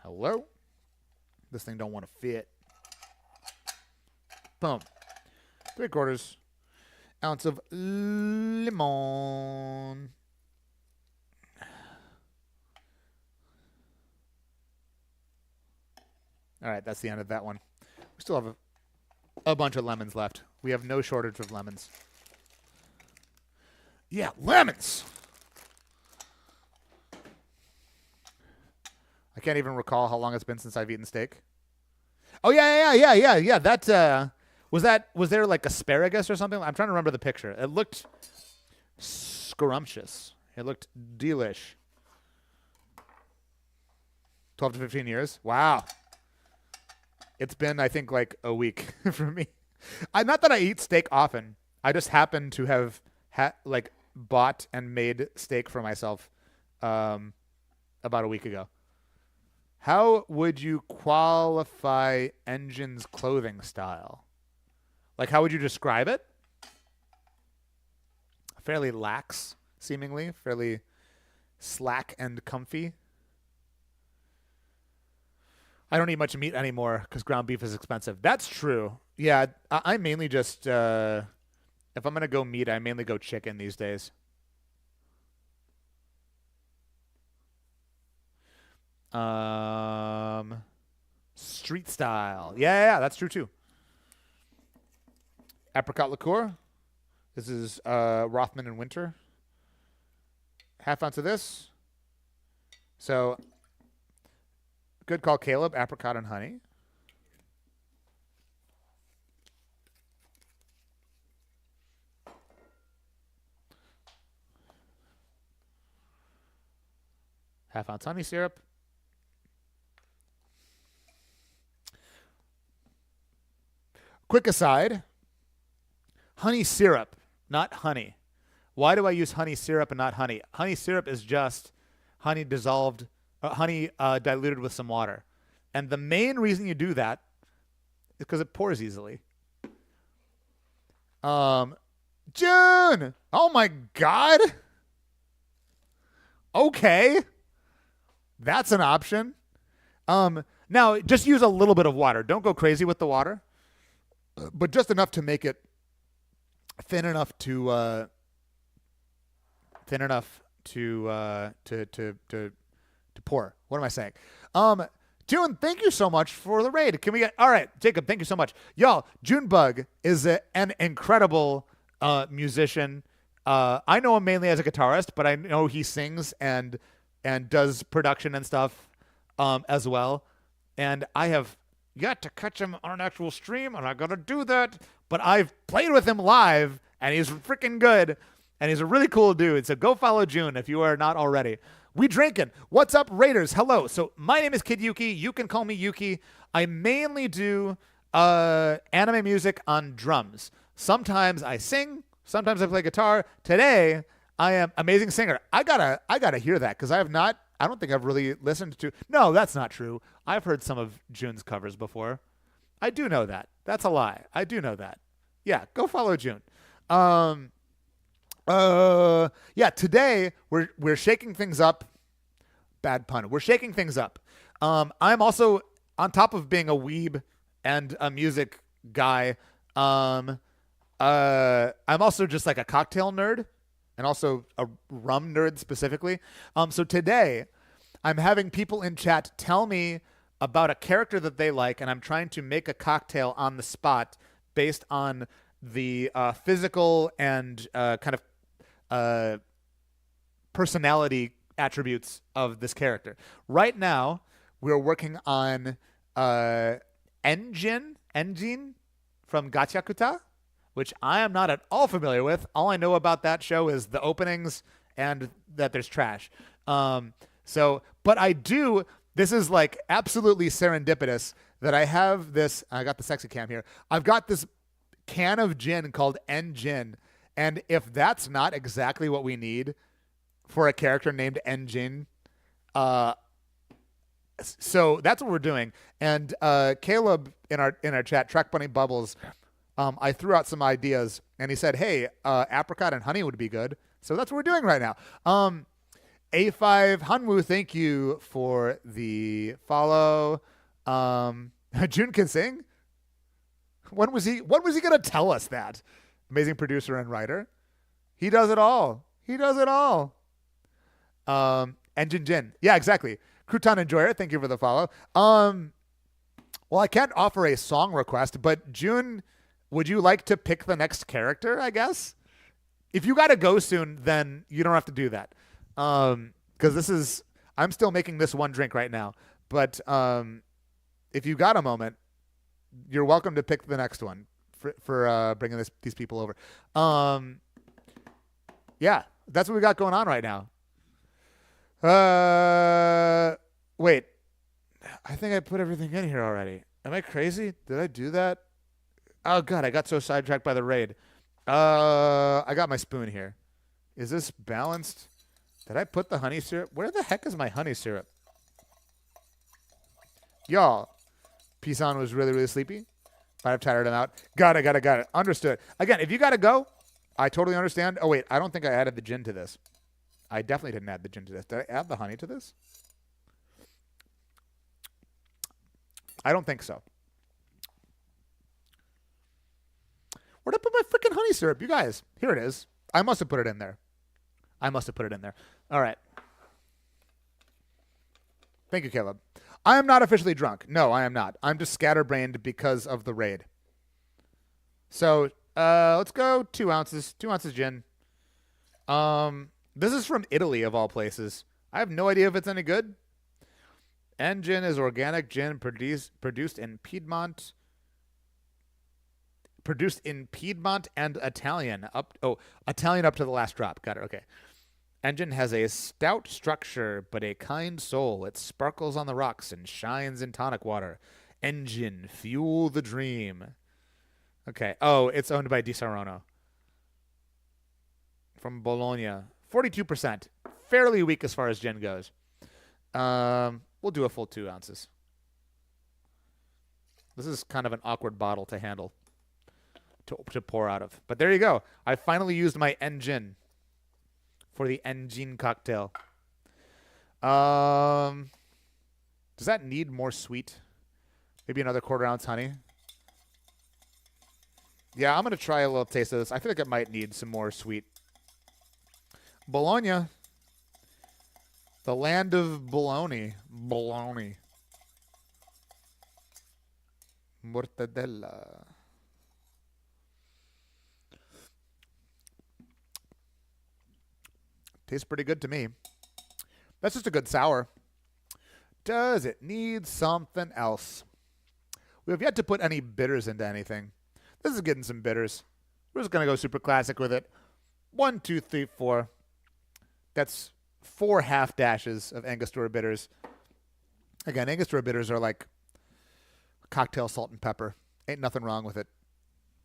Hello? This thing don't want to fit. Boom. 3/4 ounce of lemon. All right, that's the end of that one. We still have a bunch of lemons left. We have no shortage of lemons. Yeah, lemons! I can't even recall how long it's been since I've eaten steak. Oh, yeah. That, was there like asparagus or something? I'm trying to remember the picture. It looked scrumptious. It looked delish. 12 to 15 years? Wow. It's been, I think, like a week for me. Not that I eat steak often. I just happen to have bought and made steak for myself about a week ago. How would you qualify Engine's clothing style? Like, how would you describe it? Fairly lax, seemingly. Fairly slack and comfy. I don't eat much meat anymore because ground beef is expensive. That's true. Yeah, I mainly just, if I'm going to go meat, I mainly go chicken these days. Street style. Yeah, that's true too. Apricot liqueur. This is Rothman and Winter. ½ ounce of this. So, good call, Caleb. Apricot and honey. ½ ounce honey syrup. Quick aside, honey syrup, not honey. Why do I use honey syrup and not honey? Honey syrup is just honey diluted with some water. And the main reason you do that is because it pours easily. June! Oh my God! Okay. That's an option. Now, just use a little bit of water. Don't go crazy with the water. But just enough to make it thin enough to pour. What am I saying? June, thank you so much for the raid. All right, Jacob, thank you so much. Y'all, Junebug is an incredible musician. I know him mainly as a guitarist, but I know he sings and does production and stuff as well. And I have yet to catch him on an actual stream, and I gotta do that. But I've played with him live, and he's freaking good, and he's a really cool dude. So go follow June if you are not already. We drinking. What's up, Raiders? Hello. So my name is Kid Yuki. You can call me Yuki. I mainly do anime music on drums. Sometimes I sing. Sometimes I play guitar. Today I am amazing singer. I gotta hear that because I don't think I've really listened to. No, that's not true. I've heard some of June's covers before. I do know that. That's a lie. I do know that. Yeah, go follow June. Yeah, today we're shaking things up. Bad pun. We're shaking things up. I'm also, on top of being a weeb and a music guy, I'm also just like a cocktail nerd and also a rum nerd specifically. So today I'm having people in chat tell me about a character that they like, and I'm trying to make a cocktail on the spot based on the physical and kind of personality attributes of this character. Right now, we're working on Engine from Gachakuta, which I am not at all familiar with. All I know about that show is the openings and that there's trash. But I do. This is like absolutely serendipitous that I have this. I got the sexy cam here. I've got this can of gin called Engine, and if that's not exactly what we need for a character named Engine, so that's what we're doing. And Caleb in our chat, Track Bunny Bubbles, I threw out some ideas, and he said, "Hey, apricot and honey would be good." So that's what we're doing right now. A5 Hanwoo, thank you for the follow. June can sing. When was he gonna tell us that? Amazing producer and writer. He does it all. Engine Jin. Yeah, exactly. Crouton Enjoyer, thank you for the follow. Well, I can't offer a song request, but June, would you like to pick the next character, I guess? If you gotta go soon, then you don't have to do that. Because I'm still making this one drink right now. But if you got a moment, you're welcome to pick the next one for bringing these people over. Yeah, that's what we got going on right now. Wait, I think I put everything in here already. Am I crazy? Did I do that? Oh God, I got so sidetracked by the raid. I got my spoon here. Is this balanced? Did I put the honey syrup? Where the heck is my honey syrup? Y'all, Pisan was really, really sleepy. Might have tired him out. Got it. Understood. Again, if you got to go, I totally understand. Oh, wait. I don't think I added the gin to this. I definitely didn't add the gin to this. Did I add the honey to this? I don't think so. Where'd I put my freaking honey syrup? You guys, here it is. I must have put it in there. All right. Thank you, Caleb. I am not officially drunk. No, I am not. I'm just scatterbrained because of the raid. So let's go 2 ounces. 2 ounces gin. This is from Italy, of all places. I have no idea if it's any good. Engine is organic gin produced in Piedmont. Produced in Piedmont and Italian. Italian up to the last drop. Got it. Okay. Engine has a stout structure, but a kind soul. It sparkles on the rocks and shines in tonic water. Engine, fuel the dream. Okay. Oh, it's owned by Di Saronno. From Bologna. 42%. Fairly weak as far as gin goes. We'll do a full 2 ounces. This is kind of an awkward bottle to handle. To pour out of. But there you go. I finally used my Engine for the Engine cocktail. Does that need more sweet? Maybe another 1/4 ounce honey? Yeah, I'm going to try a little taste of this. I feel like it might need some more sweet. Bologna. The land of bologna. Bologna. Mortadella. Tastes pretty good to me. That's just a good sour. Does it need something else? We have yet to put any bitters into anything. This is getting some bitters. We're just going to go super classic with it. 1, 2, 3, 4. That's 4 half dashes of Angostura bitters. Again, Angostura bitters are like cocktail salt and pepper. Ain't nothing wrong with it.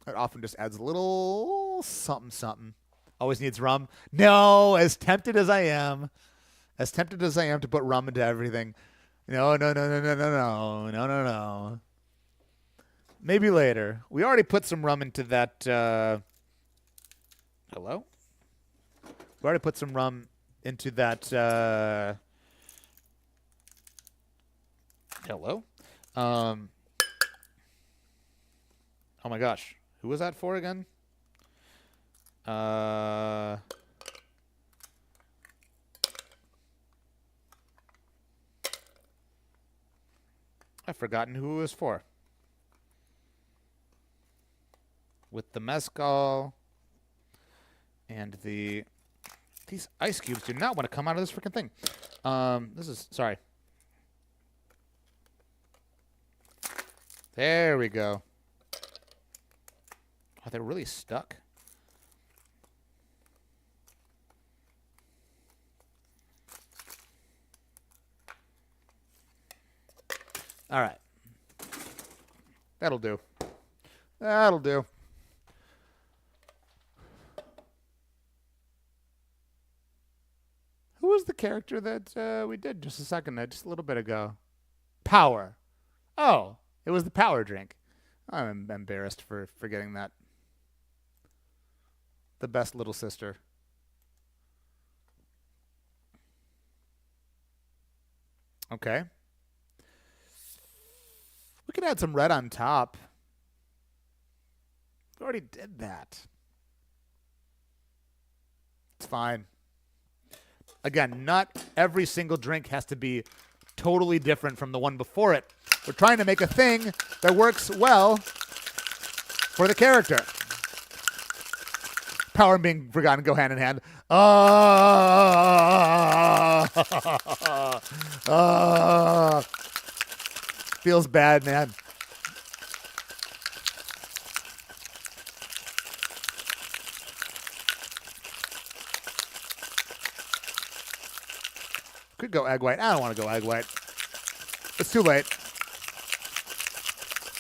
It often just adds a little something, something. Always needs rum. No, as tempted as I am to put rum into everything. No. Maybe later. We already put some rum into that. Hello? We already put some rum into that. Hello? Oh my gosh. Who was that for again? I've forgotten who it was for. With the mezcal and these ice cubes do not want to come out of this freaking thing. Sorry. There we go. Oh, they're really stuck. All right. That'll do. That'll do. Who was the character that we did just a little bit ago? Power. Oh, it was the power drink. I'm embarrassed for forgetting that. The best little sister. Okay. We can add some red on top. We already did that. It's fine. Again, not every single drink has to be totally different from the one before it. We're trying to make a thing that works well for the character. Power and being forgotten go hand in hand. Feels bad, man. Could go egg white. I don't want to go egg white. It's too late.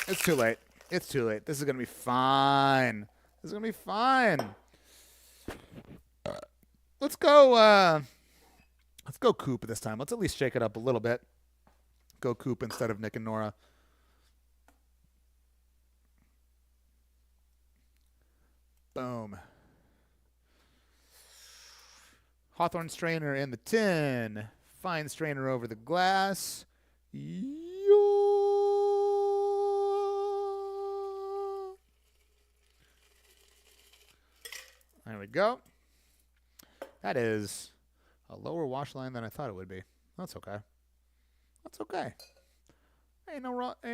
It's too late. It's too late. This is going to be fine. This is going to be fine. Let's go Coop this time. Let's at least shake it up a little bit. Go Coop instead of Nick and Nora. Boom. Hawthorne strainer in the tin. Fine strainer over the glass. There we go. That is a lower wash line than I thought it would be. That's okay. That's okay. Ain't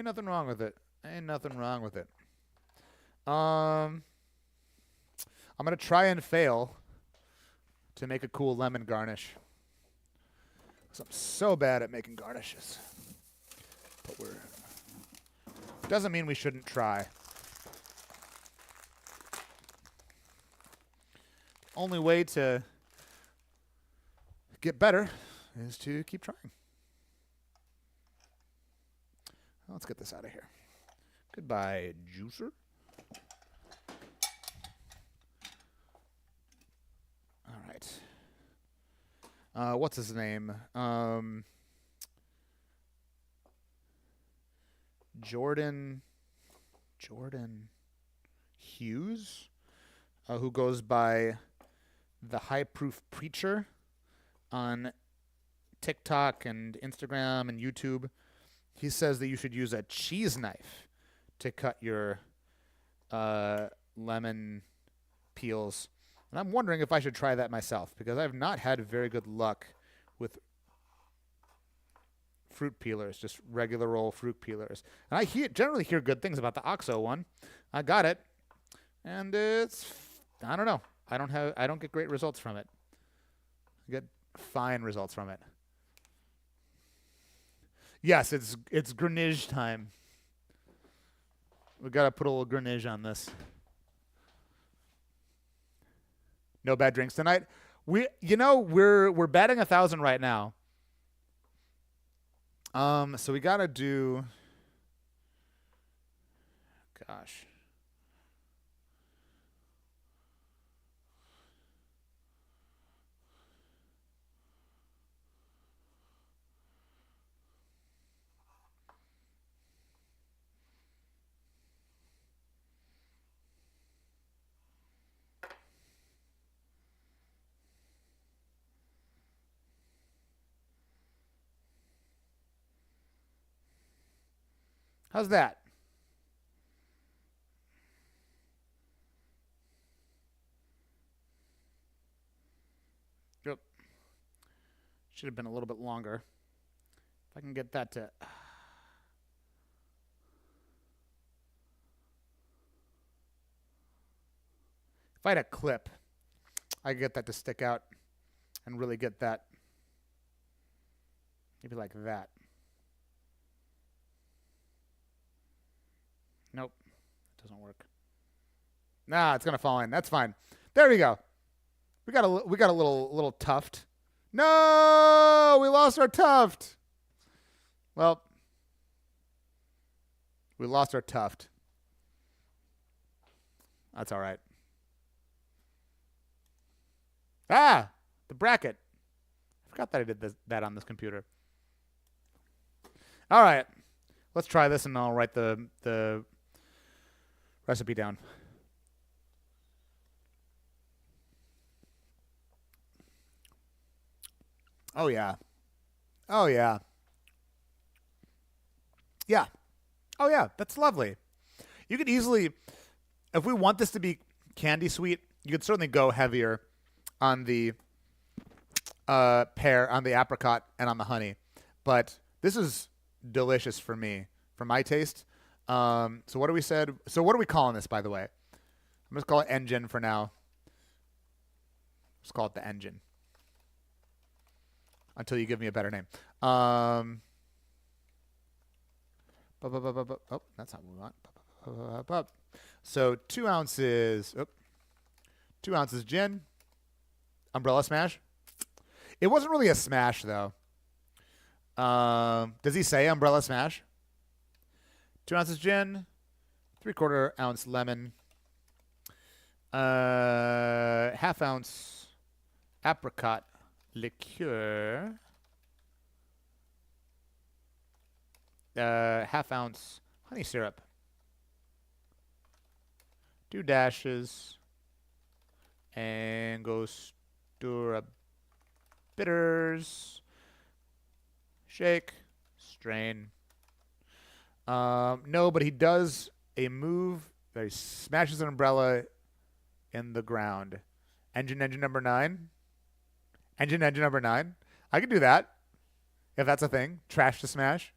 nothing wrong with it. Ain't nothing wrong with it. I'm gonna try and fail to make a cool lemon garnish. Because I'm so bad at making garnishes. But doesn't mean we shouldn't try. Only way to get better is to keep trying. Let's get this out of here. Goodbye, juicer. All right. What's his name? Jordan Hughes, who goes by the High Proof Preacher on TikTok and Instagram and YouTube. He says that you should use a cheese knife to cut your lemon peels. And I'm wondering if I should try that myself, because I've not had very good luck with fruit peelers, just regular old fruit peelers. And I generally hear good things about the OXO one. I got it, and I don't know. I don't get great results from it. I get fine results from it. Yes, it's Grenache time. We gotta put a little Grenache on this. No bad drinks tonight. We're batting 1,000 right now. So we gotta do. Gosh. How's that? Yep. Should have been a little bit longer. If I can get that to... If I had a clip, I could get that to stick out and really get that. Maybe like that. Nope. It doesn't work. Nah, it's gonna fall in. That's fine. There we go. We got a little tuft. No, we lost our tuft. Well, we lost our tuft. That's all right. Ah, the bracket. I forgot that I did that on this computer. All right, let's try this, and I'll write the recipe down. Oh yeah. Oh yeah. Yeah. Oh yeah, that's lovely. You could easily, if we want this to be candy sweet, you could certainly go heavier on the pear, on the apricot, and on the honey. But this is delicious for me, for my taste. So what do we said? So what are we calling this, by the way? I'm just call it engine for now. Let's call it the engine until you give me a better name. Oh, that's not what we want. So 2 ounces. 2 ounces gin. Umbrella smash. It wasn't really a smash though. Does he say umbrella smash? 2 ounces gin. 3/4 ounce lemon. 1/2 ounce apricot liqueur. 1/2 ounce honey syrup. 2 dashes. Angostura bitters. Shake. Strain. No, but he does a move that he smashes an umbrella in the ground. Engine number 9. Engine number 9. I could do that if that's a thing. Trash to smash.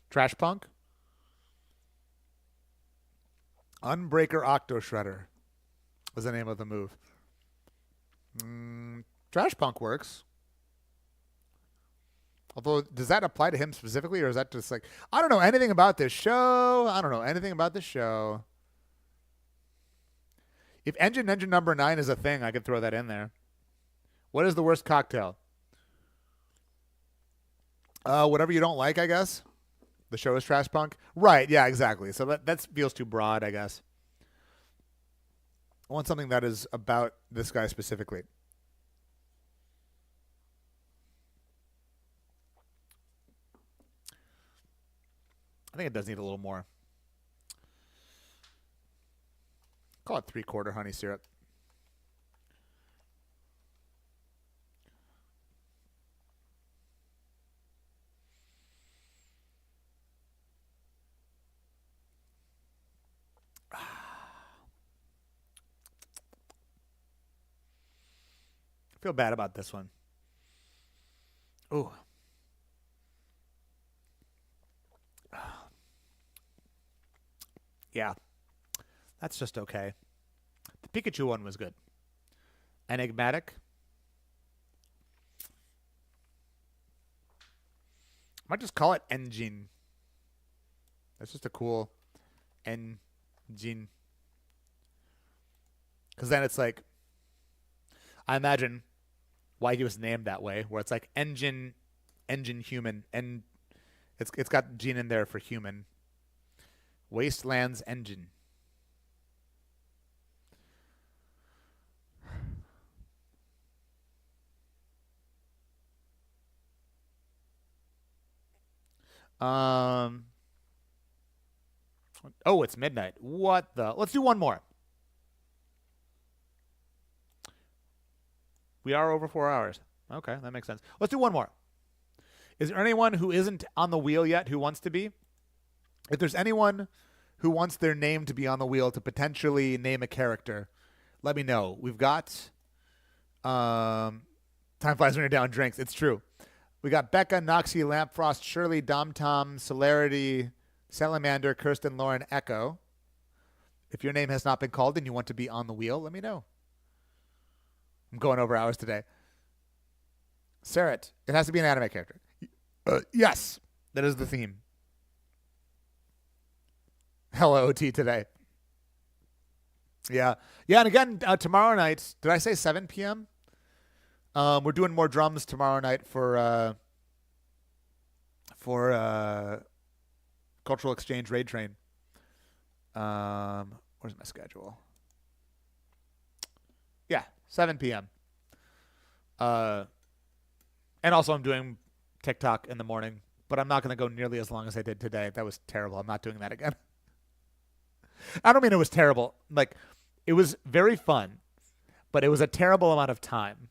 Trash punk. Unbreaker Octo Shredder was the name of the move. Trash punk works. Although, does that apply to him specifically, or is that just like, I don't know anything about this show. I don't know anything about this show. If engine number 9 is a thing, I could throw that in there. What is the worst cocktail? Whatever you don't like, I guess. The show is trash punk. Right, yeah, exactly. So that feels too broad, I guess. I want something that is about this guy specifically. I think it does need a little more. Call it 3/4 honey syrup. I feel bad about this one. Ooh. Yeah. That's just okay. The Pikachu one was good. Enigmatic. I might just call it engine. That's just a cool engine. Jin. Because then it's like, I imagine why he was named that way, where it's like engine human, and it's got Jin in there for human. Wastelands engine. Oh, it's midnight. What the? Let's do one more. We are over 4 hours. Okay, that makes sense. Let's do one more. Is there anyone who isn't on the wheel yet who wants to be? If there's anyone who wants their name to be on the wheel to potentially name a character, let me know. We've got time flies when you're down drinks. It's true. We got Becca, Noxie, Lampfrost, Shirley, Dom Tom, Celerity, Salamander, Kirsten, Lauren, Echo. If your name has not been called and you want to be on the wheel, let me know. I'm going over hours today. Sarat. It has to be an anime character. Yes. That is the theme. Hello, OT today. Yeah. Yeah, and again, tomorrow night, did I say 7 p.m.? We're doing more drums tomorrow night for Cultural Exchange Raid Train. Where's my schedule? Yeah, 7 p.m. And also I'm doing TikTok in the morning, but I'm not going to go nearly as long as I did today. That was terrible. I'm not doing that again. I don't mean it was terrible. Like, it was very fun, but it was a terrible amount of time.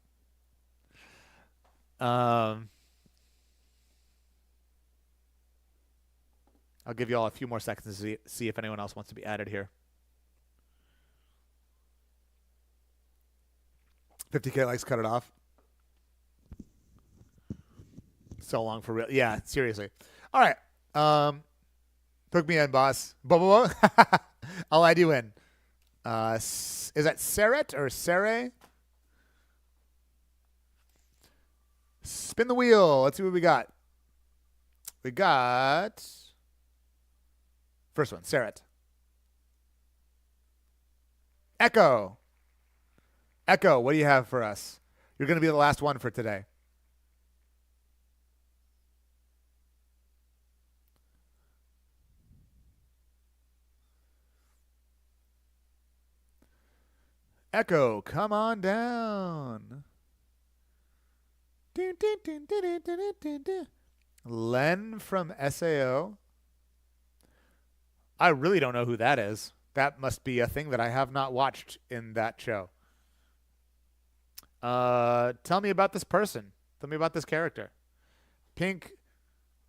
I'll give you all a few more seconds to see if anyone else wants to be added here. 50K likes, cut it off. So long for real. Yeah, seriously. All right. Took me in, boss. I'll add you in. Is that Saret or Sere? Spin the wheel. Let's see what we got. We got first one, Saret. Echo. Echo, what do you have for us? You're going to be the last one for today. Echo, come on down. Len from SAO. I really don't know who that is. That must be a thing that I have not watched in that show. Tell me about this person. Tell me about this character. Pink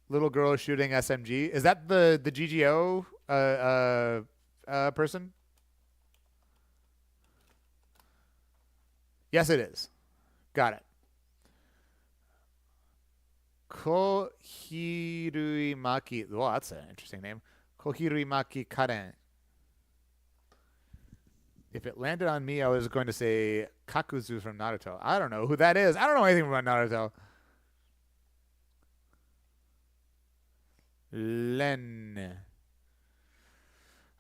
little girl shooting SMG. Is that the GGO person? Yes, it is. Got it. Kohiruimaki. Well, that's an interesting name. Kohiruimaki Karen. If it landed on me, I was going to say Kakuzu from Naruto. I don't know who that is. I don't know anything about Naruto. Len.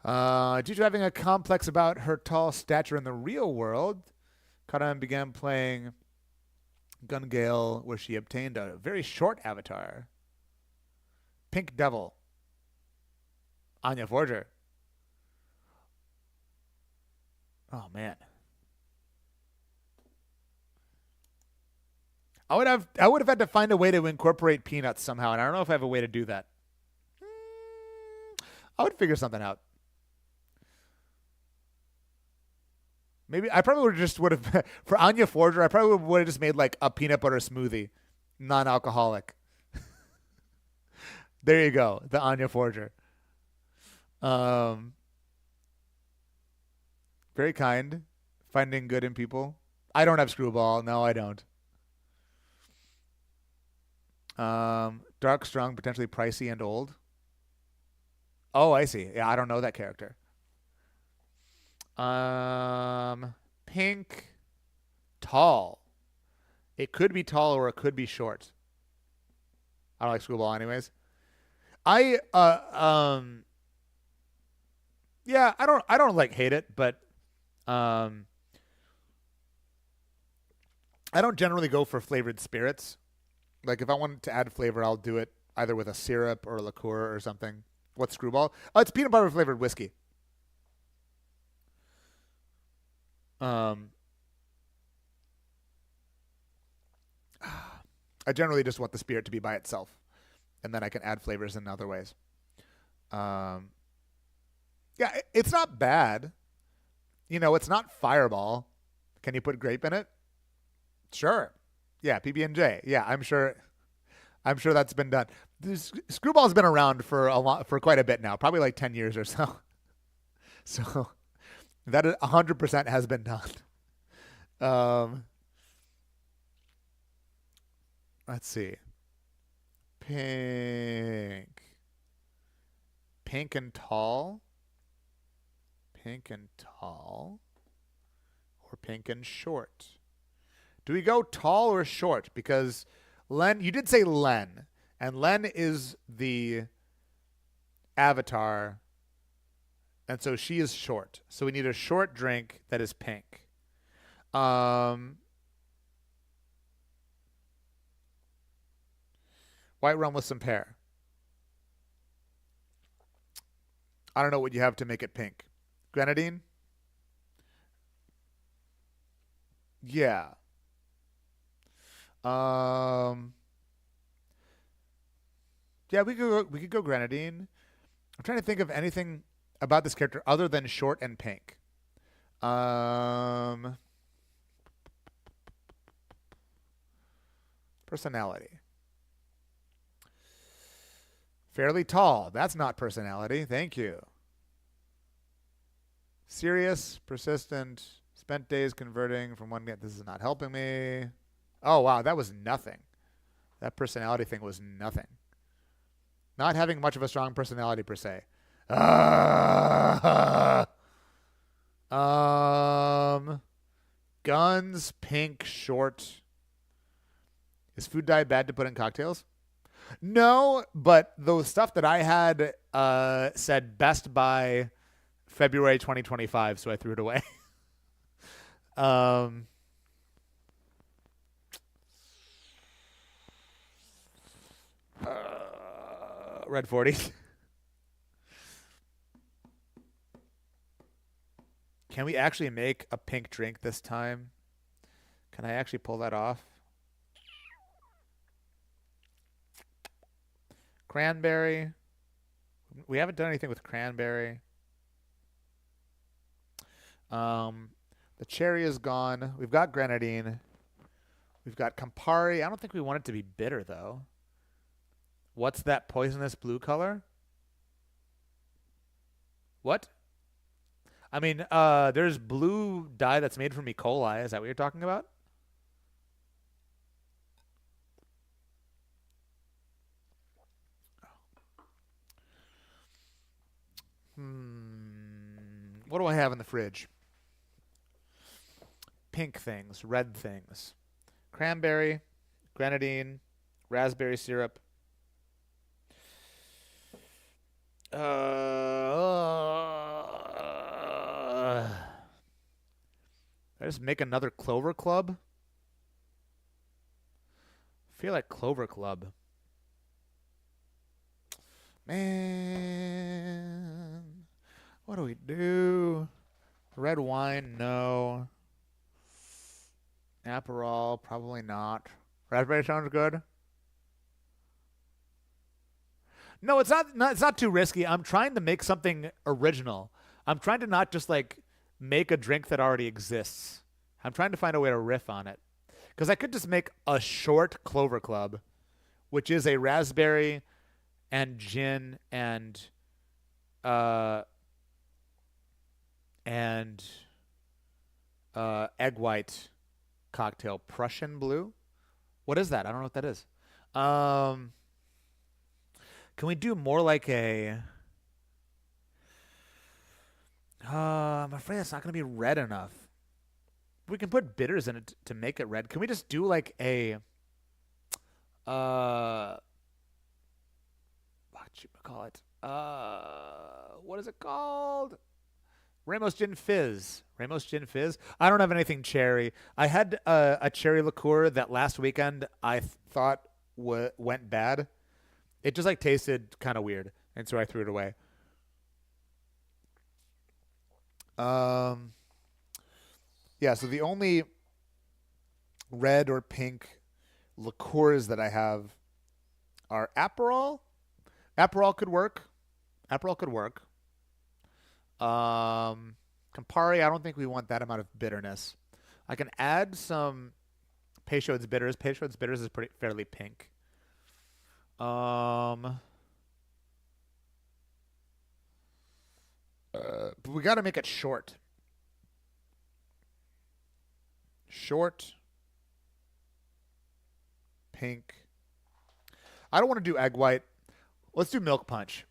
Due to having a complex about her tall stature in the real world, Karan began playing Gun Gale, where she obtained a very short avatar. Pink Devil. Anya Forger. Oh, man. I would have had to find a way to incorporate Peanuts somehow, and I don't know if I have a way to do that. I would figure something out. Maybe I probably would have for Anya Forger. I probably would have just made like a peanut butter smoothie, non-alcoholic. There you go, the Anya Forger. Very kind, finding good in people. I don't have Screwball. No, I don't. Dark, strong, potentially pricey and old. Oh, I see. Yeah, I don't know that character. Pink, tall. It could be tall or it could be short. I don't like Screwball anyways. Yeah, I don't like hate it, but um, I don't generally go for flavored spirits. Like if I want to add flavor, I'll do it either with a syrup or a liqueur or something. What's Screwball? Oh, it's peanut butter flavored whiskey. Um, I generally just want the spirit to be by itself, and then I can add flavors in other ways. Um, yeah, it's not bad. You know, it's not Fireball. Can you put grape in it? Sure. Yeah, PB&J. Yeah, I'm sure. I'm sure that's been done. This Screwball's been around for for quite a bit now, probably like 10 years or so. So that 100% has been done. Um, let's see. Pink. Pink and tall. Pink and tall. Or pink and short. Do we go tall or short? Because Len, you did say Len, and Len is the avatar, and so she is short. So we need a short drink that is pink. White rum with some pear. I don't know what you have to make it pink. Grenadine? Yeah. Um, yeah, we could go grenadine. I'm trying to think of anything about this character other than short and pink. Um, personality. Fairly tall. That's not personality. Thank you. Serious, persistent, spent days converting from one. This is not helping me. Oh, wow. That was nothing. That personality thing was nothing. Not having much of a strong personality per se. Guns, pink, short. Is food dye bad to put in cocktails? No, but the stuff that I had said best by February 2025, so I threw it away. um, Red 40. Can we actually make a pink drink this time? Can I actually pull that off? Cranberry. We haven't done anything with cranberry. The cherry is gone. We've got grenadine. We've got Campari. I don't think we want it to be bitter, though. What's that poisonous blue color? What? I mean, there's blue dye that's made from E. coli. Is that what you're talking about? What do I have in the fridge? Pink things, red things. Cranberry, grenadine, raspberry syrup. I just make another Clover Club? I feel like Clover Club. Man, what do we do? Red wine, no. Aperol, probably not. Raspberry sounds good. No, it's not. It's not too risky. I'm trying to make something original. I'm trying to not just like make a drink that already exists. I'm trying to find a way to riff on it. Because I could just make a short Clover Club, which is a raspberry and gin uh and egg white cocktail. Prussian blue. What is that? I don't know what that is. Can we do more like a? I'm afraid it's not going to be red enough. We can put bitters in it to make it red. Can we just do like a? What you call it? What is it called? Ramos Gin Fizz. Ramos Gin Fizz. I don't have anything cherry. I had a cherry liqueur that last weekend I thought went bad. It just like tasted kind of weird, and so I threw it away. Yeah, so the only red or pink liqueurs that I have are Aperol. Aperol could work. Aperol could work. Campari, I don't think we want that amount of bitterness. I can add some Peychaud's bitters. Peychaud's bitters is fairly pink. But we got to make it short. Short. Pink. I don't want to do egg white. Let's do milk punch.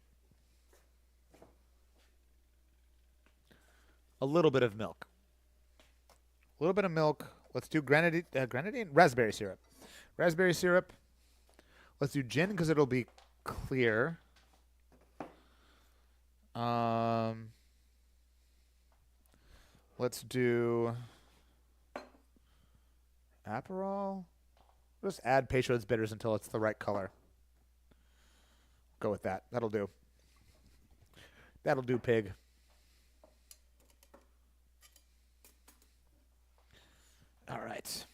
A little bit of milk. A little bit of milk. Let's do grenadine, raspberry syrup. Raspberry syrup. Let's do gin because it'll be clear. Let's do Aperol. Just add Peychaud's bitters until it's the right color. Go with that. That'll do. That'll do, pig. All right.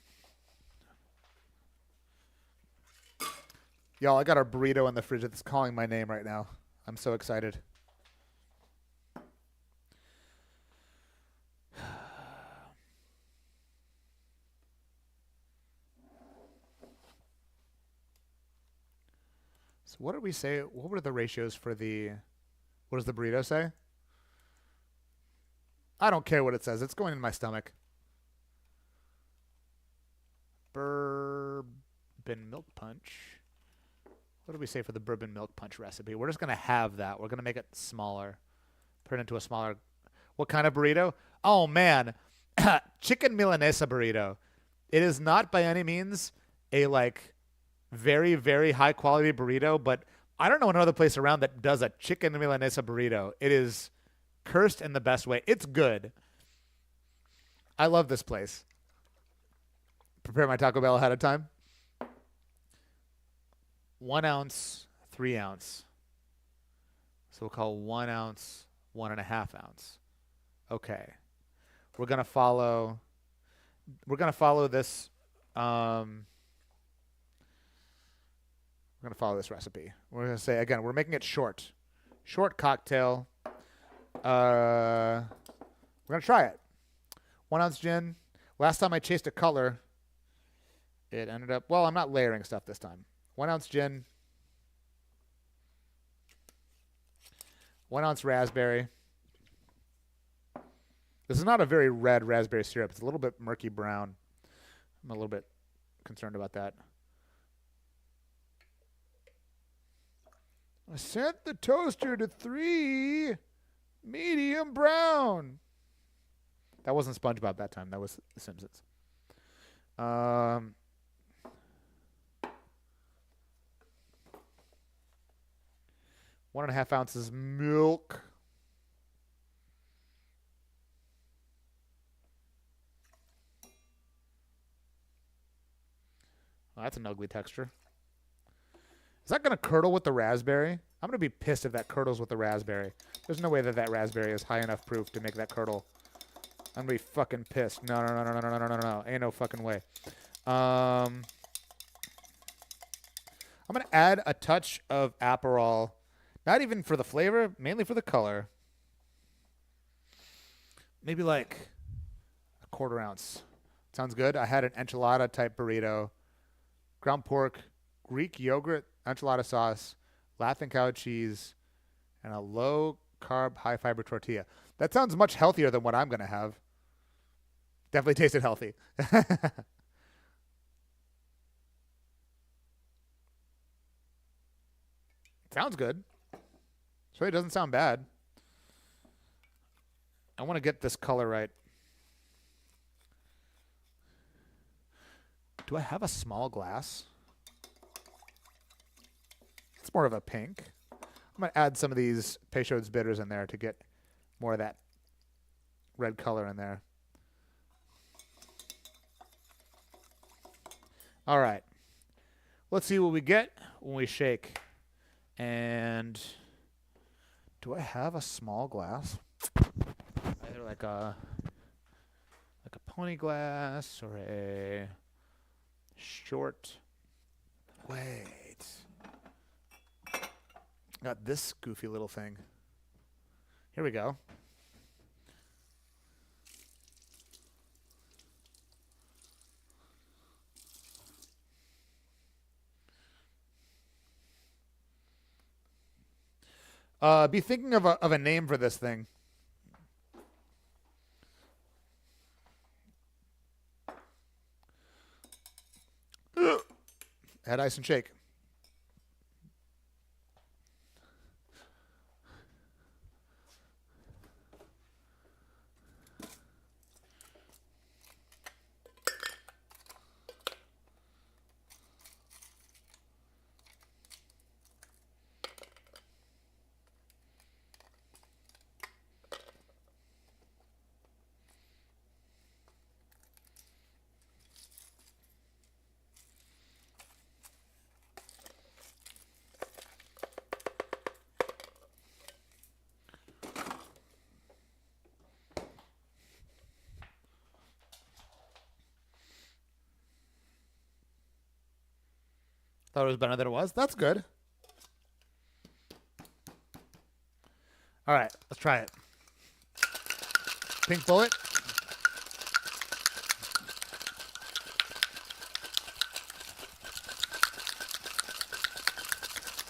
Y'all, I got a burrito in the fridge that's calling my name right now. I'm so excited. So what did we say? What were the ratios for the... What does the burrito say? I don't care what it says. It's going in my stomach. Bourbon milk punch. What did we say for the bourbon milk punch recipe? We're just going to have that. We're going to make it smaller. Put it into a smaller... What kind of burrito? Oh, man. Chicken Milanesa burrito. It is not by any means a, like, very, very high-quality burrito, but I don't know another place around that does a chicken Milanesa burrito. It is cursed in the best way. It's good. I love this place. Prepare my Taco Bell ahead of time. 1 ounce, 3 ounce. So we'll call 1 ounce, 1.5 ounce. Okay. We're gonna follow this. We're gonna follow this recipe. We're gonna say again. We're making it short. Short cocktail. We're gonna try it. 1 ounce gin. Last time I chased a color, it ended up... Well, I'm not layering stuff this time. 1 ounce gin. 1 ounce raspberry. This is not a very red raspberry syrup. It's a little bit murky brown. I'm a little bit concerned about that. I set the toaster to 3 medium brown. That wasn't SpongeBob that time. That was The Simpsons. 1.5 ounces milk. Oh, that's an ugly texture. Is that going to curdle with the raspberry? I'm going to be pissed if that curdles with the raspberry. There's no way that that raspberry is high enough proof to make that curdle. I'm going to be fucking pissed. No. Ain't no fucking way. I'm going to add a touch of Aperol. Not even for the flavor, mainly for the color. Maybe like a 1/4 ounce. Sounds good. I had an enchilada type burrito. Ground pork, Greek yogurt, enchilada sauce, laughing cow cheese, and a low-carb, high-fiber tortilla. That sounds much healthier than what I'm going to have. Definitely tasted healthy. Sounds good. So it doesn't sound bad. I want to get this color right. Do I have a small glass? It's more of a pink. I'm going to add some of these Peychaud's bitters in there to get more of that red color in there. All right. Let's see what we get when we shake. And do I have a small glass? Either like a pony glass or a short. Wait. Got this goofy little thing. Here we go. Be thinking of a name for this thing. Add ice and shake. Thought it was better than it was. That's good. All right, let's try it. Pink bullet.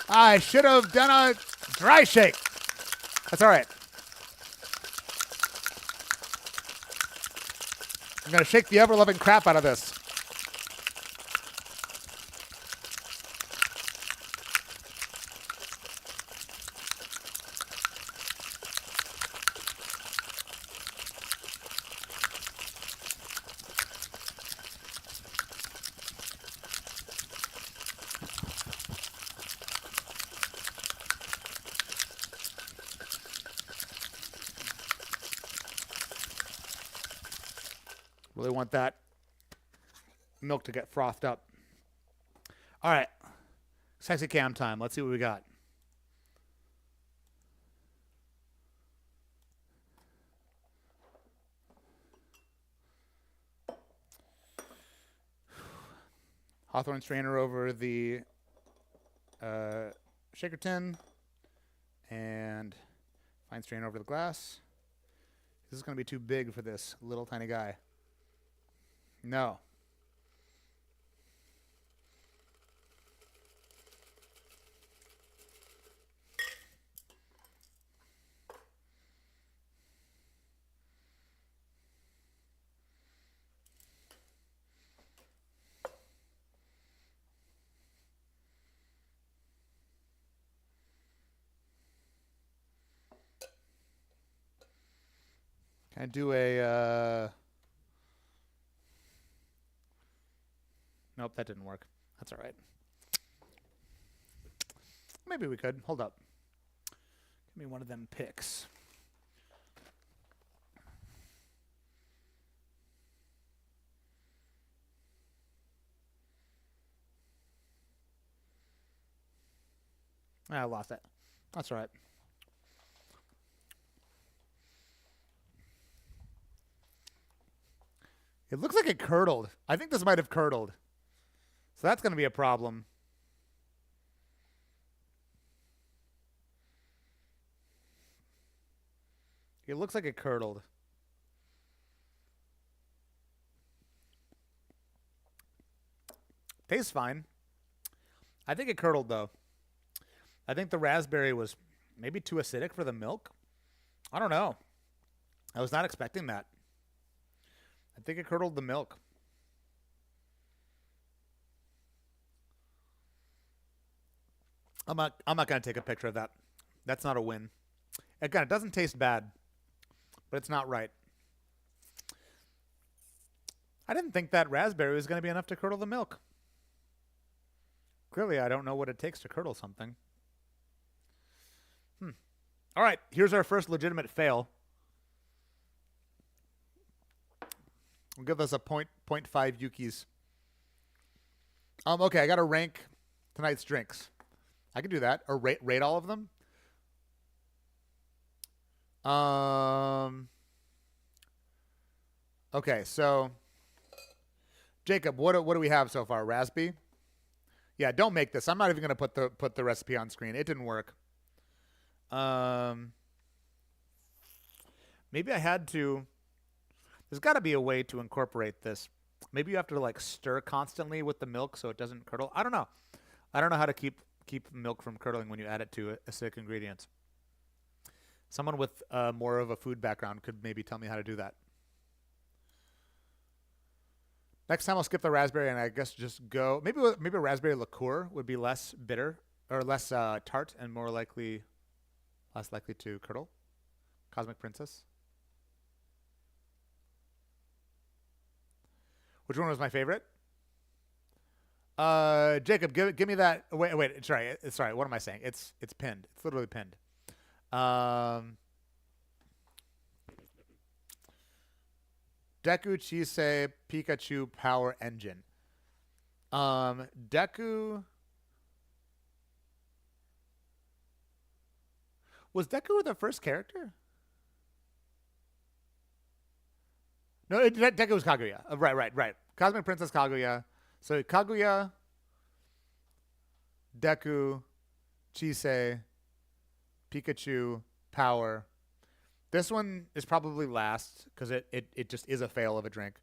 I should have done a dry shake. That's all right. I'm going to shake the ever-loving crap out of this. Really want that milk to get frothed up. All right. Sexy cam time. Let's see what we got. Hawthorne strainer over the shaker tin. And fine strain over the glass. This is going to be too big for this little tiny guy. No. Can I do a... Nope, that didn't work. That's all right. Maybe we could. Hold up. Give me one of them picks. I lost it. That's all right. It looks like it curdled. I think this might have curdled. So that's going to be a problem. It looks like it curdled. Tastes fine. I think it curdled, though. I think the raspberry was maybe too acidic for the milk. I don't know. I was not expecting that. I think it curdled the milk. I'm not going to take a picture of that. That's not a win. Again, it doesn't taste bad, but it's not right. I didn't think that raspberry was going to be enough to curdle the milk. Clearly, I don't know what it takes to curdle something. All right, here's our first legitimate fail. We'll give this a 0.5 Yukis. Okay, I got to rank tonight's drinks. I can do that, or rate all of them. Okay, so Jacob, what do we have so far? Raspy? Yeah, don't make this. I'm not even gonna put the recipe on screen. It didn't work. Maybe I had to. There's got to be a way to incorporate this. Maybe you have to like stir constantly with the milk so it doesn't curdle. I don't know. I don't know how to keep milk from curdling when you add it to acidic ingredients. Someone with more of a food background could maybe tell me how to do that. Next time I'll skip the raspberry and I guess just go. Maybe a raspberry liqueur would be less bitter or less tart and less likely to curdle. Cosmic Princess. Which one was my favorite? Jacob, give me that. Wait. Sorry. What am I saying? It's pinned. It's literally pinned. Deku Chisei Pikachu Power Engine. Deku. Was Deku the first character? No, Deku was Kaguya. Right. Cosmic Princess Kaguya. So Kaguya, Deku, Chisei, Pikachu, Power. This one is probably last because it just is a fail of a drink.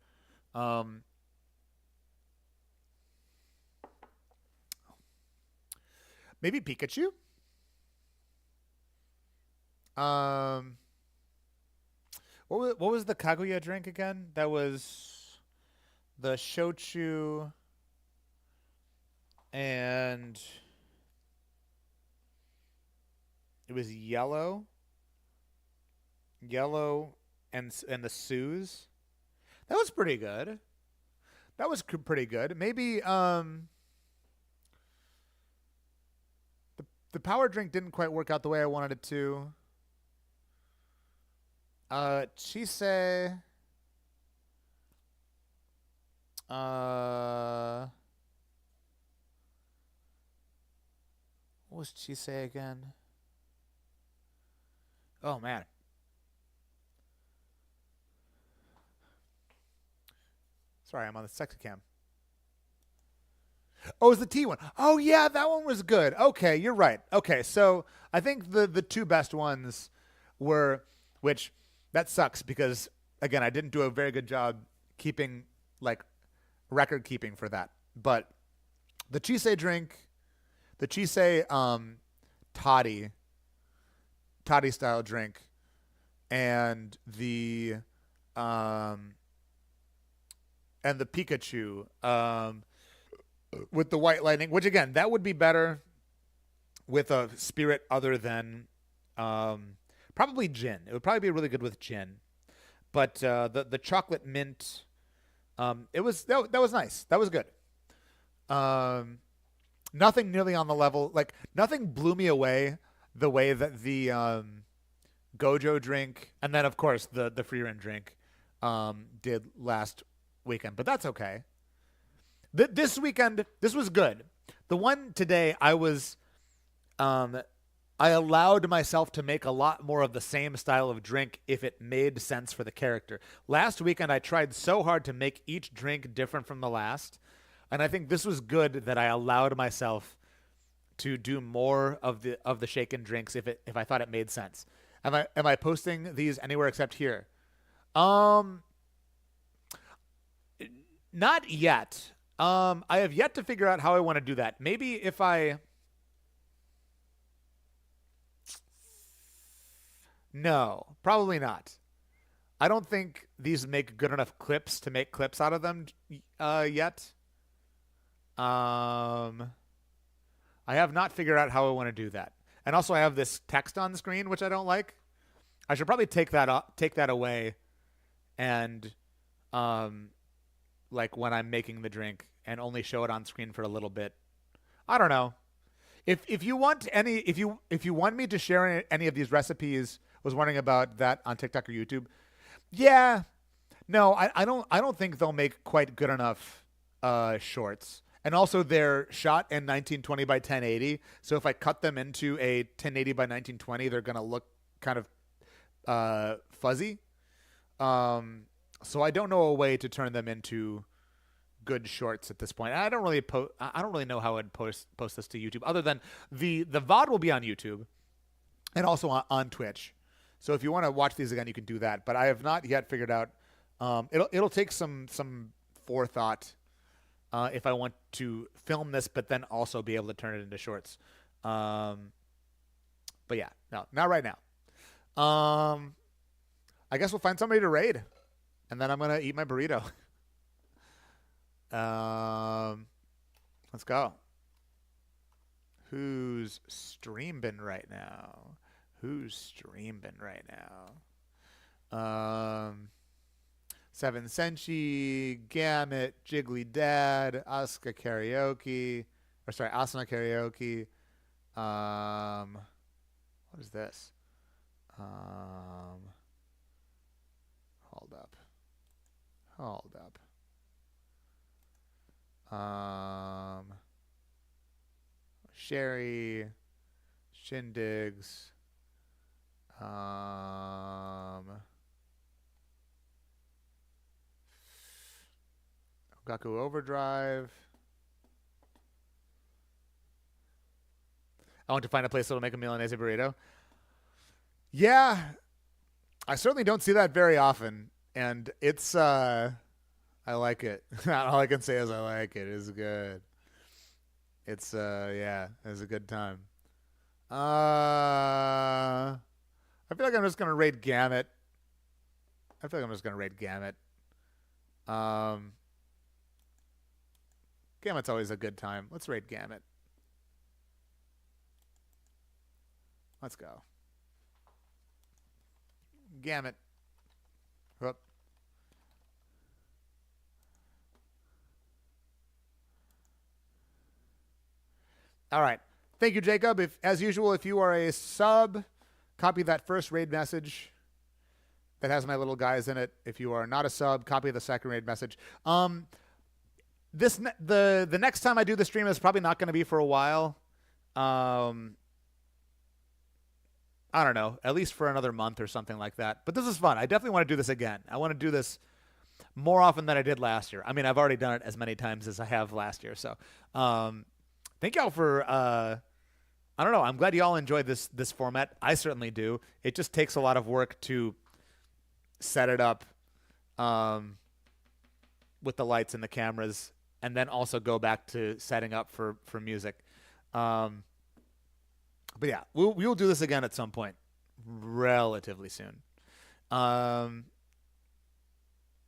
Maybe Pikachu. What was the Kaguya drink again? That was the shochu and it was yellow and the Suze. That was pretty good. Maybe the power drink didn't quite work out the way I wanted it to. Chisei. What was Chisei again? Oh man. Sorry, I'm on the sexy cam. Oh, it's the T one. Oh yeah, that one was good. Okay, you're right. Okay, so I think the two best ones were, which that sucks because again, I didn't do a very good job keeping like record keeping for that. But the Chisei drink, the Chisei toddy style drink, and the Pikachu with the white lightning, which again, that would be better with a spirit other than probably gin. It would probably be really good with gin. But the chocolate mint, that was nice. That was good. Nothing nearly on the level, like nothing blew me away the way that the Gojo drink and then of course the Frieren drink did last weekend, but that's okay. This weekend, this was good. The one today, I allowed myself to make a lot more of the same style of drink if it made sense for the character. Last weekend, I tried so hard to make each drink different from the last, and I think this was good that I allowed myself to do more of the shaken drinks if I thought it made sense. Am I posting these anywhere except here? Not yet. I have yet to figure out how I want to do that. Maybe if No, probably not. I don't think these make good enough clips to make clips out of them yet. I have not figured out how I want to do that. And also I have this text on the screen, which I don't like. I should probably take that away and like when I'm making the drink and only show it on screen for a little bit. I don't know. If you want me to share any of these recipes, was wondering about that on TikTok or YouTube. Yeah. No, I don't think they'll make quite good enough shorts. And also they're shot in 1920 by 1080. So if I cut them into a 1080 by 1920, they're going to look kind of fuzzy. So I don't know a way to turn them into good shorts at this point. I don't really know how I'd post this to YouTube other than the VOD will be on YouTube and also on Twitch. So if you want to watch these again, you can do that. But I have not yet figured out. It'll take some forethought if I want to film this, but then also be able to turn it into shorts. But yeah, no, not right now. I guess we'll find somebody to raid, and then I'm gonna eat my burrito. Let's go. Who's streaming right now? Seven Senshi, Gamut, Jiggly Dad, Asuna Karaoke. What is this? Hold up. Sherry, Shindigs, Gaku Overdrive. I want to find a place that'll make a Milanese burrito. Yeah, I certainly don't see that very often, and it's I like it. All I can say is I like it. It's good. It's yeah, it's a good time. I feel like I'm just gonna raid Gamut. Gamut's always a good time. Let's raid Gamut. Let's go. Gamut. Whoop. All right. Thank you, Jacob. As usual, if you are a sub, copy that first raid message that has my little guys in it. If you are not a sub, copy the second raid message. The next time I do the stream is probably not going to be for a while. I don't know, at least for another month or something like that. But this is fun. I definitely want to do this again. I want to do this more often than I did last year. I mean, I've already done it as many times as I have last year. So thank y'all for, I don't know, I'm glad y'all enjoyed this format. I certainly do. It just takes a lot of work to set it up with the lights and the cameras, and then also go back to setting up for music. But yeah, we'll do this again at some point, relatively soon.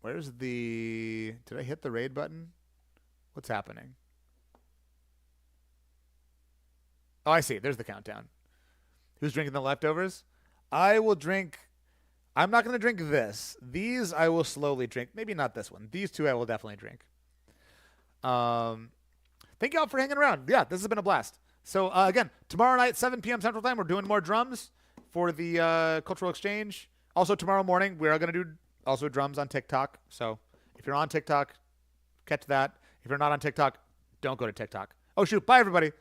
Where's the? Did I hit the raid button? What's happening? Oh, I see. There's the countdown. Who's drinking the leftovers? I will drink. I'm not going to drink this. These I will slowly drink. Maybe not this one. These two I will definitely drink. Thank y'all for hanging around. Yeah, this has been a blast. So, again, tomorrow night, 7 p.m. Central Time, we're doing more drums for the Cultural Exchange. Also, tomorrow morning, we are going to do also drums on TikTok. So, if you're on TikTok, catch that. If you're not on TikTok, don't go to TikTok. Oh, shoot. Bye, everybody.